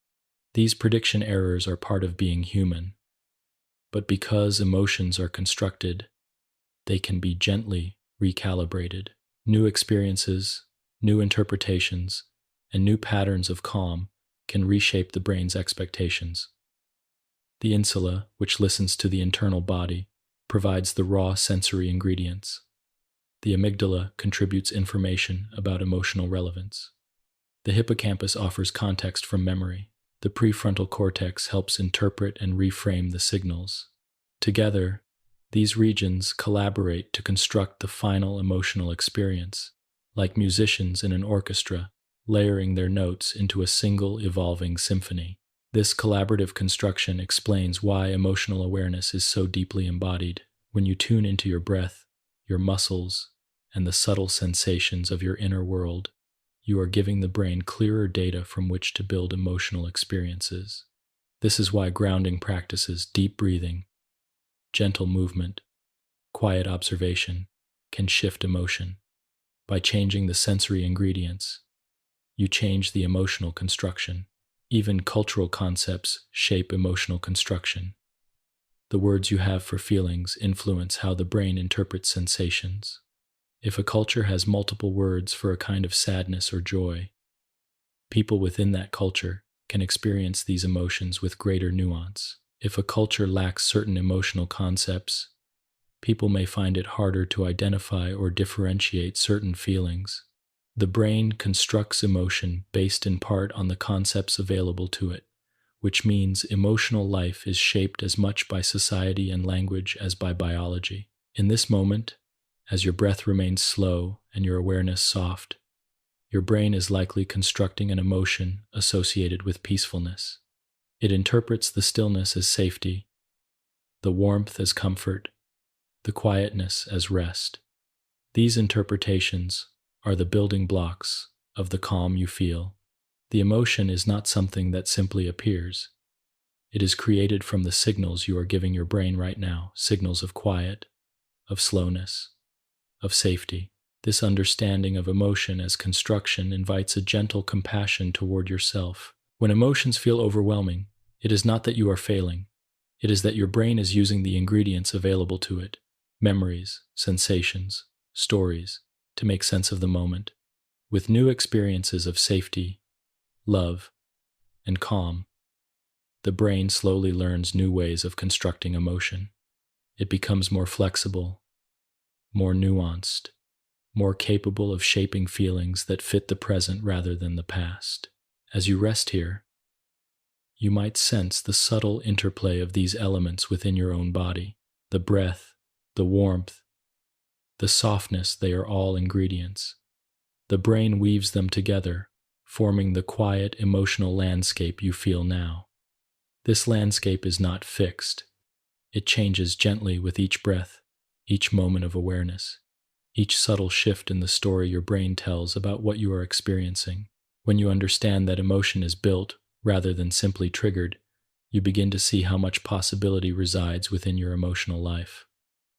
These prediction errors are part of being human, but because emotions are constructed, they can be gently recalibrated. New experiences, new interpretations, and new patterns of calm can reshape the brain's expectations. The insula, which listens to the internal body, provides the raw sensory ingredients. The amygdala contributes information about emotional relevance. The hippocampus offers context from memory. The prefrontal cortex helps interpret and reframe the signals. Together, these regions collaborate to construct the final emotional experience, like musicians in an orchestra, layering their notes into a single evolving symphony. This collaborative construction explains why emotional awareness is so deeply embodied. When you tune into your breath, your muscles, and the subtle sensations of your inner world, you are giving the brain clearer data from which to build emotional experiences. This is why grounding practices, deep breathing, gentle movement, quiet observation, can shift emotion. By changing the sensory ingredients, you change the emotional construction. Even cultural concepts shape emotional construction. The words you have for feelings influence how the brain interprets sensations. If a culture has multiple words for a kind of sadness or joy, people within that culture can experience these emotions with greater nuance. If a culture lacks certain emotional concepts, people may find it harder to identify or differentiate certain feelings. The brain constructs emotion based in part on the concepts available to it, which means emotional life is shaped as much by society and language as by biology. In this moment, as your breath remains slow and your awareness soft, your brain is likely constructing an emotion associated with peacefulness. It interprets the stillness as safety, the warmth as comfort, the quietness as rest. These interpretations, are the building blocks of the calm you feel. The emotion is not something that simply appears. It is created from the signals you are giving your brain right now, signals of quiet, of slowness, of safety. This understanding of emotion as construction invites a gentle compassion toward yourself. When emotions feel overwhelming, it is not that you are failing. It is that your brain is using the ingredients available to it, memories, sensations, stories, to make sense of the moment. With new experiences of safety, love, and calm, the brain slowly learns new ways of constructing emotion. It becomes more flexible, more nuanced, more capable of shaping feelings that fit the present rather than the past. As you rest here, you might sense the subtle interplay of these elements within your own body. The breath, the warmth, the softness, they are all ingredients. The brain weaves them together, forming the quiet, emotional landscape you feel now. This landscape is not fixed. It changes gently with each breath, each moment of awareness, each subtle shift in the story your brain tells about what you are experiencing. When you understand that emotion is built rather than simply triggered, you begin to see how much possibility resides within your emotional life.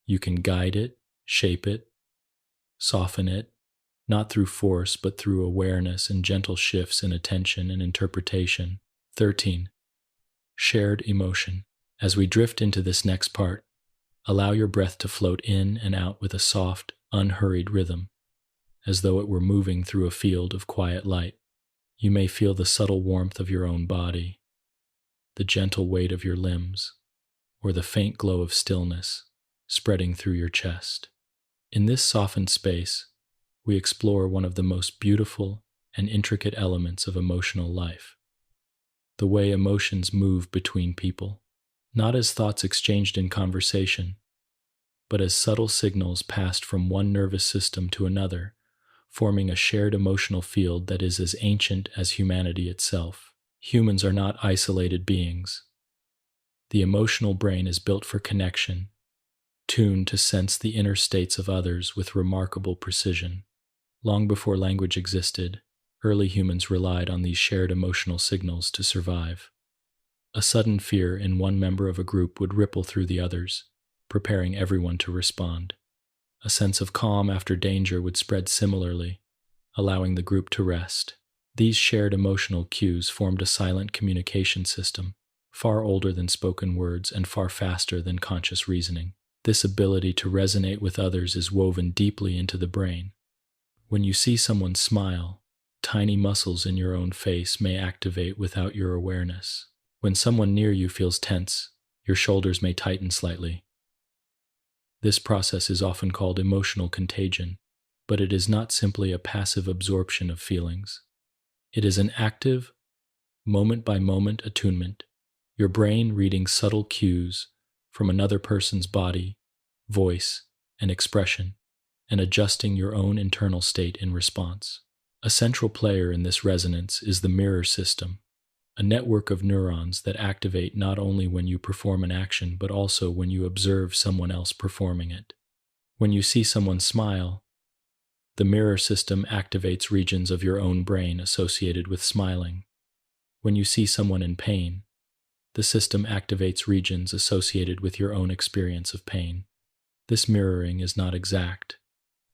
You can guide it, shape it, soften it, not through force but through awareness and gentle shifts in attention and interpretation. 13. Shared emotion. As we drift into this next part, allow your breath to float in and out with a soft, unhurried rhythm, as though it were moving through a field of quiet light. You may feel the subtle warmth of your own body, the gentle weight of your limbs, or the faint glow of stillness spreading through your chest. In this softened space, we explore one of the most beautiful and intricate elements of emotional life: the way emotions move between people, not as thoughts exchanged in conversation, but as subtle signals passed from one nervous system to another, forming a shared emotional field that is as ancient as humanity itself. Humans are not isolated beings. The emotional brain is built for connection, tuned to sense the inner states of others with remarkable precision. Long before language existed, early humans relied on these shared emotional signals to survive. A sudden fear in one member of a group would ripple through the others, preparing everyone to respond. A sense of calm after danger would spread similarly, allowing the group to rest. These shared emotional cues formed a silent communication system, far older than spoken words and far faster than conscious reasoning. This ability to resonate with others is woven deeply into the brain. When you see someone smile, tiny muscles in your own face may activate without your awareness. When someone near you feels tense, your shoulders may tighten slightly. This process is often called emotional contagion, but it is not simply a passive absorption of feelings. It is an active, moment-by-moment attunement, your brain reading subtle cues from another person's body, voice, and expression, and adjusting your own internal state in response. A central player in this resonance is the mirror system, a network of neurons that activate not only when you perform an action but also when you observe someone else performing it. When you see someone smile, the mirror system activates regions of your own brain associated with smiling. When you see someone in pain, the system activates regions associated with your own experience of pain. This mirroring is not exact,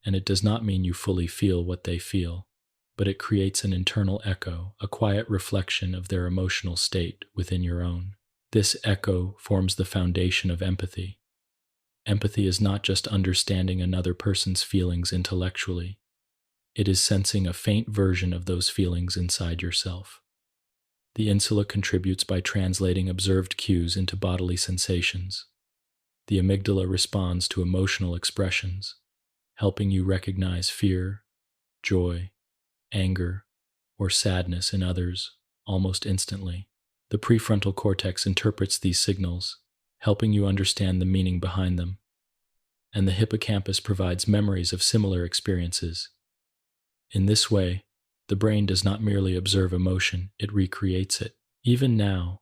and it does not mean you fully feel what they feel, but it creates an internal echo, a quiet reflection of their emotional state within your own. This echo forms the foundation of empathy. Empathy is not just understanding another person's feelings intellectually. It is sensing a faint version of those feelings inside yourself. The insula contributes by translating observed cues into bodily sensations. The amygdala responds to emotional expressions, helping you recognize fear, joy, anger, or sadness in others almost instantly. The prefrontal cortex interprets these signals, helping you understand the meaning behind them, and the hippocampus provides memories of similar experiences. In this way, the brain does not merely observe emotion, it recreates it. Even now,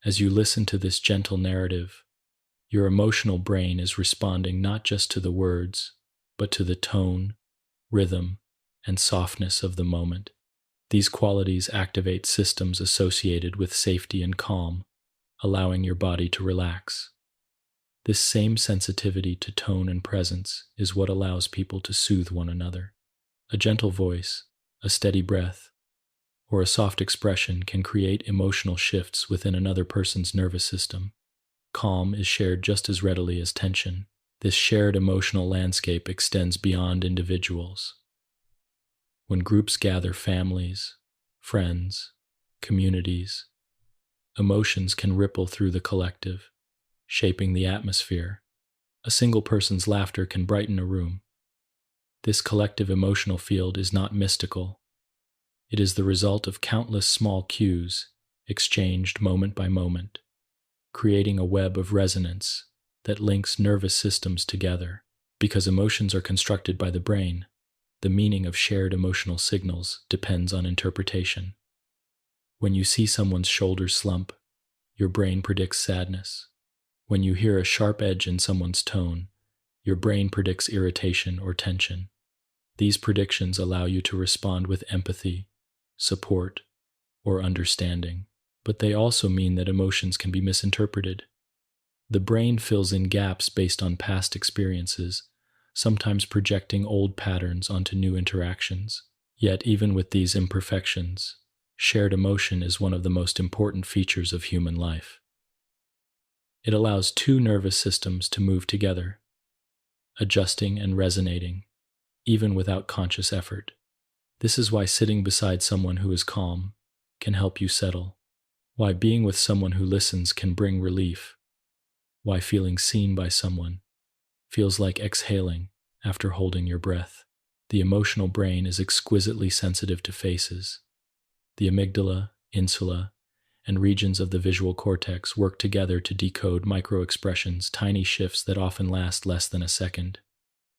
as you listen to this gentle narrative, your emotional brain is responding not just to the words, but to the tone, rhythm, and softness of the moment. These qualities activate systems associated with safety and calm, allowing your body to relax. This same sensitivity to tone and presence is what allows people to soothe one another. A gentle voice, a steady breath, or a soft expression can create emotional shifts within another person's nervous system. Calm is shared just as readily as tension. This shared emotional landscape extends beyond individuals. When groups gather, families, friends, communities, emotions can ripple through the collective, shaping the atmosphere. A single person's laughter can brighten a room. This collective emotional field is not mystical. It is the result of countless small cues exchanged moment by moment, creating a web of resonance that links nervous systems together. Because emotions are constructed by the brain, the meaning of shared emotional signals depends on interpretation. When you see someone's shoulders slump, your brain predicts sadness. When you hear a sharp edge in someone's tone, your brain predicts irritation or tension. These predictions allow you to respond with empathy, support, or understanding, but they also mean that emotions can be misinterpreted. The brain fills in gaps based on past experiences, sometimes projecting old patterns onto new interactions. Yet, even with these imperfections, shared emotion is one of the most important features of human life. It allows two nervous systems to move together, adjusting and resonating, even without conscious effort. This is why sitting beside someone who is calm can help you settle, why being with someone who listens can bring relief, why feeling seen by someone feels like exhaling after holding your breath. The emotional brain is exquisitely sensitive to faces. The amygdala, insula, and regions of the visual cortex work together to decode micro-expressions, tiny shifts that often last less than a second.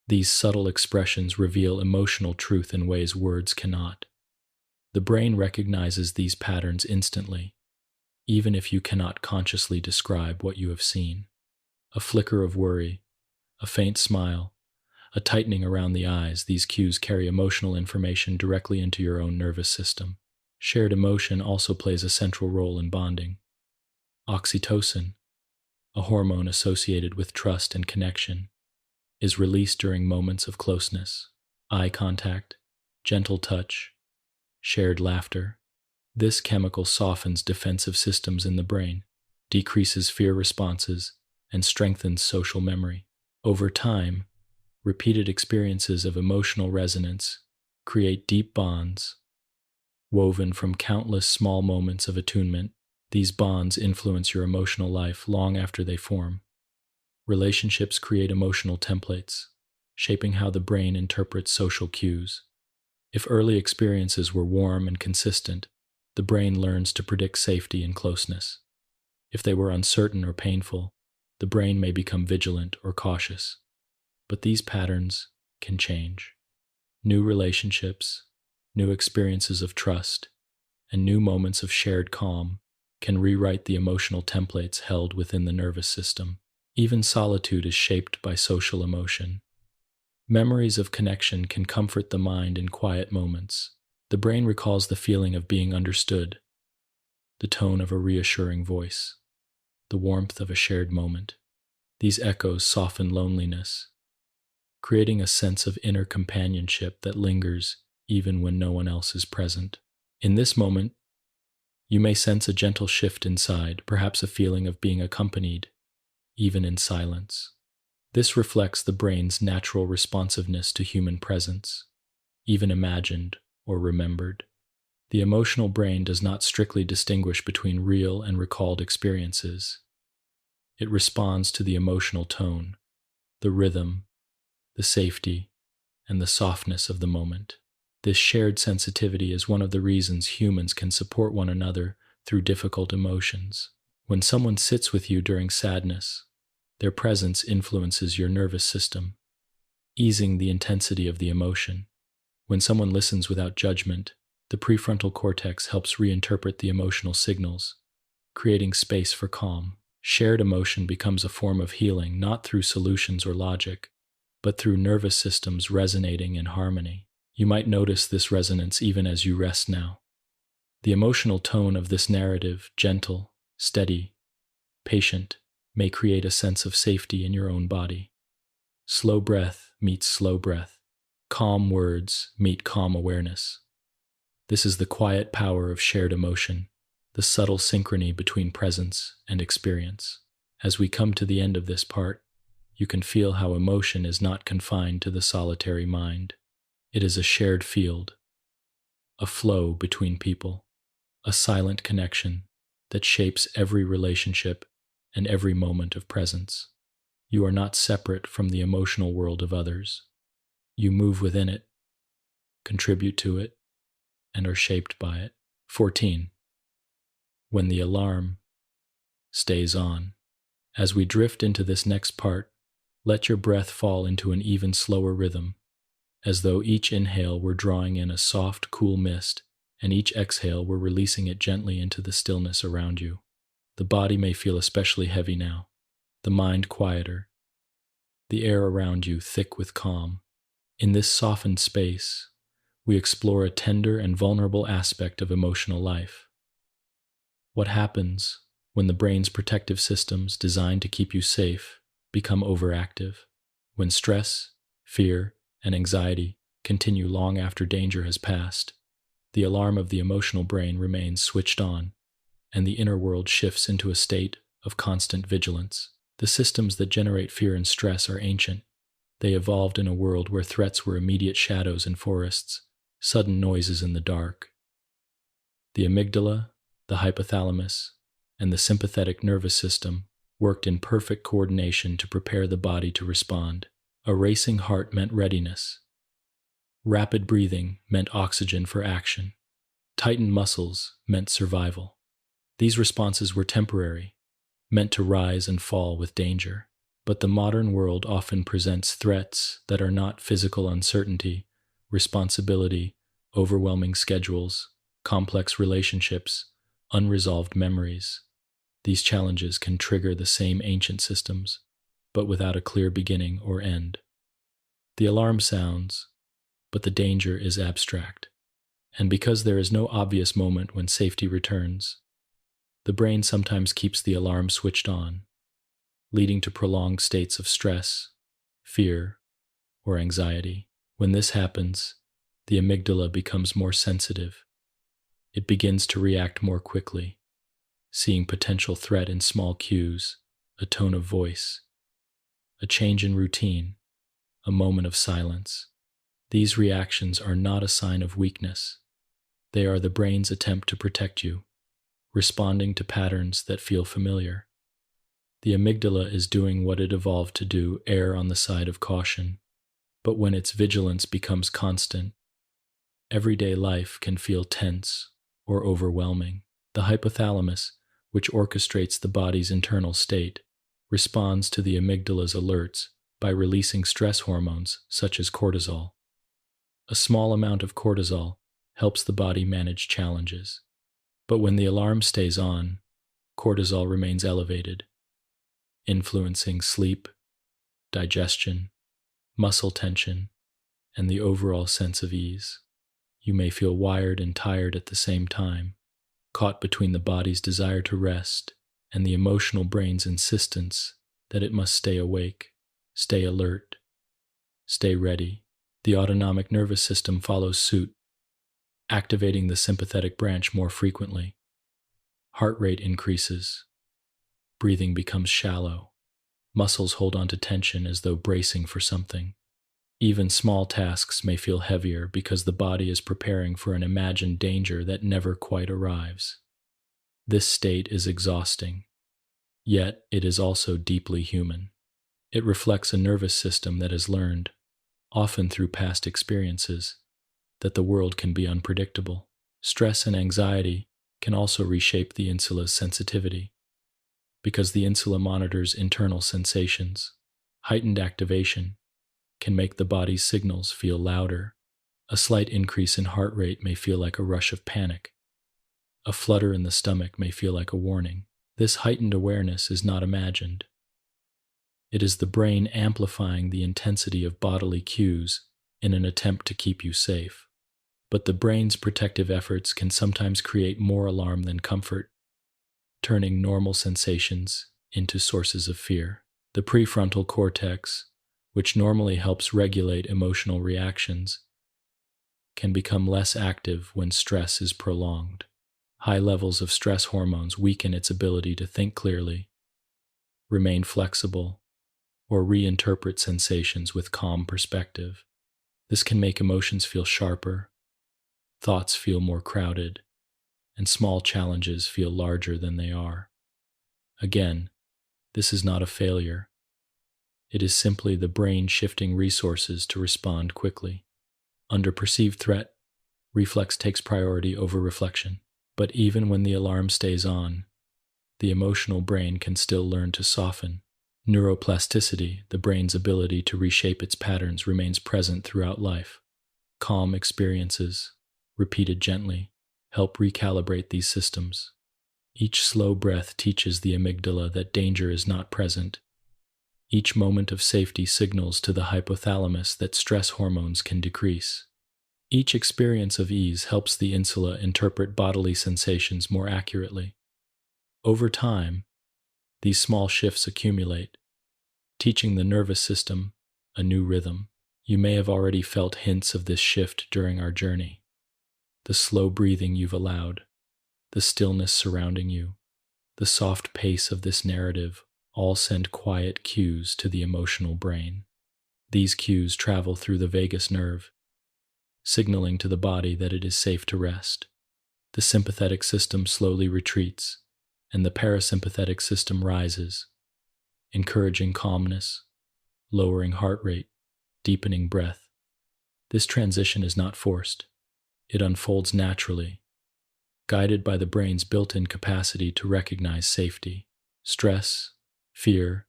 These subtle expressions reveal emotional truth in ways words cannot. The brain recognizes these patterns instantly, even if you cannot consciously describe what you have seen. A flicker of worry, a faint smile, a tightening around the eyes, these cues carry emotional information directly into your own nervous system. Shared emotion also plays a central role in bonding. Oxytocin, a hormone associated with trust and connection, is released during moments of closeness. Eye contact, gentle touch, shared laughter. This chemical softens defensive systems in the brain, decreases fear responses, and strengthens social memory. Over time, repeated experiences of emotional resonance create deep bonds, woven from countless small moments of attunement. These bonds influence your emotional life long after they form. Relationships create emotional templates, shaping how the brain interprets social cues. If early experiences were warm and consistent, the brain learns to predict safety and closeness. If they were uncertain or painful, the brain may become vigilant or cautious. But these patterns can change. New relationships, new experiences of trust, and new moments of shared calm can rewrite the emotional templates held within the nervous system. Even solitude is shaped by social emotion. Memories of connection can comfort the mind in quiet moments. The brain recalls the feeling of being understood, the tone of a reassuring voice, the warmth of a shared moment. These echoes soften loneliness, creating a sense of inner companionship that lingers even when no one else is present. In this moment, you may sense a gentle shift inside, perhaps a feeling of being accompanied, even in silence. This reflects the brain's natural responsiveness to human presence, even imagined or remembered. The emotional brain does not strictly distinguish between real and recalled experiences. It responds to the emotional tone, the rhythm, the safety, and the softness of the moment. This shared sensitivity is one of the reasons humans can support one another through difficult emotions. When someone sits with you during sadness, their presence influences your nervous system, easing the intensity of the emotion. When someone listens without judgment, the prefrontal cortex helps reinterpret the emotional signals, creating space for calm. Shared emotion becomes a form of healing not through solutions or logic, but through nervous systems resonating in harmony. You might notice this resonance even as you rest now. The emotional tone of this narrative, gentle, steady, patient, may create a sense of safety in your own body. Slow breath meets slow breath. Calm words meet calm awareness. This is the quiet power of shared emotion, the subtle synchrony between presence and experience. As we come to the end of this part, you can feel how emotion is not confined to the solitary mind. It is a shared field, a flow between people, a silent connection that shapes every relationship and every moment of presence. You are not separate from the emotional world of others. You move within it, contribute to it, and are shaped by it. 14. When the alarm stays on. As we drift into this next part, let your breath fall into an even slower rhythm, as though each inhale were drawing in a soft, cool mist, and each exhale were releasing it gently into the stillness around you. The body may feel especially heavy now, the mind quieter, the air around you thick with calm. In this softened space, we explore a tender and vulnerable aspect of emotional life. What happens when the brain's protective systems designed to keep you safe become overactive? When stress, fear, and anxiety continue long after danger has passed, the alarm of the emotional brain remains switched on, and the inner world shifts into a state of constant vigilance. The systems that generate fear and stress are ancient. They evolved in a world where threats were immediate shadows in forests, sudden noises in the dark. The amygdala, the hypothalamus, and the sympathetic nervous system worked in perfect coordination to prepare the body to respond. A racing heart meant readiness. Rapid breathing meant oxygen for action. Tightened muscles meant survival. These responses were temporary, meant to rise and fall with danger. But the modern world often presents threats that are not physical uncertainty, responsibility, overwhelming schedules, complex relationships, unresolved memories. These challenges can trigger the same ancient systems, but without a clear beginning or end. The alarm sounds, but the danger is abstract. And because there is no obvious moment when safety returns, the brain sometimes keeps the alarm switched on, leading to prolonged states of stress, fear, or anxiety. When this happens, the amygdala becomes more sensitive. It begins to react more quickly, seeing potential threat in small cues, a tone of voice, a change in routine, a moment of silence. These reactions are not a sign of weakness. They are the brain's attempt to protect you, responding to patterns that feel familiar. The amygdala is doing what it evolved to do, err on the side of caution. But when its vigilance becomes constant, everyday life can feel tense or overwhelming. The hypothalamus, which orchestrates the body's internal state, responds to the amygdala's alerts by releasing stress hormones such as cortisol. A small amount of cortisol helps the body manage challenges. But when the alarm stays on, cortisol remains elevated, influencing sleep, digestion, muscle tension, and the overall sense of ease. You may feel wired and tired at the same time, caught between the body's desire to rest and the emotional brain's insistence that it must stay awake, stay alert, stay ready. The autonomic nervous system follows suit, activating the sympathetic branch more frequently. Heart rate increases. Breathing becomes shallow. Muscles hold on to tension as though bracing for something. Even small tasks may feel heavier because the body is preparing for an imagined danger that never quite arrives. This state is exhausting, yet it is also deeply human. It reflects a nervous system that has learned, often through past experiences, that the world can be unpredictable. Stress and anxiety can also reshape the insula's sensitivity, because the insula monitors internal sensations. Heightened activation can make the body's signals feel louder. A slight increase in heart rate may feel like a rush of panic. A flutter in the stomach may feel like a warning. This heightened awareness is not imagined. It is the brain amplifying the intensity of bodily cues in an attempt to keep you safe. But the brain's protective efforts can sometimes create more alarm than comfort, turning normal sensations into sources of fear. The prefrontal cortex, which normally helps regulate emotional reactions, can become less active when stress is prolonged. High levels of stress hormones weaken its ability to think clearly, remain flexible, or reinterpret sensations with calm perspective. This can make emotions feel sharper, thoughts feel more crowded, and small challenges feel larger than they are. Again, this is not a failure. It is simply the brain shifting resources to respond quickly. Under perceived threat, reflex takes priority over reflection. But even when the alarm stays on, the emotional brain can still learn to soften. Neuroplasticity, the brain's ability to reshape its patterns, remains present throughout life. Calm experiences, repeated gently, help recalibrate these systems. Each slow breath teaches the amygdala that danger is not present. Each moment of safety signals to the hypothalamus that stress hormones can decrease. Each experience of ease helps the insula interpret bodily sensations more accurately. Over time, these small shifts accumulate, teaching the nervous system a new rhythm. You may have already felt hints of this shift during our journey. The slow breathing you've allowed, the stillness surrounding you, the soft pace of this narrative all send quiet cues to the emotional brain. These cues travel through the vagus nerve, signaling to the body that it is safe to rest. The sympathetic system slowly retreats, and the parasympathetic system rises, encouraging calmness, lowering heart rate, deepening breath. This transition is not forced. It unfolds naturally, guided by the brain's built-in capacity to recognize safety. Stress, fear,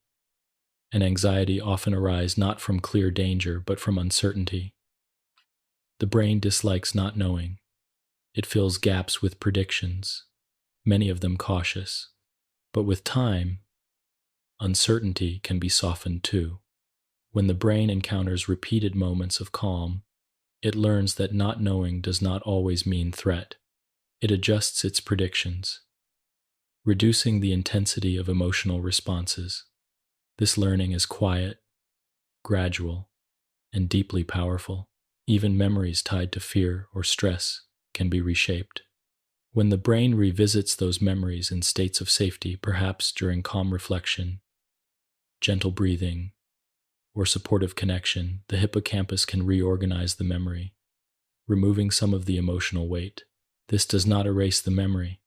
and anxiety often arise not from clear danger but from uncertainty. The brain dislikes not knowing. It fills gaps with predictions, many of them cautious. But with time, uncertainty can be softened too. When the brain encounters repeated moments of calm, it learns that not knowing does not always mean threat. It adjusts its predictions, reducing the intensity of emotional responses. This learning is quiet, gradual, and deeply powerful. Even memories tied to fear or stress can be reshaped. When the brain revisits those memories in states of safety, perhaps during calm reflection, gentle breathing, or supportive connection, the hippocampus can reorganize the memory, removing some of the emotional weight. This does not erase the memory.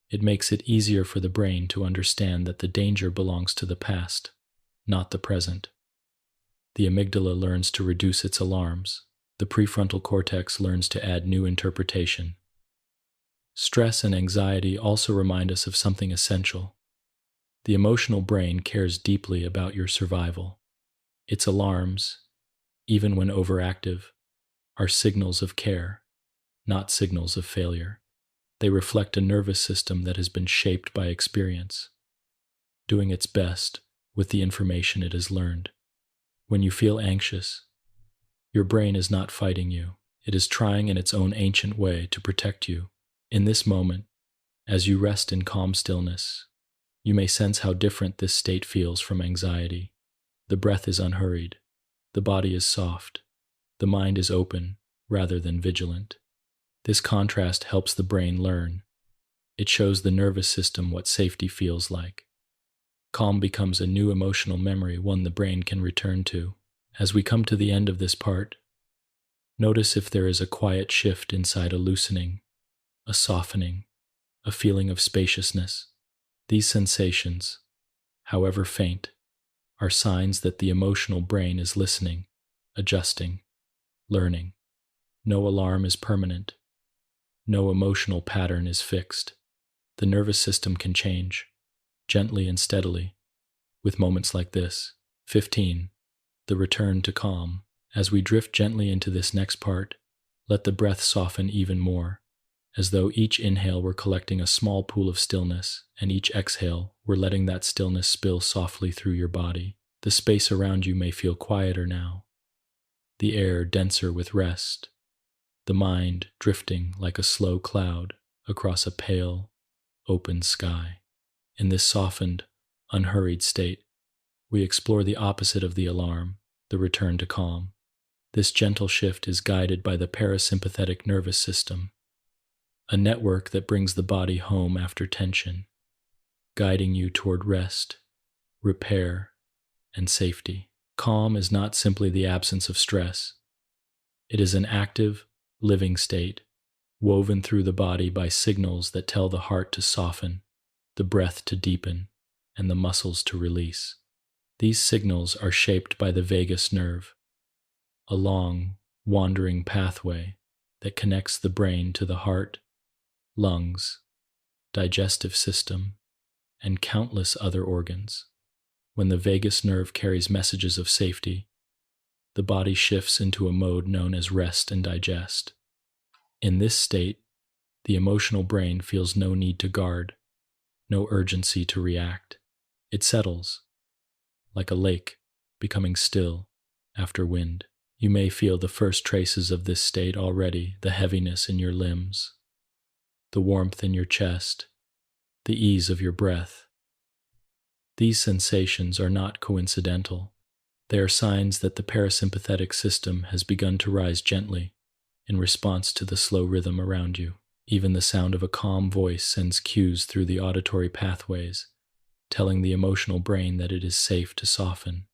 It makes it easier for the brain to understand that the danger belongs to the past, not the present. The amygdala learns to reduce its alarms. The prefrontal cortex learns to add new interpretation. Stress and anxiety also remind us of something essential. The emotional brain cares deeply about your survival. Its alarms, even when overactive, are signals of care, not signals of failure. They reflect a nervous system that has been shaped by experience, doing its best with the information it has learned. When you feel anxious, your brain is not fighting you. It is trying in its own ancient way to protect you. In this moment, as you rest in calm stillness, you may sense how different this state feels from anxiety. The breath is unhurried. The body is soft. The mind is open rather than vigilant. This contrast helps the brain learn. It shows the nervous system what safety feels like. Calm becomes a new emotional memory, one the brain can return to. As we come to the end of this part, notice if there is a quiet shift inside, a loosening, a softening, a feeling of spaciousness. These sensations, however faint, are signs that the emotional brain is listening, adjusting, learning. No alarm is permanent. No emotional pattern is fixed. The nervous system can change, gently and steadily, with moments like this. 15. The return to calm. As we drift gently into this next part, let the breath soften even more, as though each inhale were collecting a small pool of stillness, and each exhale were letting that stillness spill softly through your body. The space around you may feel quieter now. the air denser with rest, the mind drifting like a slow cloud across a pale, open sky. In this softened, unhurried state, we explore the opposite of the alarm, the return to calm. This gentle shift is guided by the parasympathetic nervous system, a network that brings the body home after tension, guiding you toward rest, repair, and safety. Calm is not simply the absence of stress. It is an active, living state, woven through the body by signals that tell the heart to soften, the breath to deepen, and the muscles to release. These signals are shaped by the vagus nerve, a long, wandering pathway that connects the brain to the heart, lungs, digestive system, and countless other organs. When the vagus nerve carries messages of safety, the body shifts into a mode known as rest and digest. In this state, the emotional brain feels no need to guard, no urgency to react. It settles, like a lake becoming still after wind. You may feel the first traces of this state already, the heaviness in your limbs, the warmth in your chest, the ease of your breath. These sensations are not coincidental. They are signs that the parasympathetic system has begun to rise gently in response to the slow rhythm around you. Even the sound of a calm voice sends cues through the auditory pathways, telling the emotional brain that it is safe to soften.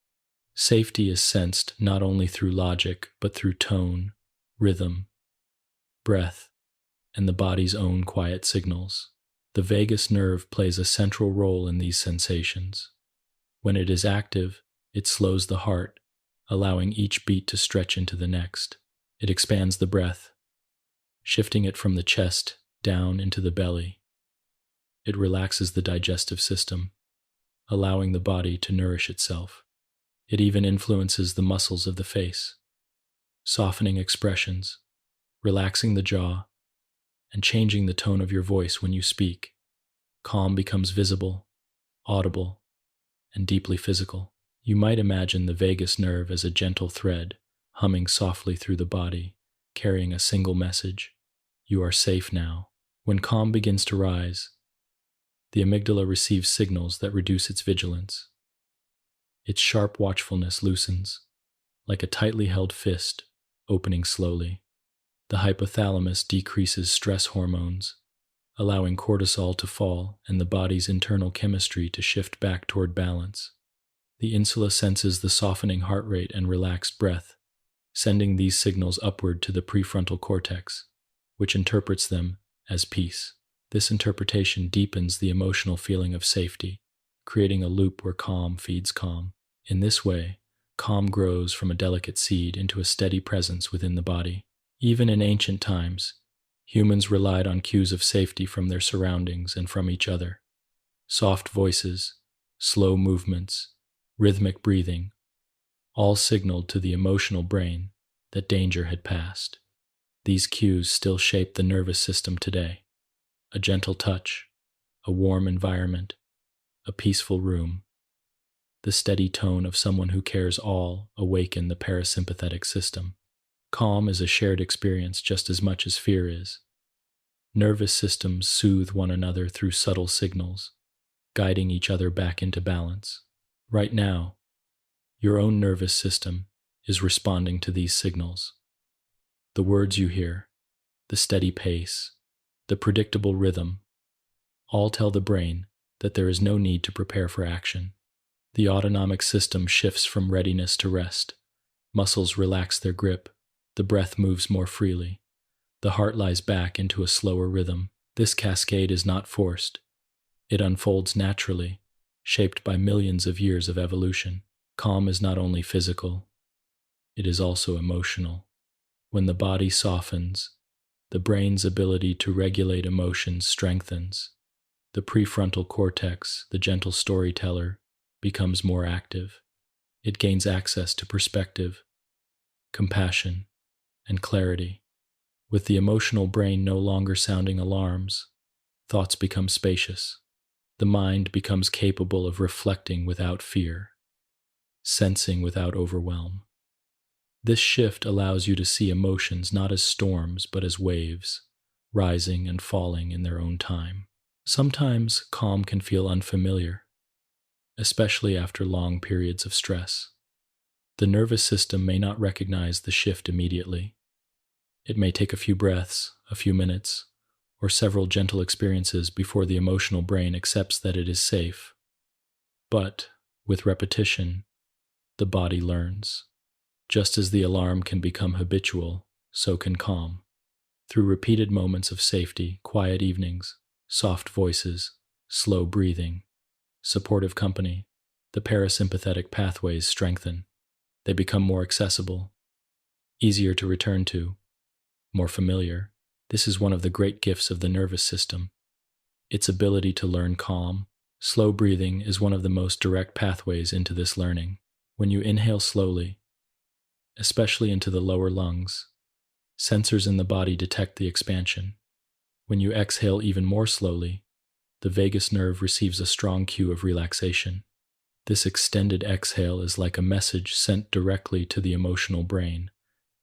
Safety is sensed not only through logic, but through tone, rhythm, breath, and the body's own quiet signals. The vagus nerve plays a central role in these sensations. When it is active, it slows the heart, allowing each beat to stretch into the next. It expands the breath, shifting it from the chest down into the belly. It relaxes the digestive system, allowing the body to nourish itself. It even influences the muscles of the face, softening expressions, relaxing the jaw, and changing the tone of your voice when you speak. Calm becomes visible, audible, and deeply physical. You might imagine the vagus nerve as a gentle thread, humming softly through the body, carrying a single message: you are safe now. When calm begins to rise, the amygdala receives signals that reduce its vigilance. Its sharp watchfulness loosens, like a tightly held fist, opening slowly. The hypothalamus decreases stress hormones, allowing cortisol to fall and the body's internal chemistry to shift back toward balance. The insula senses the softening heart rate and relaxed breath, sending these signals upward to the prefrontal cortex, which interprets them as peace. This interpretation deepens the emotional feeling of safety, creating a loop where calm feeds calm. In this way, calm grows from a delicate seed into a steady presence within the body. Even in ancient times, humans relied on cues of safety from their surroundings and from each other. Soft voices, slow movements, rhythmic breathing, all signaled to the emotional brain that danger had passed. These cues still shape the nervous system today. A gentle touch, a warm environment, a peaceful room. The steady tone of someone who cares all awaken the parasympathetic system. Calm is a shared experience just as much as fear is. Nervous systems soothe one another through subtle signals, guiding each other back into balance. Right now, your own nervous system is responding to these signals. The words you hear, the steady pace, the predictable rhythm, all tell the brain that there is no need to prepare for action. The autonomic system shifts from readiness to rest. Muscles relax their grip. The breath moves more freely. The heart lies back into a slower rhythm. This cascade is not forced. It unfolds naturally, shaped by millions of years of evolution. Calm is not only physical, it is also emotional. When the body softens, the brain's ability to regulate emotions strengthens. The prefrontal cortex, the gentle storyteller, becomes more active. It gains access to perspective, compassion, and clarity. With the emotional brain no longer sounding alarms, thoughts become spacious. The mind becomes capable of reflecting without fear, sensing without overwhelm. This shift allows you to see emotions not as storms but as waves, rising and falling in their own time. Sometimes calm can feel unfamiliar, especially after long periods of stress. The nervous system may not recognize the shift immediately. It may take a few breaths, a few minutes, or several gentle experiences before the emotional brain accepts that it is safe. But, with repetition, the body learns. Just as the alarm can become habitual, so can calm. Through repeated moments of safety, quiet evenings, soft voices, slow breathing, supportive company, the parasympathetic pathways strengthen. They become more accessible, easier to return to, more familiar. This is one of the great gifts of the nervous system, its ability to learn calm. Slow breathing is one of the most direct pathways into this learning. When you inhale slowly, especially into the lower lungs, sensors in the body detect the expansion. When you exhale even more slowly, the vagus nerve receives a strong cue of relaxation. This extended exhale is like a message sent directly to the emotional brain,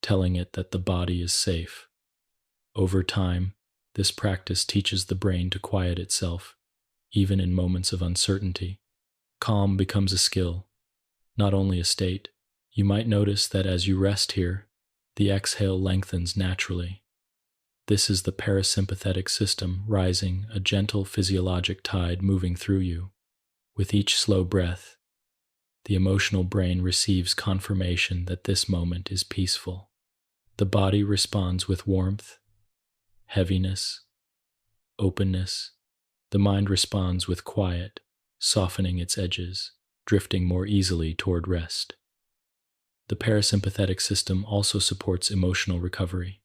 telling it that the body is safe. Over time, this practice teaches the brain to quiet itself, even in moments of uncertainty. Calm becomes a skill, not only a state. You might notice that as you rest here, the exhale lengthens naturally. This is the parasympathetic system rising, a gentle physiologic tide moving through you. With each slow breath, the emotional brain receives confirmation that this moment is peaceful. The body responds with warmth, heaviness, openness. The mind responds with quiet, softening its edges, drifting more easily toward rest. The parasympathetic system also supports emotional recovery.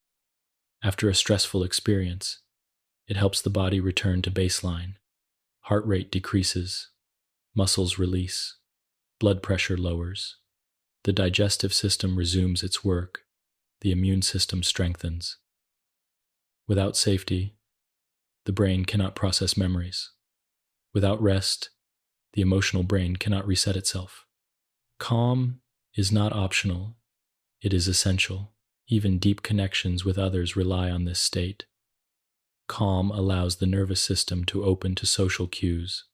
After a stressful experience, it helps the body return to baseline. Heart rate decreases, muscles release, blood pressure lowers. The digestive system resumes its work, the immune system strengthens. Without safety, the brain cannot process memories. Without rest, the emotional brain cannot reset itself. Calm is not optional, it is essential. Even deep connections with others rely on this state. Calm allows the nervous system to open to social cues,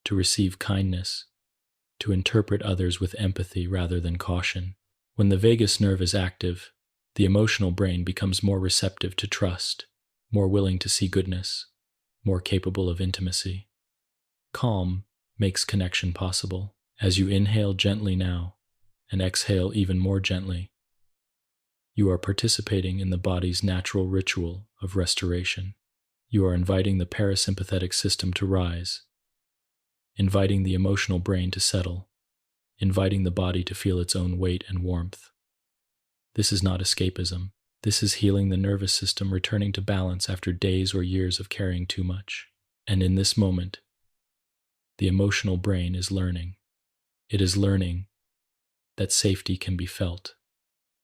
to receive kindness, to interpret others with empathy rather than caution. When the vagus nerve is active, the emotional brain becomes more receptive to trust, more willing to see goodness, more capable of intimacy. Calm makes connection possible. As you inhale gently now and exhale even more gently, you are participating in the body's natural ritual of restoration. You are inviting the parasympathetic system to rise, inviting the emotional brain to settle, inviting the body to feel its own weight and warmth. This is not escapism. This is healing the nervous system returning to balance after days or years of carrying too much. And in this moment, the emotional brain is learning. It is learning that safety can be felt,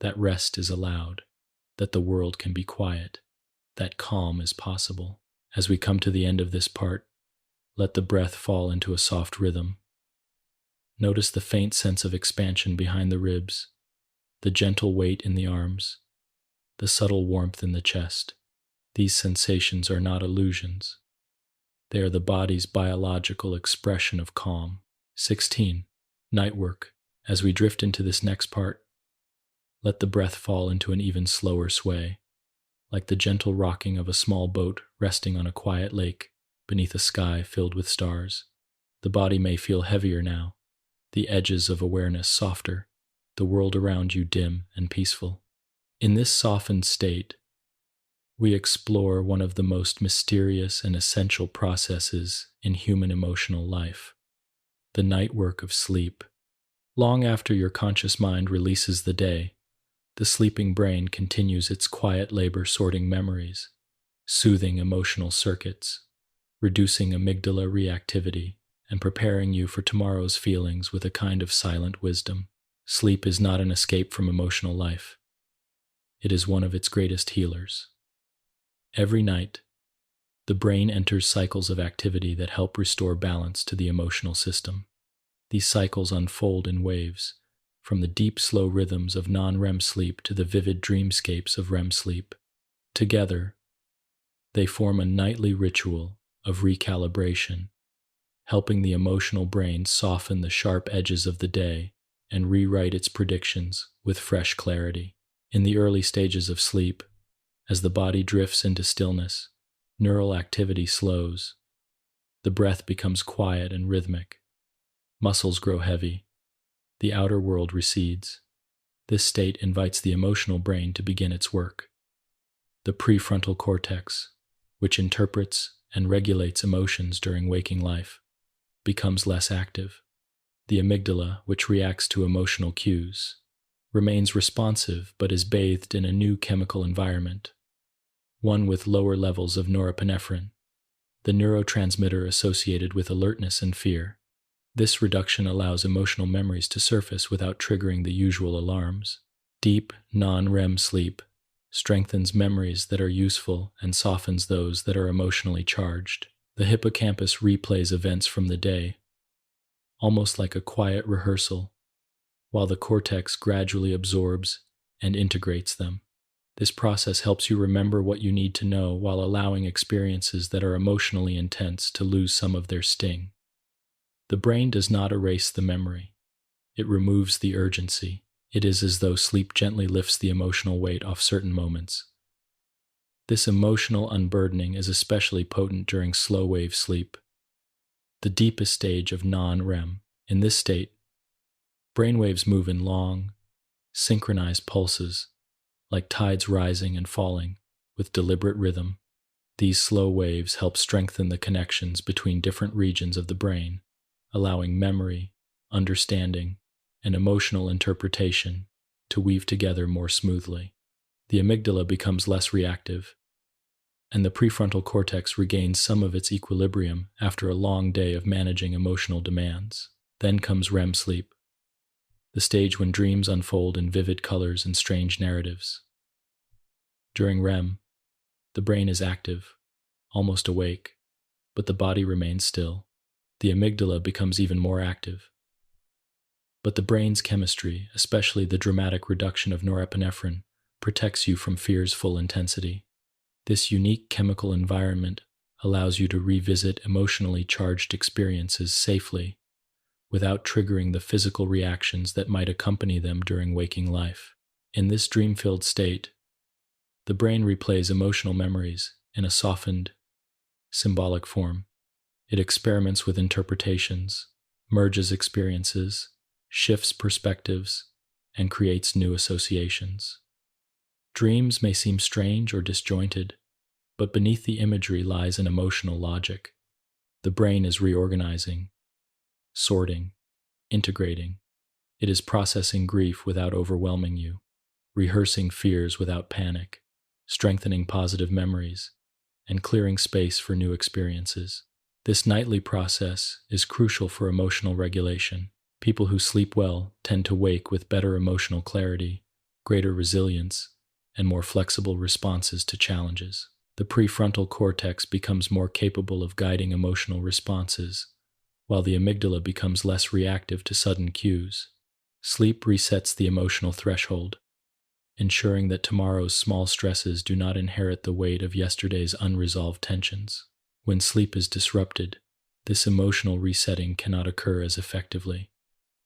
that rest is allowed, that the world can be quiet, that calm is possible. As we come to the end of this part, let the breath fall into a soft rhythm. Notice the faint sense of expansion behind the ribs, the gentle weight in the arms, the subtle warmth in the chest. These sensations are not illusions. They are the body's biological expression of calm. 16. Night work. As we drift into this next part, let the breath fall into an even slower sway, like the gentle rocking of a small boat resting on a quiet lake beneath a sky filled with stars. The body may feel heavier now, the edges of awareness softer, the world around you dim and peaceful. In this softened state, we explore one of the most mysterious and essential processes in human emotional life, the night work of sleep. Long after your conscious mind releases the day, the sleeping brain continues its quiet labor sorting memories, soothing emotional circuits, reducing amygdala reactivity, and preparing you for tomorrow's feelings with a kind of silent wisdom. Sleep is not an escape from emotional life. It is one of its greatest healers. Every night, the brain enters cycles of activity that help restore balance to the emotional system. These cycles unfold in waves, from the deep, slow rhythms of non-REM sleep to the vivid dreamscapes of REM sleep. Together, they form a nightly ritual of recalibration, helping the emotional brain soften the sharp edges of the day and rewrite its predictions with fresh clarity. In the early stages of sleep, as the body drifts into stillness, neural activity slows. The breath becomes quiet and rhythmic. Muscles grow heavy. The outer world recedes. This state invites the emotional brain to begin its work. The prefrontal cortex, which interprets and regulates emotions during waking life, becomes less active. The amygdala, which reacts to emotional cues, remains responsive but is bathed in a new chemical environment, one with lower levels of norepinephrine, the neurotransmitter associated with alertness and fear. This reduction allows emotional memories to surface without triggering the usual alarms. Deep, non-REM sleep strengthens memories that are useful and softens those that are emotionally charged. The hippocampus replays events from the day, almost like a quiet rehearsal, while the cortex gradually absorbs and integrates them. This process helps you remember what you need to know while allowing experiences that are emotionally intense to lose some of their sting. The brain does not erase the memory. It removes the urgency. It is as though sleep gently lifts the emotional weight off certain moments. This emotional unburdening is especially potent during slow-wave sleep, the deepest stage of non-REM. In this state, brainwaves move in long, synchronized pulses, like tides rising and falling, with deliberate rhythm. These slow waves help strengthen the connections between different regions of the brain, allowing memory, understanding, and emotional interpretation to weave together more smoothly. The amygdala becomes less reactive, and the prefrontal cortex regains some of its equilibrium after a long day of managing emotional demands. Then comes REM sleep, the stage when dreams unfold in vivid colors and strange narratives. During REM, the brain is active, almost awake, but the body remains still. The amygdala becomes even more active. But the brain's chemistry, especially the dramatic reduction of norepinephrine, protects you from fear's full intensity. This unique chemical environment allows you to revisit emotionally charged experiences safely, without triggering the physical reactions that might accompany them during waking life. In this dream-filled state, the brain replays emotional memories in a softened, symbolic form. It experiments with interpretations, merges experiences, shifts perspectives, and creates new associations. Dreams may seem strange or disjointed, but beneath the imagery lies an emotional logic. The brain is reorganizing, sorting, integrating. It is processing grief without overwhelming you, rehearsing fears without panic, strengthening positive memories, and clearing space for new experiences. This nightly process is crucial for emotional regulation. People who sleep well tend to wake with better emotional clarity, greater resilience, and more flexible responses to challenges. The prefrontal cortex becomes more capable of guiding emotional responses, while the amygdala becomes less reactive to sudden cues. Sleep resets the emotional threshold, ensuring that tomorrow's small stresses do not inherit the weight of yesterday's unresolved tensions. When sleep is disrupted, this emotional resetting cannot occur as effectively.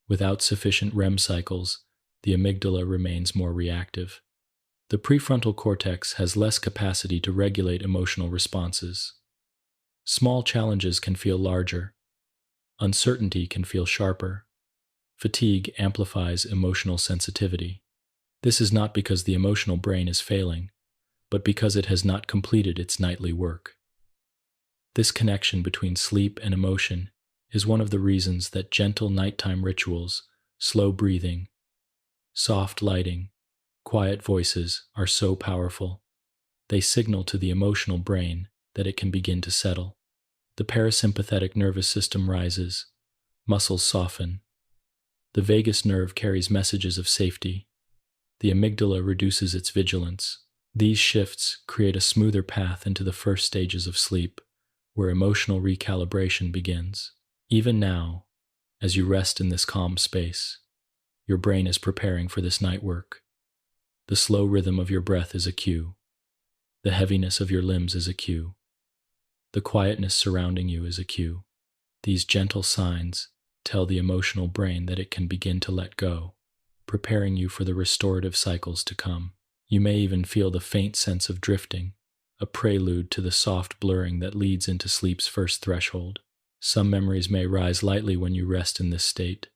Without sufficient REM cycles, the amygdala remains more reactive. The prefrontal cortex has less capacity to regulate emotional responses. Small challenges can feel larger. Uncertainty can feel sharper. Fatigue amplifies emotional sensitivity. This is not because the emotional brain is failing, but because it has not completed its nightly work. This connection between sleep and emotion is one of the reasons that gentle nighttime rituals, slow breathing, soft lighting, quiet voices are so powerful. They signal to the emotional brain that it can begin to settle. The parasympathetic nervous system rises, muscles soften. The vagus nerve carries messages of safety. The amygdala reduces its vigilance. These shifts create a smoother path into the first stages of sleep, where emotional recalibration begins. Even now, as you rest in this calm space, Your brain is preparing for this night work. The slow rhythm of your breath is a cue. The heaviness of your limbs is a cue. The quietness surrounding you is a cue. These gentle signs tell the emotional brain that it can begin to let go, preparing you for the restorative cycles to come. You may even feel the faint sense of drifting, a prelude to the soft blurring that leads into sleep's first threshold. Some memories may rise lightly when you rest in this state.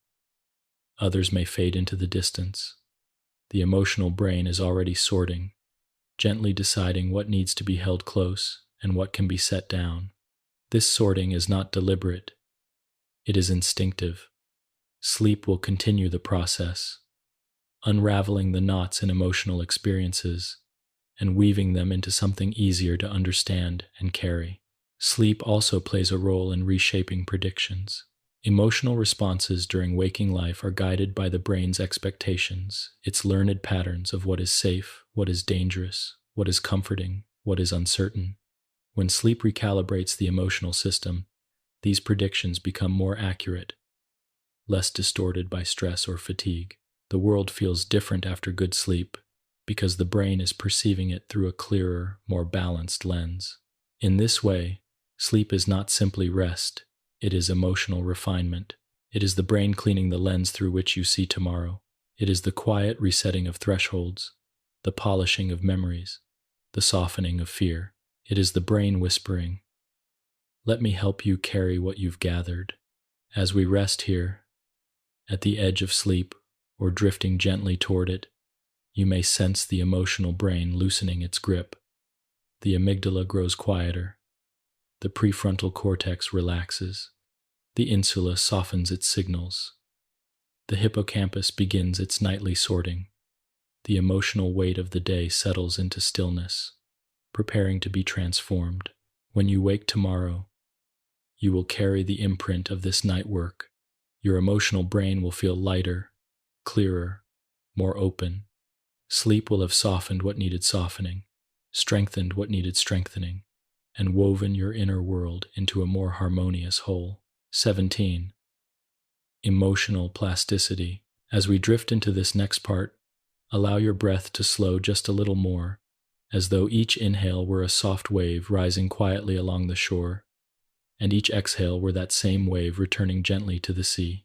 Others may fade into the distance. The emotional brain is already sorting, gently deciding what needs to be held close and what can be set down. This sorting is not deliberate. It is instinctive. Sleep will continue the process, unraveling the knots in emotional experiences and weaving them into something easier to understand and carry. Sleep also plays a role in reshaping predictions. Emotional responses during waking life are guided by the brain's expectations, its learned patterns of what is safe, what is dangerous, what is comforting, what is uncertain. When sleep recalibrates the emotional system, these predictions become more accurate, less distorted by stress or fatigue. The world feels different after good sleep because the brain is perceiving it through a clearer, more balanced lens. In this way, sleep is not simply rest, it is emotional refinement. It is the brain cleaning the lens through which you see tomorrow. It is the quiet resetting of thresholds, the polishing of memories, the softening of fear. It is the brain whispering, "Let me help you carry what you've gathered." As we rest here, at the edge of sleep, or drifting gently toward it, you may sense the emotional brain loosening its grip. The amygdala grows quieter. The prefrontal cortex relaxes. The insula softens its signals. The hippocampus begins its nightly sorting. The emotional weight of the day settles into stillness, preparing to be transformed. When you wake tomorrow, you will carry the imprint of this night work. Your emotional brain will feel lighter, clearer, more open. Sleep will have softened what needed softening, strengthened what needed strengthening, and woven your inner world into a more harmonious whole. 17. Emotional plasticity. As we drift into this next part, allow your breath to slow just a little more, as though each inhale were a soft wave rising quietly along the shore, and each exhale were that same wave returning gently to the sea.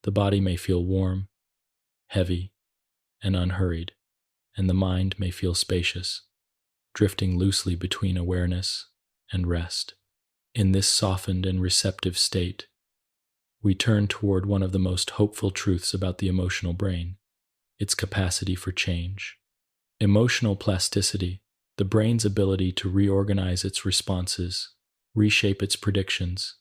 The body may feel warm, heavy, and unhurried, and the mind may feel spacious, drifting loosely between awareness and rest. In this softened and receptive state, we turn toward one of the most hopeful truths about the emotional brain, its capacity for change. Emotional plasticity, the brain's ability to reorganize its responses, reshape its predictions,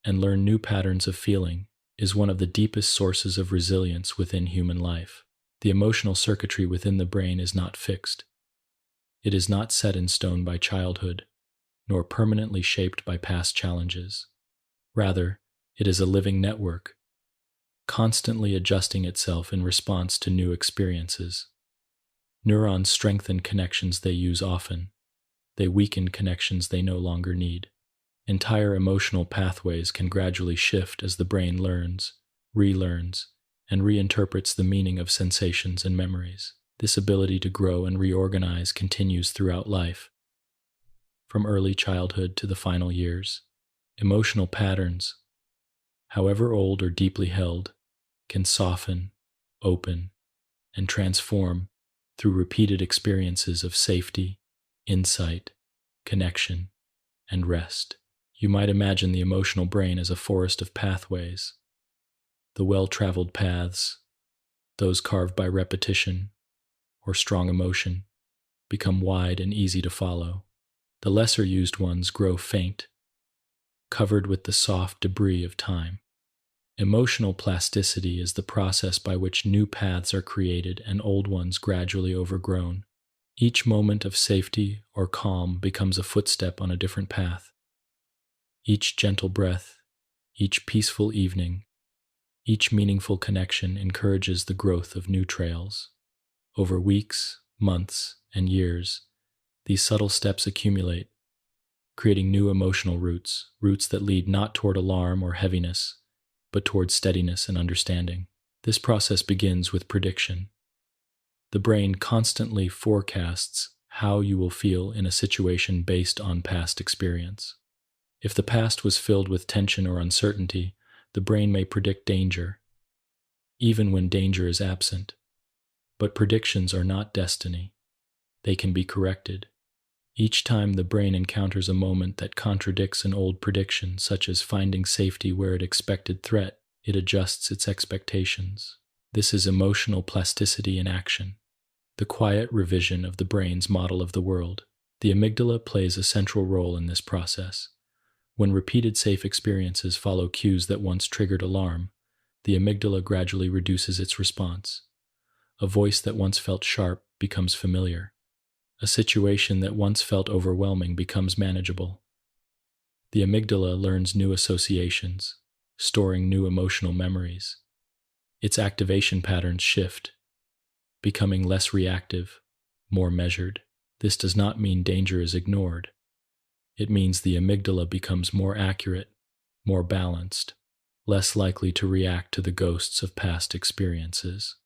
and learn new patterns of feeling, is one of the deepest sources of resilience within human life. The emotional circuitry within the brain is not fixed. It is not set in stone by childhood, nor permanently shaped by past challenges. Rather, it is a living network, constantly adjusting itself in response to new experiences. Neurons strengthen connections they use often. They weaken connections they no longer need. Entire emotional pathways can gradually shift as the brain learns, relearns, and reinterprets the meaning of sensations and memories. This ability to grow and reorganize continues throughout life, from early childhood to the final years. Emotional patterns, however old or deeply held, can soften, open, and transform through repeated experiences of safety, insight, connection, and rest. You might imagine the emotional brain as a forest of pathways. The well-traveled paths, those carved by repetition or strong emotion, become wide and easy to follow. The lesser used ones grow faint, covered with the soft debris of time. Emotional plasticity is the process by which new paths are created and old ones gradually overgrown. Each moment of safety or calm becomes a footstep on a different path. Each gentle breath, each peaceful evening, each meaningful connection encourages the growth of new trails. Over weeks, months, and years, these subtle steps accumulate, creating new emotional roots that lead not toward alarm or heaviness, but toward steadiness and understanding. This process begins with prediction. The brain constantly forecasts how you will feel in a situation based on past experience. If the past was filled with tension or uncertainty, the brain may predict danger, even when danger is absent. But predictions are not destiny. They can be corrected. Each time the brain encounters a moment that contradicts an old prediction, such as finding safety where it expected threat, it adjusts its expectations. This is emotional plasticity in action, the quiet revision of the brain's model of the world. The amygdala plays a central role in this process. When repeated safe experiences follow cues that once triggered alarm, the amygdala gradually reduces its response. A voice that once felt sharp becomes familiar. A situation that once felt overwhelming becomes manageable. The amygdala learns new associations, storing new emotional memories. Its activation patterns shift, becoming less reactive, more measured. This does not mean danger is ignored. It means the amygdala becomes more accurate, more balanced, less likely to react to the ghosts of past experiences.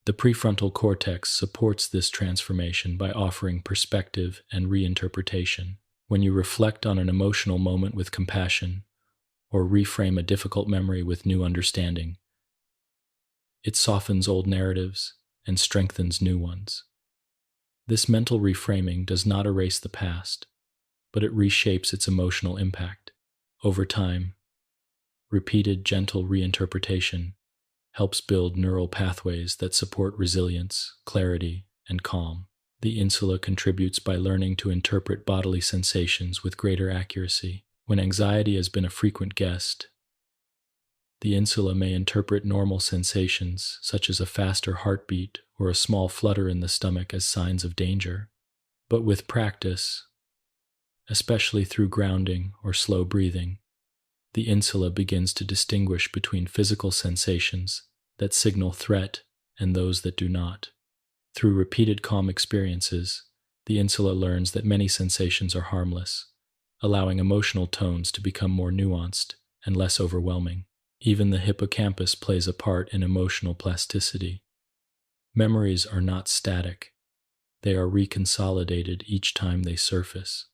The prefrontal cortex supports this transformation by offering perspective and reinterpretation. When you reflect on an emotional moment with compassion, or reframe a difficult memory with new understanding, it softens old narratives and strengthens new ones. This mental reframing does not erase the past, but it reshapes its emotional impact. Over time, repeated gentle reinterpretation helps build neural pathways that support resilience, clarity, and calm. The insula contributes by learning to interpret bodily sensations with greater accuracy. When anxiety has been a frequent guest, the insula may interpret normal sensations, such as a faster heartbeat or a small flutter in the stomach, as signs of danger. But with practice, especially through grounding or slow breathing, the insula begins to distinguish between physical sensations that signal threat and those that do not. Through repeated calm experiences, the insula learns that many sensations are harmless, allowing emotional tones to become more nuanced and less overwhelming. Even the hippocampus plays a part in emotional plasticity. Memories are not static. They are reconsolidated each time they surface.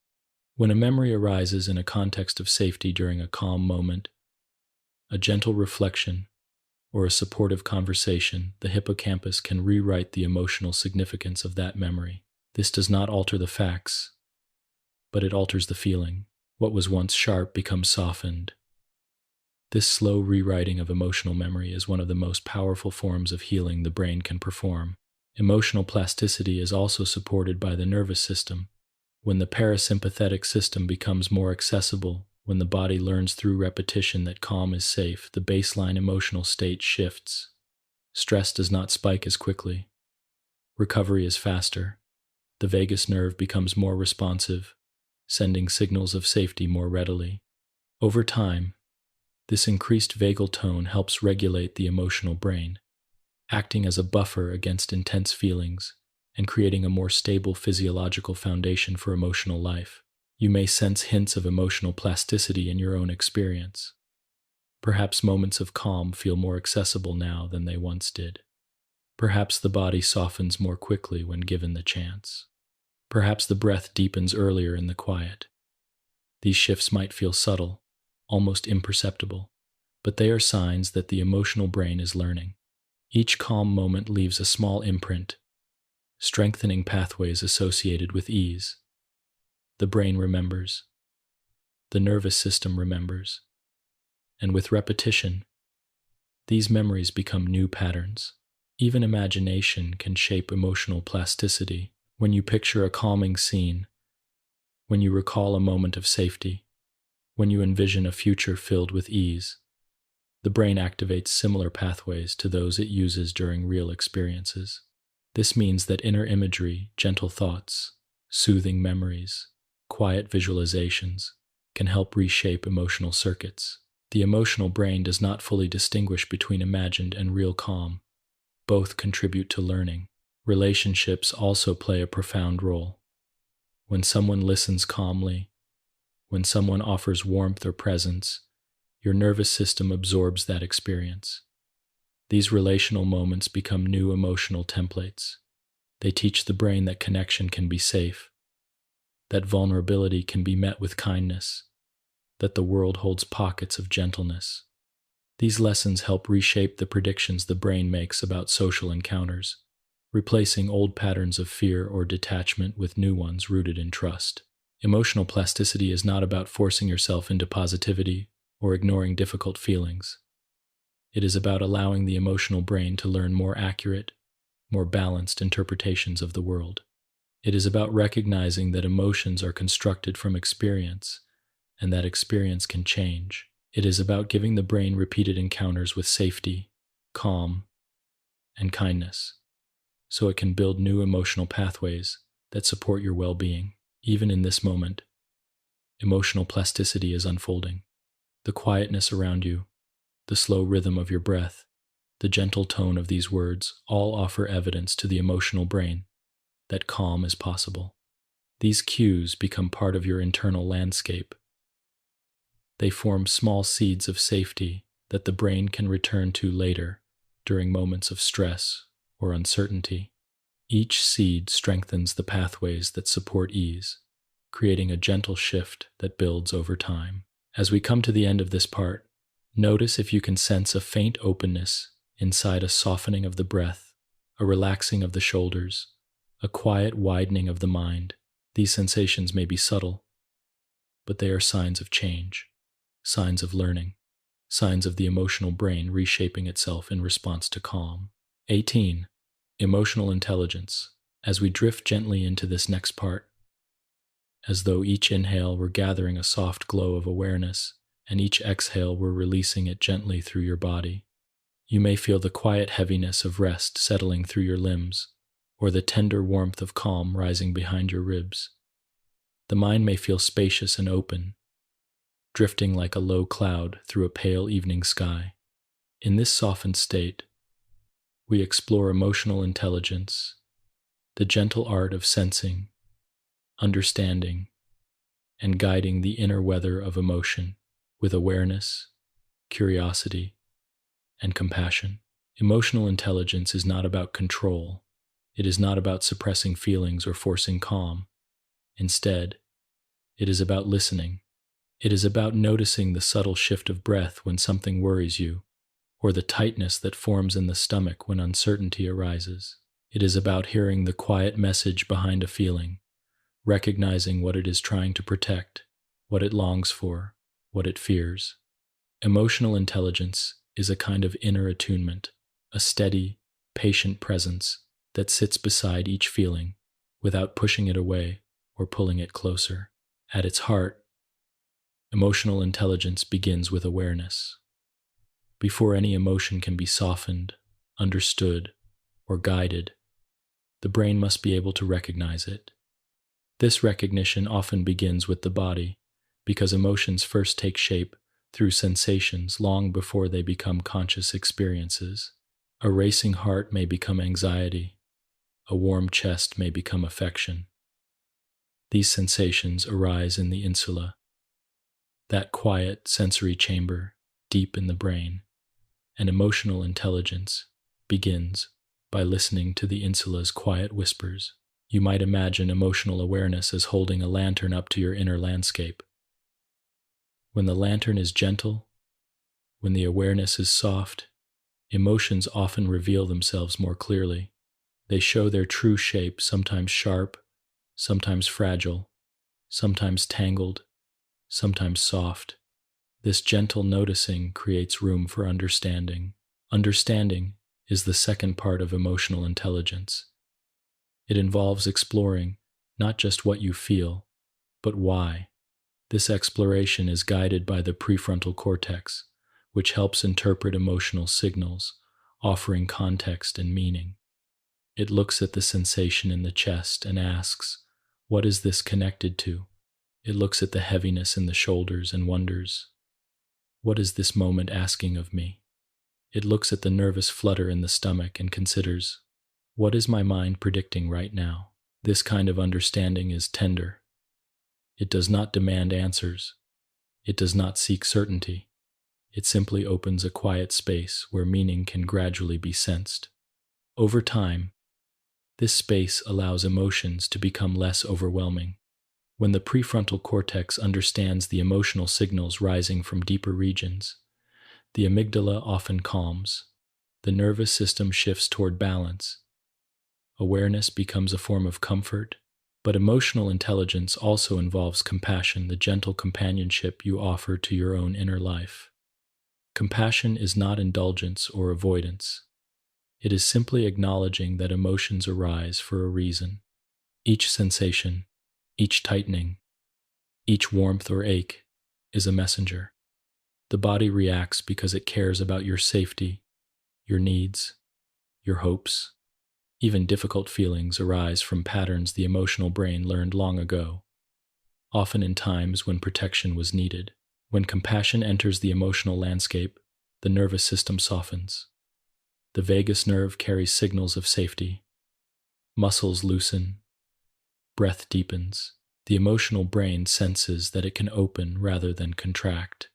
When a memory arises in a context of safety during a calm moment, a gentle reflection, or a supportive conversation, the hippocampus can rewrite the emotional significance of that memory. This does not alter the facts, but it alters the feeling. What was once sharp becomes softened. This slow rewriting of emotional memory is one of the most powerful forms of healing the brain can perform. Emotional plasticity is also supported by the nervous system. When the parasympathetic system becomes more accessible, when the body learns through repetition that calm is safe, the baseline emotional state shifts. Stress does not spike as quickly. Recovery is faster. The vagus nerve becomes more responsive, sending signals of safety more readily. Over time, this increased vagal tone helps regulate the emotional brain, acting as a buffer against intense feelings and creating a more stable physiological foundation for emotional life. You may sense hints of emotional plasticity in your own experience. Perhaps moments of calm feel more accessible now than they once did. Perhaps the body softens more quickly when given the chance. Perhaps the breath deepens earlier in the quiet. These shifts might feel subtle, almost imperceptible, but they are signs that the emotional brain is learning. Each calm moment leaves a small imprint, strengthening pathways associated with ease. The brain remembers. The nervous system remembers. And with repetition, these memories become new patterns. Even imagination can shape emotional plasticity. When you picture a calming scene, when you recall a moment of safety, when you envision a future filled with ease, the brain activates similar pathways to those it uses during real experiences. This means that inner imagery, gentle thoughts, soothing memories, quiet visualizations can help reshape emotional circuits. The emotional brain does not fully distinguish between imagined and real calm. Both contribute to learning. Relationships also play a profound role. When someone listens calmly, when someone offers warmth or presence, your nervous system absorbs that experience. These relational moments become new emotional templates. They teach the brain that connection can be safe, that vulnerability can be met with kindness, that the world holds pockets of gentleness. These lessons help reshape the predictions the brain makes about social encounters, replacing old patterns of fear or detachment with new ones rooted in trust. Emotional plasticity is not about forcing yourself into positivity or ignoring difficult feelings. It is about allowing the emotional brain to learn more accurate, more balanced interpretations of the world. It is about recognizing that emotions are constructed from experience and that experience can change. It is about giving the brain repeated encounters with safety, calm, and kindness, so it can build new emotional pathways that support your well-being. Even in this moment, emotional plasticity is unfolding. The quietness around you, the slow rhythm of your breath, the gentle tone of these words all offer evidence to the emotional brain that calm is possible. These cues become part of your internal landscape. They form small seeds of safety that the brain can return to later during moments of stress or uncertainty. Each seed strengthens the pathways that support ease, creating a gentle shift that builds over time. As we come to the end of this part, notice if you can sense a faint openness inside, a softening of the breath, a relaxing of the shoulders, a quiet widening of the mind. These sensations may be subtle, but they are signs of change, signs of learning, signs of the emotional brain reshaping itself in response to calm. 18. Emotional intelligence. As we drift gently into this next part, as though each inhale were gathering a soft glow of awareness, and each exhale were releasing it gently through your body, you may feel the quiet heaviness of rest settling through your limbs, or the tender warmth of calm rising behind your ribs. The mind may feel spacious and open, drifting like a low cloud through a pale evening sky. In this softened state, we explore emotional intelligence, the gentle art of sensing, understanding, and guiding the inner weather of emotion with awareness, curiosity, and compassion. Emotional intelligence is not about control. It is not about suppressing feelings or forcing calm. Instead, it is about listening. It is about noticing the subtle shift of breath when something worries you, or the tightness that forms in the stomach when uncertainty arises. It is about hearing the quiet message behind a feeling, recognizing what it is trying to protect, what it longs for, what it fears. Emotional intelligence is a kind of inner attunement, a steady, patient presence that sits beside each feeling without pushing it away or pulling it closer. At its heart, emotional intelligence begins with awareness. Before any emotion can be softened, understood, or guided, the brain must be able to recognize it. This recognition often begins with the body, because emotions first take shape through sensations long before they become conscious experiences. A racing heart may become anxiety. A warm chest may become affection. These sensations arise in the insula, that quiet sensory chamber deep in the brain, and emotional intelligence begins by listening to the insula's quiet whispers. You might imagine emotional awareness as holding a lantern up to your inner landscape. When the lantern is gentle, when the awareness is soft, emotions often reveal themselves more clearly. They show their true shape, sometimes sharp, sometimes fragile, sometimes tangled, sometimes soft. This gentle noticing creates room for understanding. Understanding is the second part of emotional intelligence. It involves exploring not just what you feel, but why. This exploration is guided by the prefrontal cortex, which helps interpret emotional signals, offering context and meaning. It looks at the sensation in the chest and asks, what is this connected to? It looks at the heaviness in the shoulders and wonders, what is this moment asking of me? It looks at the nervous flutter in the stomach and considers, what is my mind predicting right now? This kind of understanding is tender. It does not demand answers. It does not seek certainty. It simply opens a quiet space where meaning can gradually be sensed. Over time, this space allows emotions to become less overwhelming. When the prefrontal cortex understands the emotional signals rising from deeper regions, the amygdala often calms. The nervous system shifts toward balance. Awareness becomes a form of comfort, but emotional intelligence also involves compassion, the gentle companionship you offer to your own inner life. Compassion is not indulgence or avoidance. It is simply acknowledging that emotions arise for a reason. Each sensation, each tightening, each warmth or ache is a messenger. The body reacts because it cares about your safety, your needs, your hopes. Even difficult feelings arise from patterns the emotional brain learned long ago, often in times when protection was needed. When compassion enters the emotional landscape, the nervous system softens. The vagus nerve carries signals of safety. Muscles loosen. Breath deepens. The emotional brain senses that it can open rather than contract.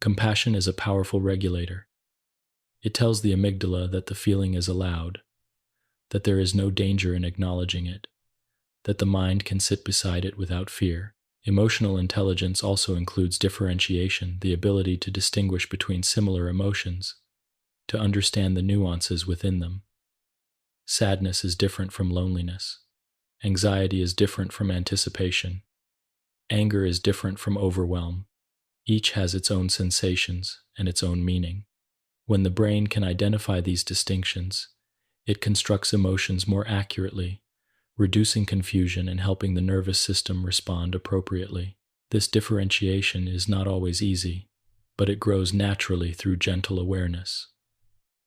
Compassion is a powerful regulator. It tells the amygdala that the feeling is allowed, that there is no danger in acknowledging it, that the mind can sit beside it without fear. Emotional intelligence also includes differentiation, the ability to distinguish between similar emotions, to understand the nuances within them. Sadness is different from loneliness. Anxiety is different from anticipation. Anger is different from overwhelm. Each has its own sensations and its own meaning. When the brain can identify these distinctions, it constructs emotions more accurately, reducing confusion and helping the nervous system respond appropriately. This differentiation is not always easy, but it grows naturally through gentle awareness.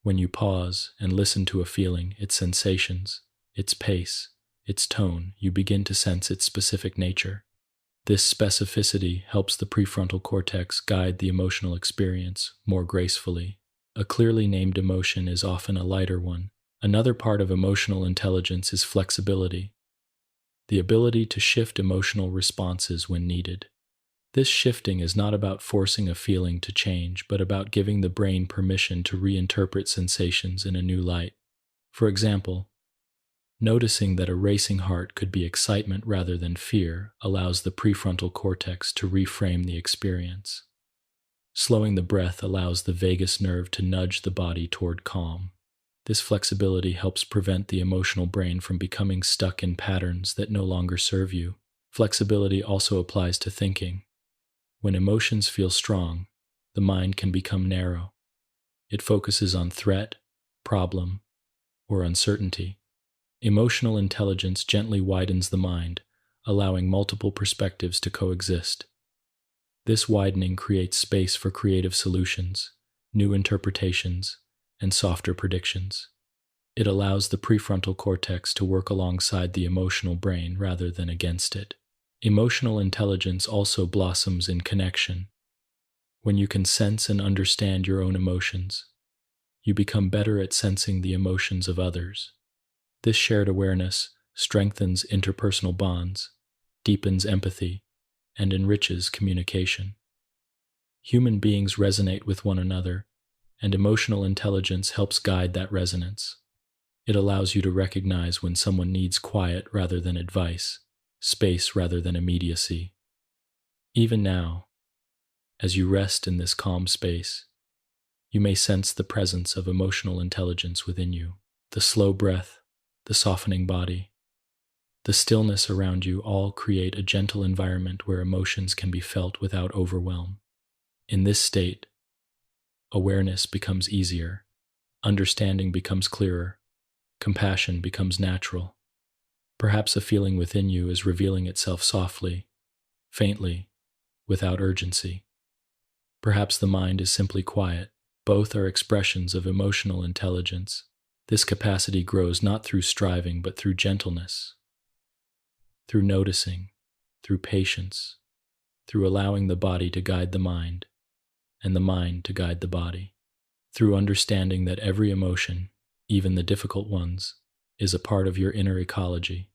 When you pause and listen to a feeling, its sensations, its pace, its tone, you begin to sense its specific nature. This specificity helps the prefrontal cortex guide the emotional experience more gracefully. A clearly named emotion is often a lighter one. Another part of emotional intelligence is flexibility, the ability to shift emotional responses when needed. This shifting is not about forcing a feeling to change, but about giving the brain permission to reinterpret sensations in a new light. For example, noticing that a racing heart could be excitement rather than fear allows the prefrontal cortex to reframe the experience. Slowing the breath allows the vagus nerve to nudge the body toward calm. This flexibility helps prevent the emotional brain from becoming stuck in patterns that no longer serve you. Flexibility also applies to thinking. When emotions feel strong, the mind can become narrow. It focuses on threat, problem, or uncertainty. Emotional intelligence gently widens the mind, allowing multiple perspectives to coexist. This widening creates space for creative solutions, new interpretations, and softer predictions. It allows the prefrontal cortex to work alongside the emotional brain rather than against it. Emotional intelligence also blossoms in connection. When you can sense and understand your own emotions, you become better at sensing the emotions of others. This shared awareness strengthens interpersonal bonds, deepens empathy, and enriches communication. Human beings resonate with one another, and emotional intelligence helps guide that resonance. It allows you to recognize when someone needs quiet rather than advice, space rather than immediacy. Even now, as you rest in this calm space, you may sense the presence of emotional intelligence within you. The slow breath, the softening body, the stillness around you all create a gentle environment where emotions can be felt without overwhelm. In this state, awareness becomes easier, understanding becomes clearer, compassion becomes natural. Perhaps a feeling within you is revealing itself softly, faintly, without urgency. Perhaps the mind is simply quiet. Both are expressions of emotional intelligence. This capacity grows not through striving, but through gentleness, through noticing, through patience, through allowing the body to guide the mind, and the mind to guide the body, through understanding that every emotion, even the difficult ones, is a part of your inner ecology,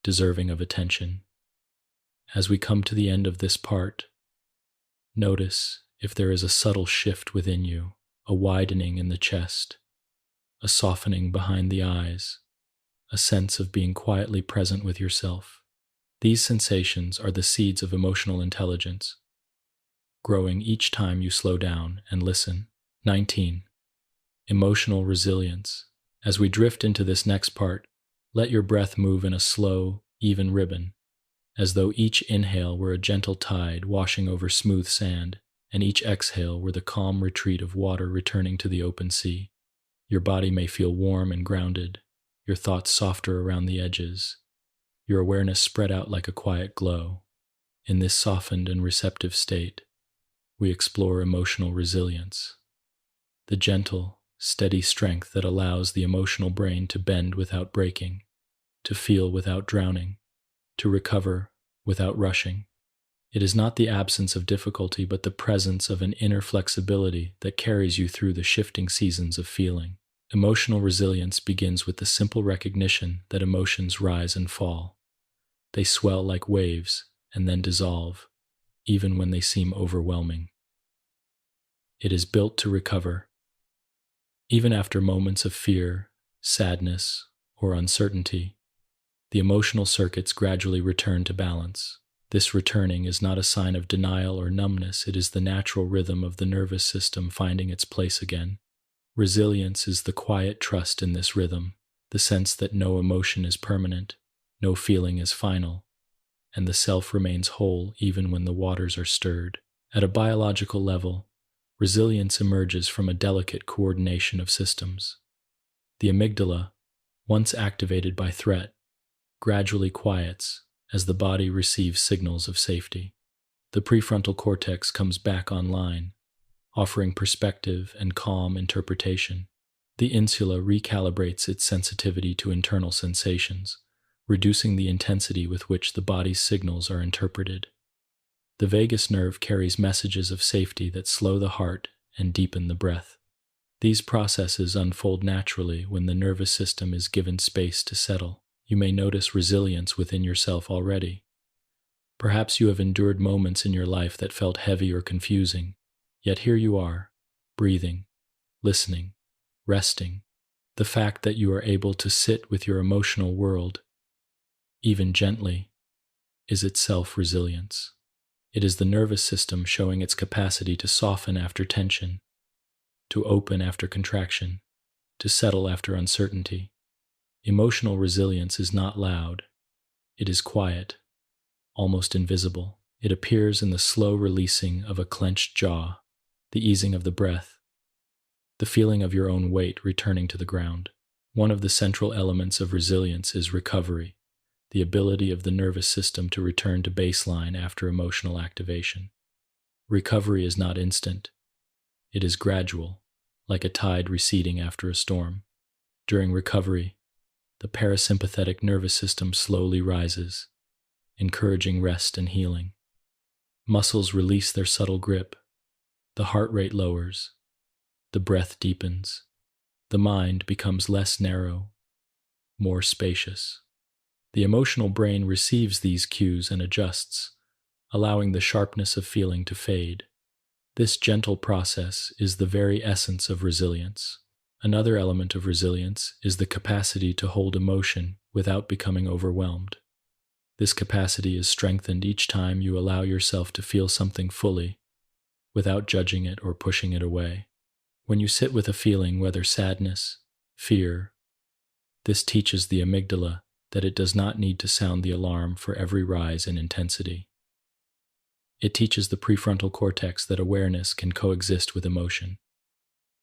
deserving of attention. As we come to the end of this part, notice if there is a subtle shift within you, a widening in the chest, a softening behind the eyes, a sense of being quietly present with yourself. These sensations are the seeds of emotional intelligence, growing each time you slow down and listen. 19. Emotional resilience. As we drift into this next part, let your breath move in a slow, even ribbon, as though each inhale were a gentle tide washing over smooth sand, and each exhale were the calm retreat of water returning to the open sea. Your body may feel warm and grounded, your thoughts softer around the edges, your awareness spread out like a quiet glow. In this softened and receptive state, we explore emotional resilience, the gentle, steady strength that allows the emotional brain to bend without breaking, to feel without drowning, to recover without rushing. It is not the absence of difficulty, but the presence of an inner flexibility that carries you through the shifting seasons of feeling. Emotional resilience begins with the simple recognition that emotions rise and fall. They swell like waves and then dissolve, even when they seem overwhelming. It is built to recover. Even after moments of fear, sadness, or uncertainty, the emotional circuits gradually return to balance. This returning is not a sign of denial or numbness, it is the natural rhythm of the nervous system finding its place again. Resilience is the quiet trust in this rhythm, the sense that no emotion is permanent, no feeling is final, and the self remains whole even when the waters are stirred. At a biological level, resilience emerges from a delicate coordination of systems. The amygdala, once activated by threat, gradually quiets as the body receives signals of safety. The prefrontal cortex comes back online, offering perspective and calm interpretation. The insula recalibrates its sensitivity to internal sensations, reducing the intensity with which the body's signals are interpreted. The vagus nerve carries messages of safety that slow the heart and deepen the breath. These processes unfold naturally when the nervous system is given space to settle. You may notice resilience within yourself already. Perhaps you have endured moments in your life that felt heavy or confusing, yet here you are, breathing, listening, resting. The fact that you are able to sit with your emotional world, even gently, is itself resilience. It is the nervous system showing its capacity to soften after tension, to open after contraction, to settle after uncertainty. Emotional resilience is not loud. It is quiet, almost invisible. It appears in the slow releasing of a clenched jaw, the easing of the breath, the feeling of your own weight returning to the ground. One of the central elements of resilience is recovery, the ability of the nervous system to return to baseline after emotional activation. Recovery is not instant. It is gradual, like a tide receding after a storm. During recovery, the parasympathetic nervous system slowly rises, encouraging rest and healing. Muscles release their subtle grip, the heart rate lowers, the breath deepens, the mind becomes less narrow, more spacious. The emotional brain receives these cues and adjusts, allowing the sharpness of feeling to fade. This gentle process is the very essence of resilience. Another element of resilience is the capacity to hold emotion without becoming overwhelmed. This capacity is strengthened each time you allow yourself to feel something fully, without judging it or pushing it away. When you sit with a feeling, whether sadness, fear, this teaches the amygdala that it does not need to sound the alarm for every rise in intensity. It teaches the prefrontal cortex that awareness can coexist with emotion.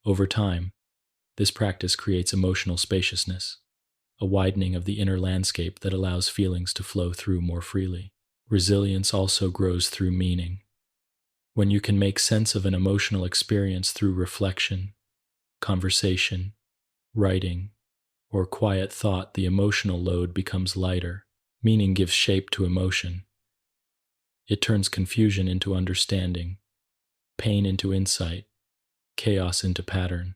Over time, this practice creates emotional spaciousness, a widening of the inner landscape that allows feelings to flow through more freely. Resilience also grows through meaning. When you can make sense of an emotional experience through reflection, conversation, writing, or quiet thought, the emotional load becomes lighter. Meaning gives shape to emotion. It turns confusion into understanding, pain into insight, chaos into pattern.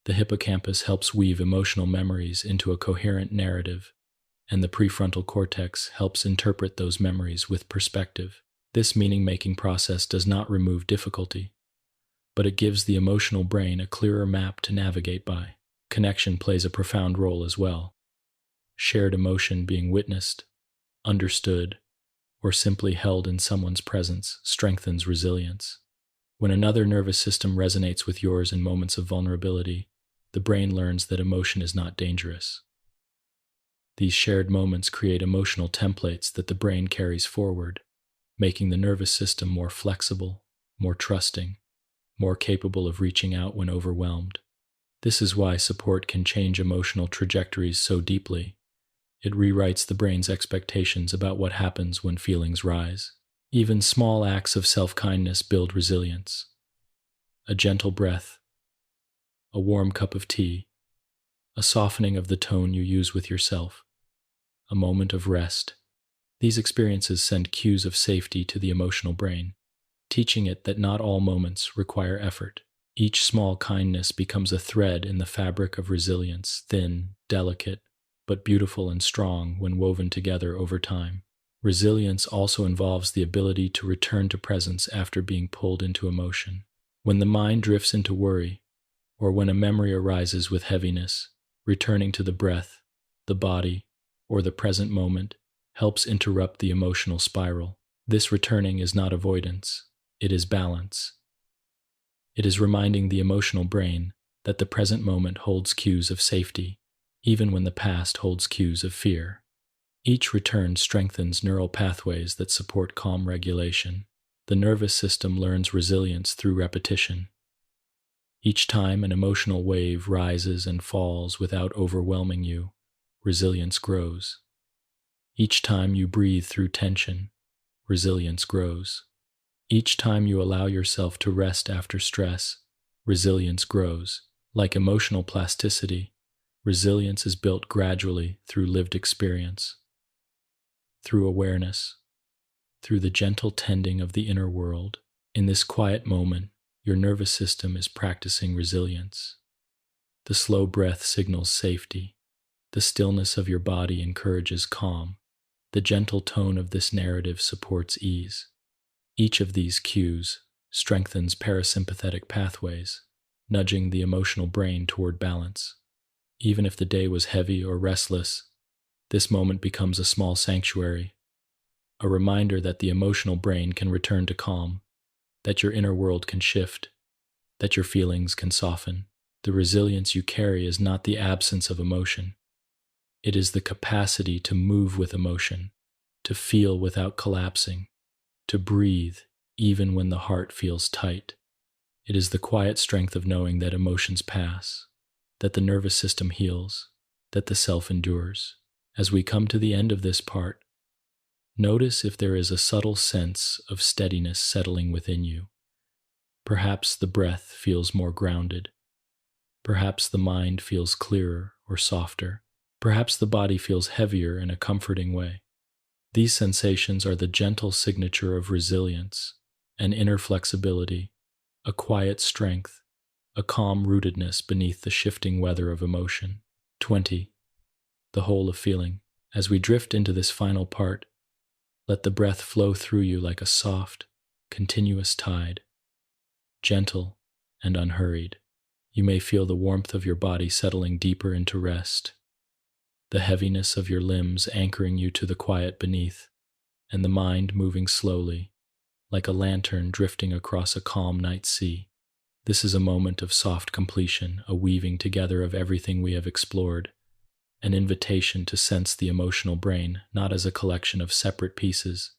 The hippocampus helps weave emotional memories into a coherent narrative, and the prefrontal cortex helps interpret those memories with perspective. This meaning-making process does not remove difficulty. but it gives the emotional brain a clearer map to navigate by. Connection plays a profound role as well. Shared emotion being witnessed, understood, or simply held in someone's presence strengthens resilience. When another nervous system resonates with yours in moments of vulnerability, the brain learns that emotion is not dangerous. These shared moments create emotional templates that the brain carries forward, making the nervous system more flexible, more trusting, more capable of reaching out when overwhelmed. This is why support can change emotional trajectories so deeply. It rewrites the brain's expectations about what happens when feelings rise. Even small acts of self-kindness build resilience. A gentle breath, a warm cup of tea, a softening of the tone you use with yourself, a moment of rest. These experiences send cues of safety to the emotional brain, teaching it that not all moments require effort. Each small kindness becomes a thread in the fabric of resilience, thin, delicate, but beautiful and strong when woven together over time. Resilience also involves the ability to return to presence after being pulled into emotion. When the mind drifts into worry, or when a memory arises with heaviness, returning to the breath, the body, or the present moment helps interrupt the emotional spiral. This returning is not avoidance, it is balance. It is reminding the emotional brain that the present moment holds cues of safety, even when the past holds cues of fear. Each return strengthens neural pathways that support calm regulation. The nervous system learns resilience through repetition. Each time an emotional wave rises and falls without overwhelming you, resilience grows. Each time you breathe through tension, resilience grows. Each time you allow yourself to rest after stress, resilience grows. Like emotional plasticity, resilience is built gradually through lived experience, through awareness, through the gentle tending of the inner world. In this quiet moment, your nervous system is practicing resilience. The slow breath signals safety. The stillness of your body encourages calm. The gentle tone of this narrative supports ease. Each of these cues strengthens parasympathetic pathways, nudging the emotional brain toward balance. Even if the day was heavy or restless, this moment becomes a small sanctuary, a reminder that the emotional brain can return to calm, that your inner world can shift, that your feelings can soften. The resilience you carry is not the absence of emotion. It is the capacity to move with emotion, to feel without collapsing, to breathe even when the heart feels tight. It is the quiet strength of knowing that emotions pass, that the nervous system heals, that the self endures. As we come to the end of this part, notice if there is a subtle sense of steadiness settling within you. Perhaps the breath feels more grounded. Perhaps the mind feels clearer or softer. Perhaps the body feels heavier in a comforting way. These sensations are the gentle signature of resilience, an inner flexibility, a quiet strength, a calm rootedness beneath the shifting weather of emotion. 20. The whole of feeling. As we drift into this final part, let the breath flow through you like a soft, continuous tide, gentle and unhurried. You may feel the warmth of your body settling deeper into rest, the heaviness of your limbs anchoring you to the quiet beneath, and the mind moving slowly, like a lantern drifting across a calm night sea. This is a moment of soft completion, a weaving together of everything we have explored, an invitation to sense the emotional brain not as a collection of separate pieces,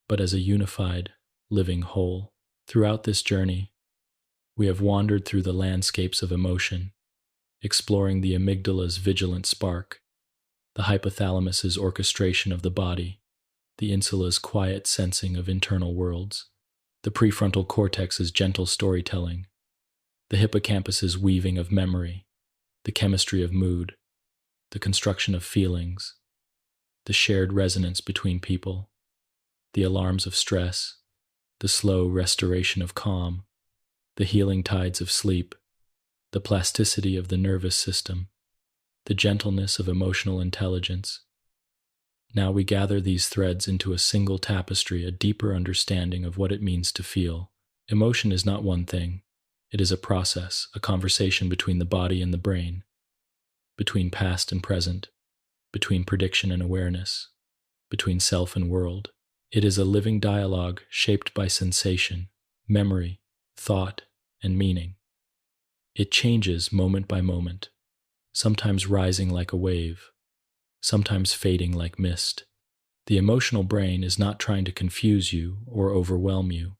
but as a unified, living whole. Throughout this journey, we have wandered through the landscapes of emotion, exploring the amygdala's vigilant spark, the hypothalamus's orchestration of the body, the insula's quiet sensing of internal worlds, the prefrontal cortex's gentle storytelling, the hippocampus's weaving of memory, the chemistry of mood, the construction of feelings, the shared resonance between people, the alarms of stress, the slow restoration of calm, the healing tides of sleep, the plasticity of the nervous system, the gentleness of emotional intelligence. Now we gather these threads into a single tapestry, a deeper understanding of what it means to feel. Emotion is not one thing. It is a process, a conversation between the body and the brain, between past and present, between prediction and awareness, between self and world. It is a living dialogue shaped by sensation, memory, thought, and meaning. It changes moment by moment, sometimes rising like a wave, sometimes fading like mist. The emotional brain is not trying to confuse you or overwhelm you.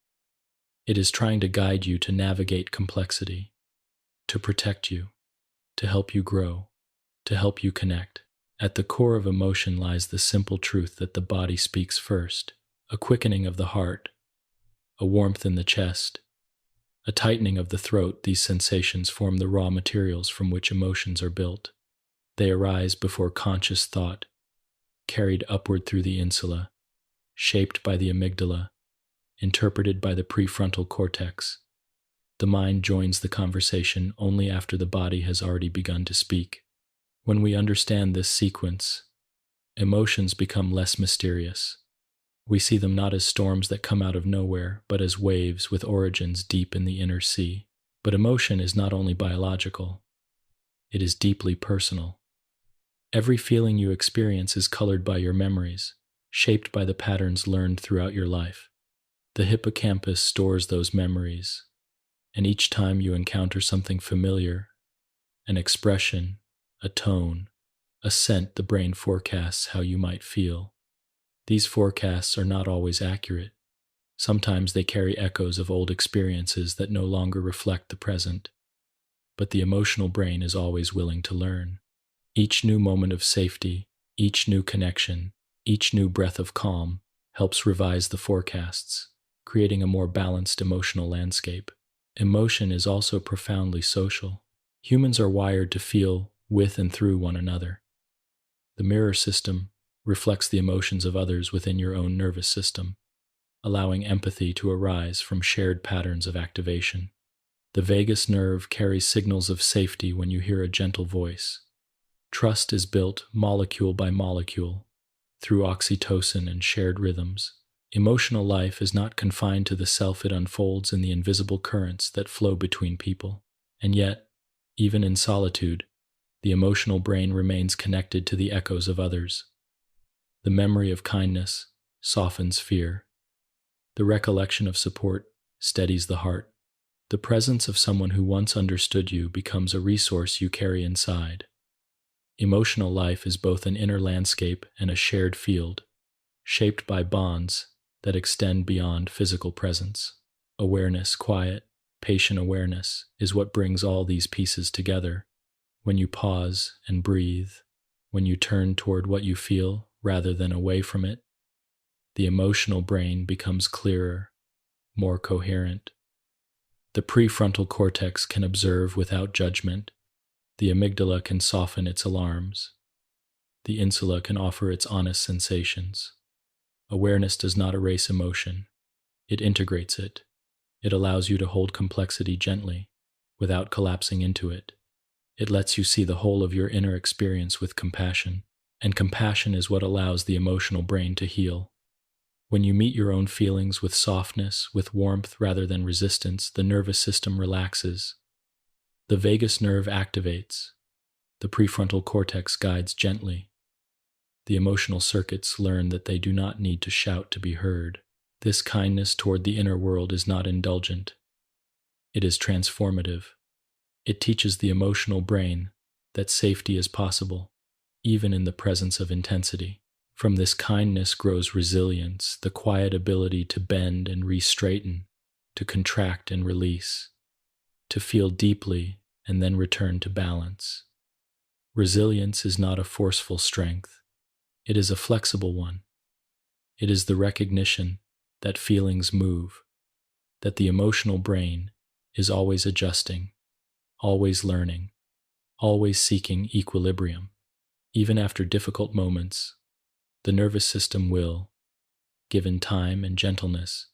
It is trying to guide you to navigate complexity, to protect you, to help you grow, to help you connect. At the core of emotion lies the simple truth that the body speaks first, a quickening of the heart, a warmth in the chest, a tightening of the throat. These sensations form the raw materials from which emotions are built. They arise before conscious thought, carried upward through the insula, shaped by the amygdala, interpreted by the prefrontal cortex. The mind joins the conversation only after the body has already begun to speak. When we understand this sequence, emotions become less mysterious. We see them not as storms that come out of nowhere, but as waves with origins deep in the inner sea. But emotion is not only biological, it is deeply personal. Every feeling you experience is colored by your memories, shaped by the patterns learned throughout your life. The hippocampus stores those memories, and each time you encounter something familiar, an expression, a tone, a scent, the brain forecasts how you might feel. These forecasts are not always accurate. Sometimes they carry echoes of old experiences that no longer reflect the present. But the emotional brain is always willing to learn. Each new moment of safety, each new connection, each new breath of calm helps revise the forecasts, creating a more balanced emotional landscape. Emotion is also profoundly social. Humans are wired to feel with and through one another. The mirror system reflects the emotions of others within your own nervous system, allowing empathy to arise from shared patterns of activation. The vagus nerve carries signals of safety when you hear a gentle voice. Trust is built molecule by molecule through oxytocin and shared rhythms. Emotional life is not confined to the self. It unfolds in the invisible currents that flow between people. And yet, even in solitude, the emotional brain remains connected to the echoes of others. The memory of kindness softens fear. The recollection of support steadies the heart. The presence of someone who once understood you becomes a resource you carry inside. Emotional life is both an inner landscape and a shared field, shaped by bonds that extend beyond physical presence. Awareness, quiet, patient awareness, is what brings all these pieces together. When you pause and breathe, when you turn toward what you feel rather than away from it, the emotional brain becomes clearer, more coherent. The prefrontal cortex can observe without judgment. The amygdala can soften its alarms. The insula can offer its honest sensations. Awareness does not erase emotion. It integrates it. It allows you to hold complexity gently, without collapsing into it. It lets you see the whole of your inner experience with compassion. And compassion is what allows the emotional brain to heal. When you meet your own feelings with softness, with warmth rather than resistance, the nervous system relaxes. The vagus nerve activates. The prefrontal cortex guides gently. The emotional circuits learn that they do not need to shout to be heard. This kindness toward the inner world is not indulgent. It is transformative. It teaches the emotional brain that safety is possible, even in the presence of intensity. From this kindness grows resilience, the quiet ability to bend and re-straighten, to contract and release, to feel deeply and then return to balance. Resilience is not a forceful strength. It is a flexible one. It is the recognition that feelings move, that the emotional brain is always adjusting, always learning, always seeking equilibrium. Even after difficult moments, the nervous system will, given time and gentleness,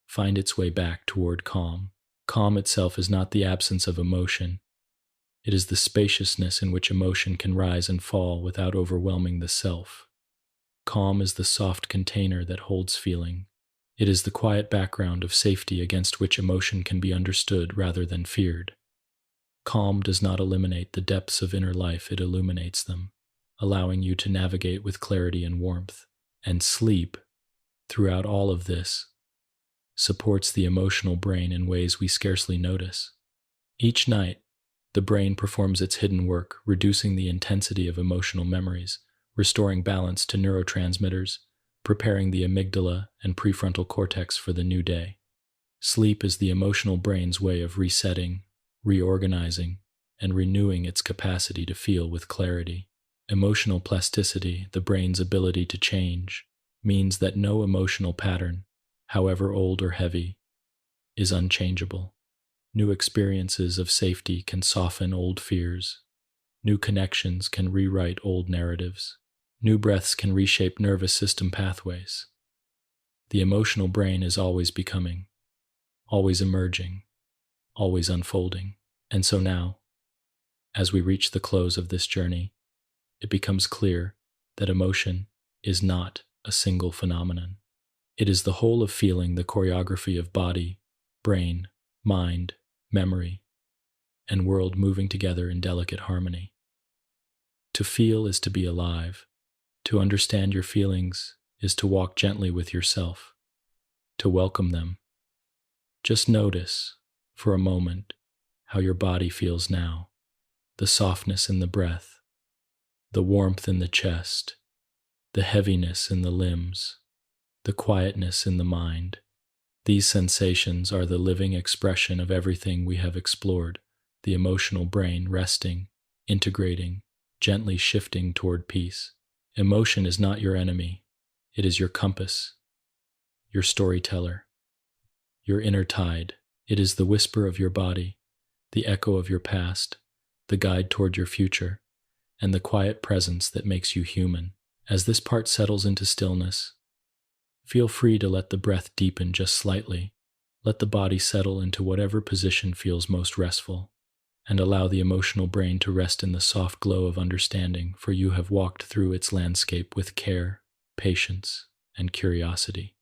find its way back toward calm. Calm itself is not the absence of emotion. It is the spaciousness in which emotion can rise and fall without overwhelming the self. Calm is the soft container that holds feeling. It is the quiet background of safety against which emotion can be understood rather than feared. Calm does not eliminate the depths of inner life, it illuminates them, allowing you to navigate with clarity and warmth. And sleep, throughout all of this, supports the emotional brain in ways we scarcely notice. Each night, the brain performs its hidden work, reducing the intensity of emotional memories, restoring balance to neurotransmitters, preparing the amygdala and prefrontal cortex for the new day. Sleep is the emotional brain's way of resetting, reorganizing, and renewing its capacity to feel with clarity. Emotional plasticity, the brain's ability to change, means that no emotional pattern, however old or heavy, is unchangeable. New experiences of safety can soften old fears. New connections can rewrite old narratives. New breaths can reshape nervous system pathways. The emotional brain is always becoming, always emerging, always unfolding. And so now, as we reach the close of this journey, it becomes clear that emotion is not a single phenomenon. It is the whole of feeling, the choreography of body, brain, mind, memory, and world moving together in delicate harmony. To feel is to be alive. To understand your feelings is to walk gently with yourself, to welcome them. Just notice, for a moment, how your body feels now, the softness in the breath, the warmth in the chest, the heaviness in the limbs, the quietness in the mind. These sensations are the living expression of everything we have explored, the emotional brain resting, integrating, gently shifting toward peace. Emotion is not your enemy. It is your compass, your storyteller, your inner tide. It is the whisper of your body, the echo of your past, the guide toward your future, and the quiet presence that makes you human. As this part settles into stillness, feel free to let the breath deepen just slightly. Let the body settle into whatever position feels most restful, and allow the emotional brain to rest in the soft glow of understanding, for you have walked through its landscape with care, patience, and curiosity.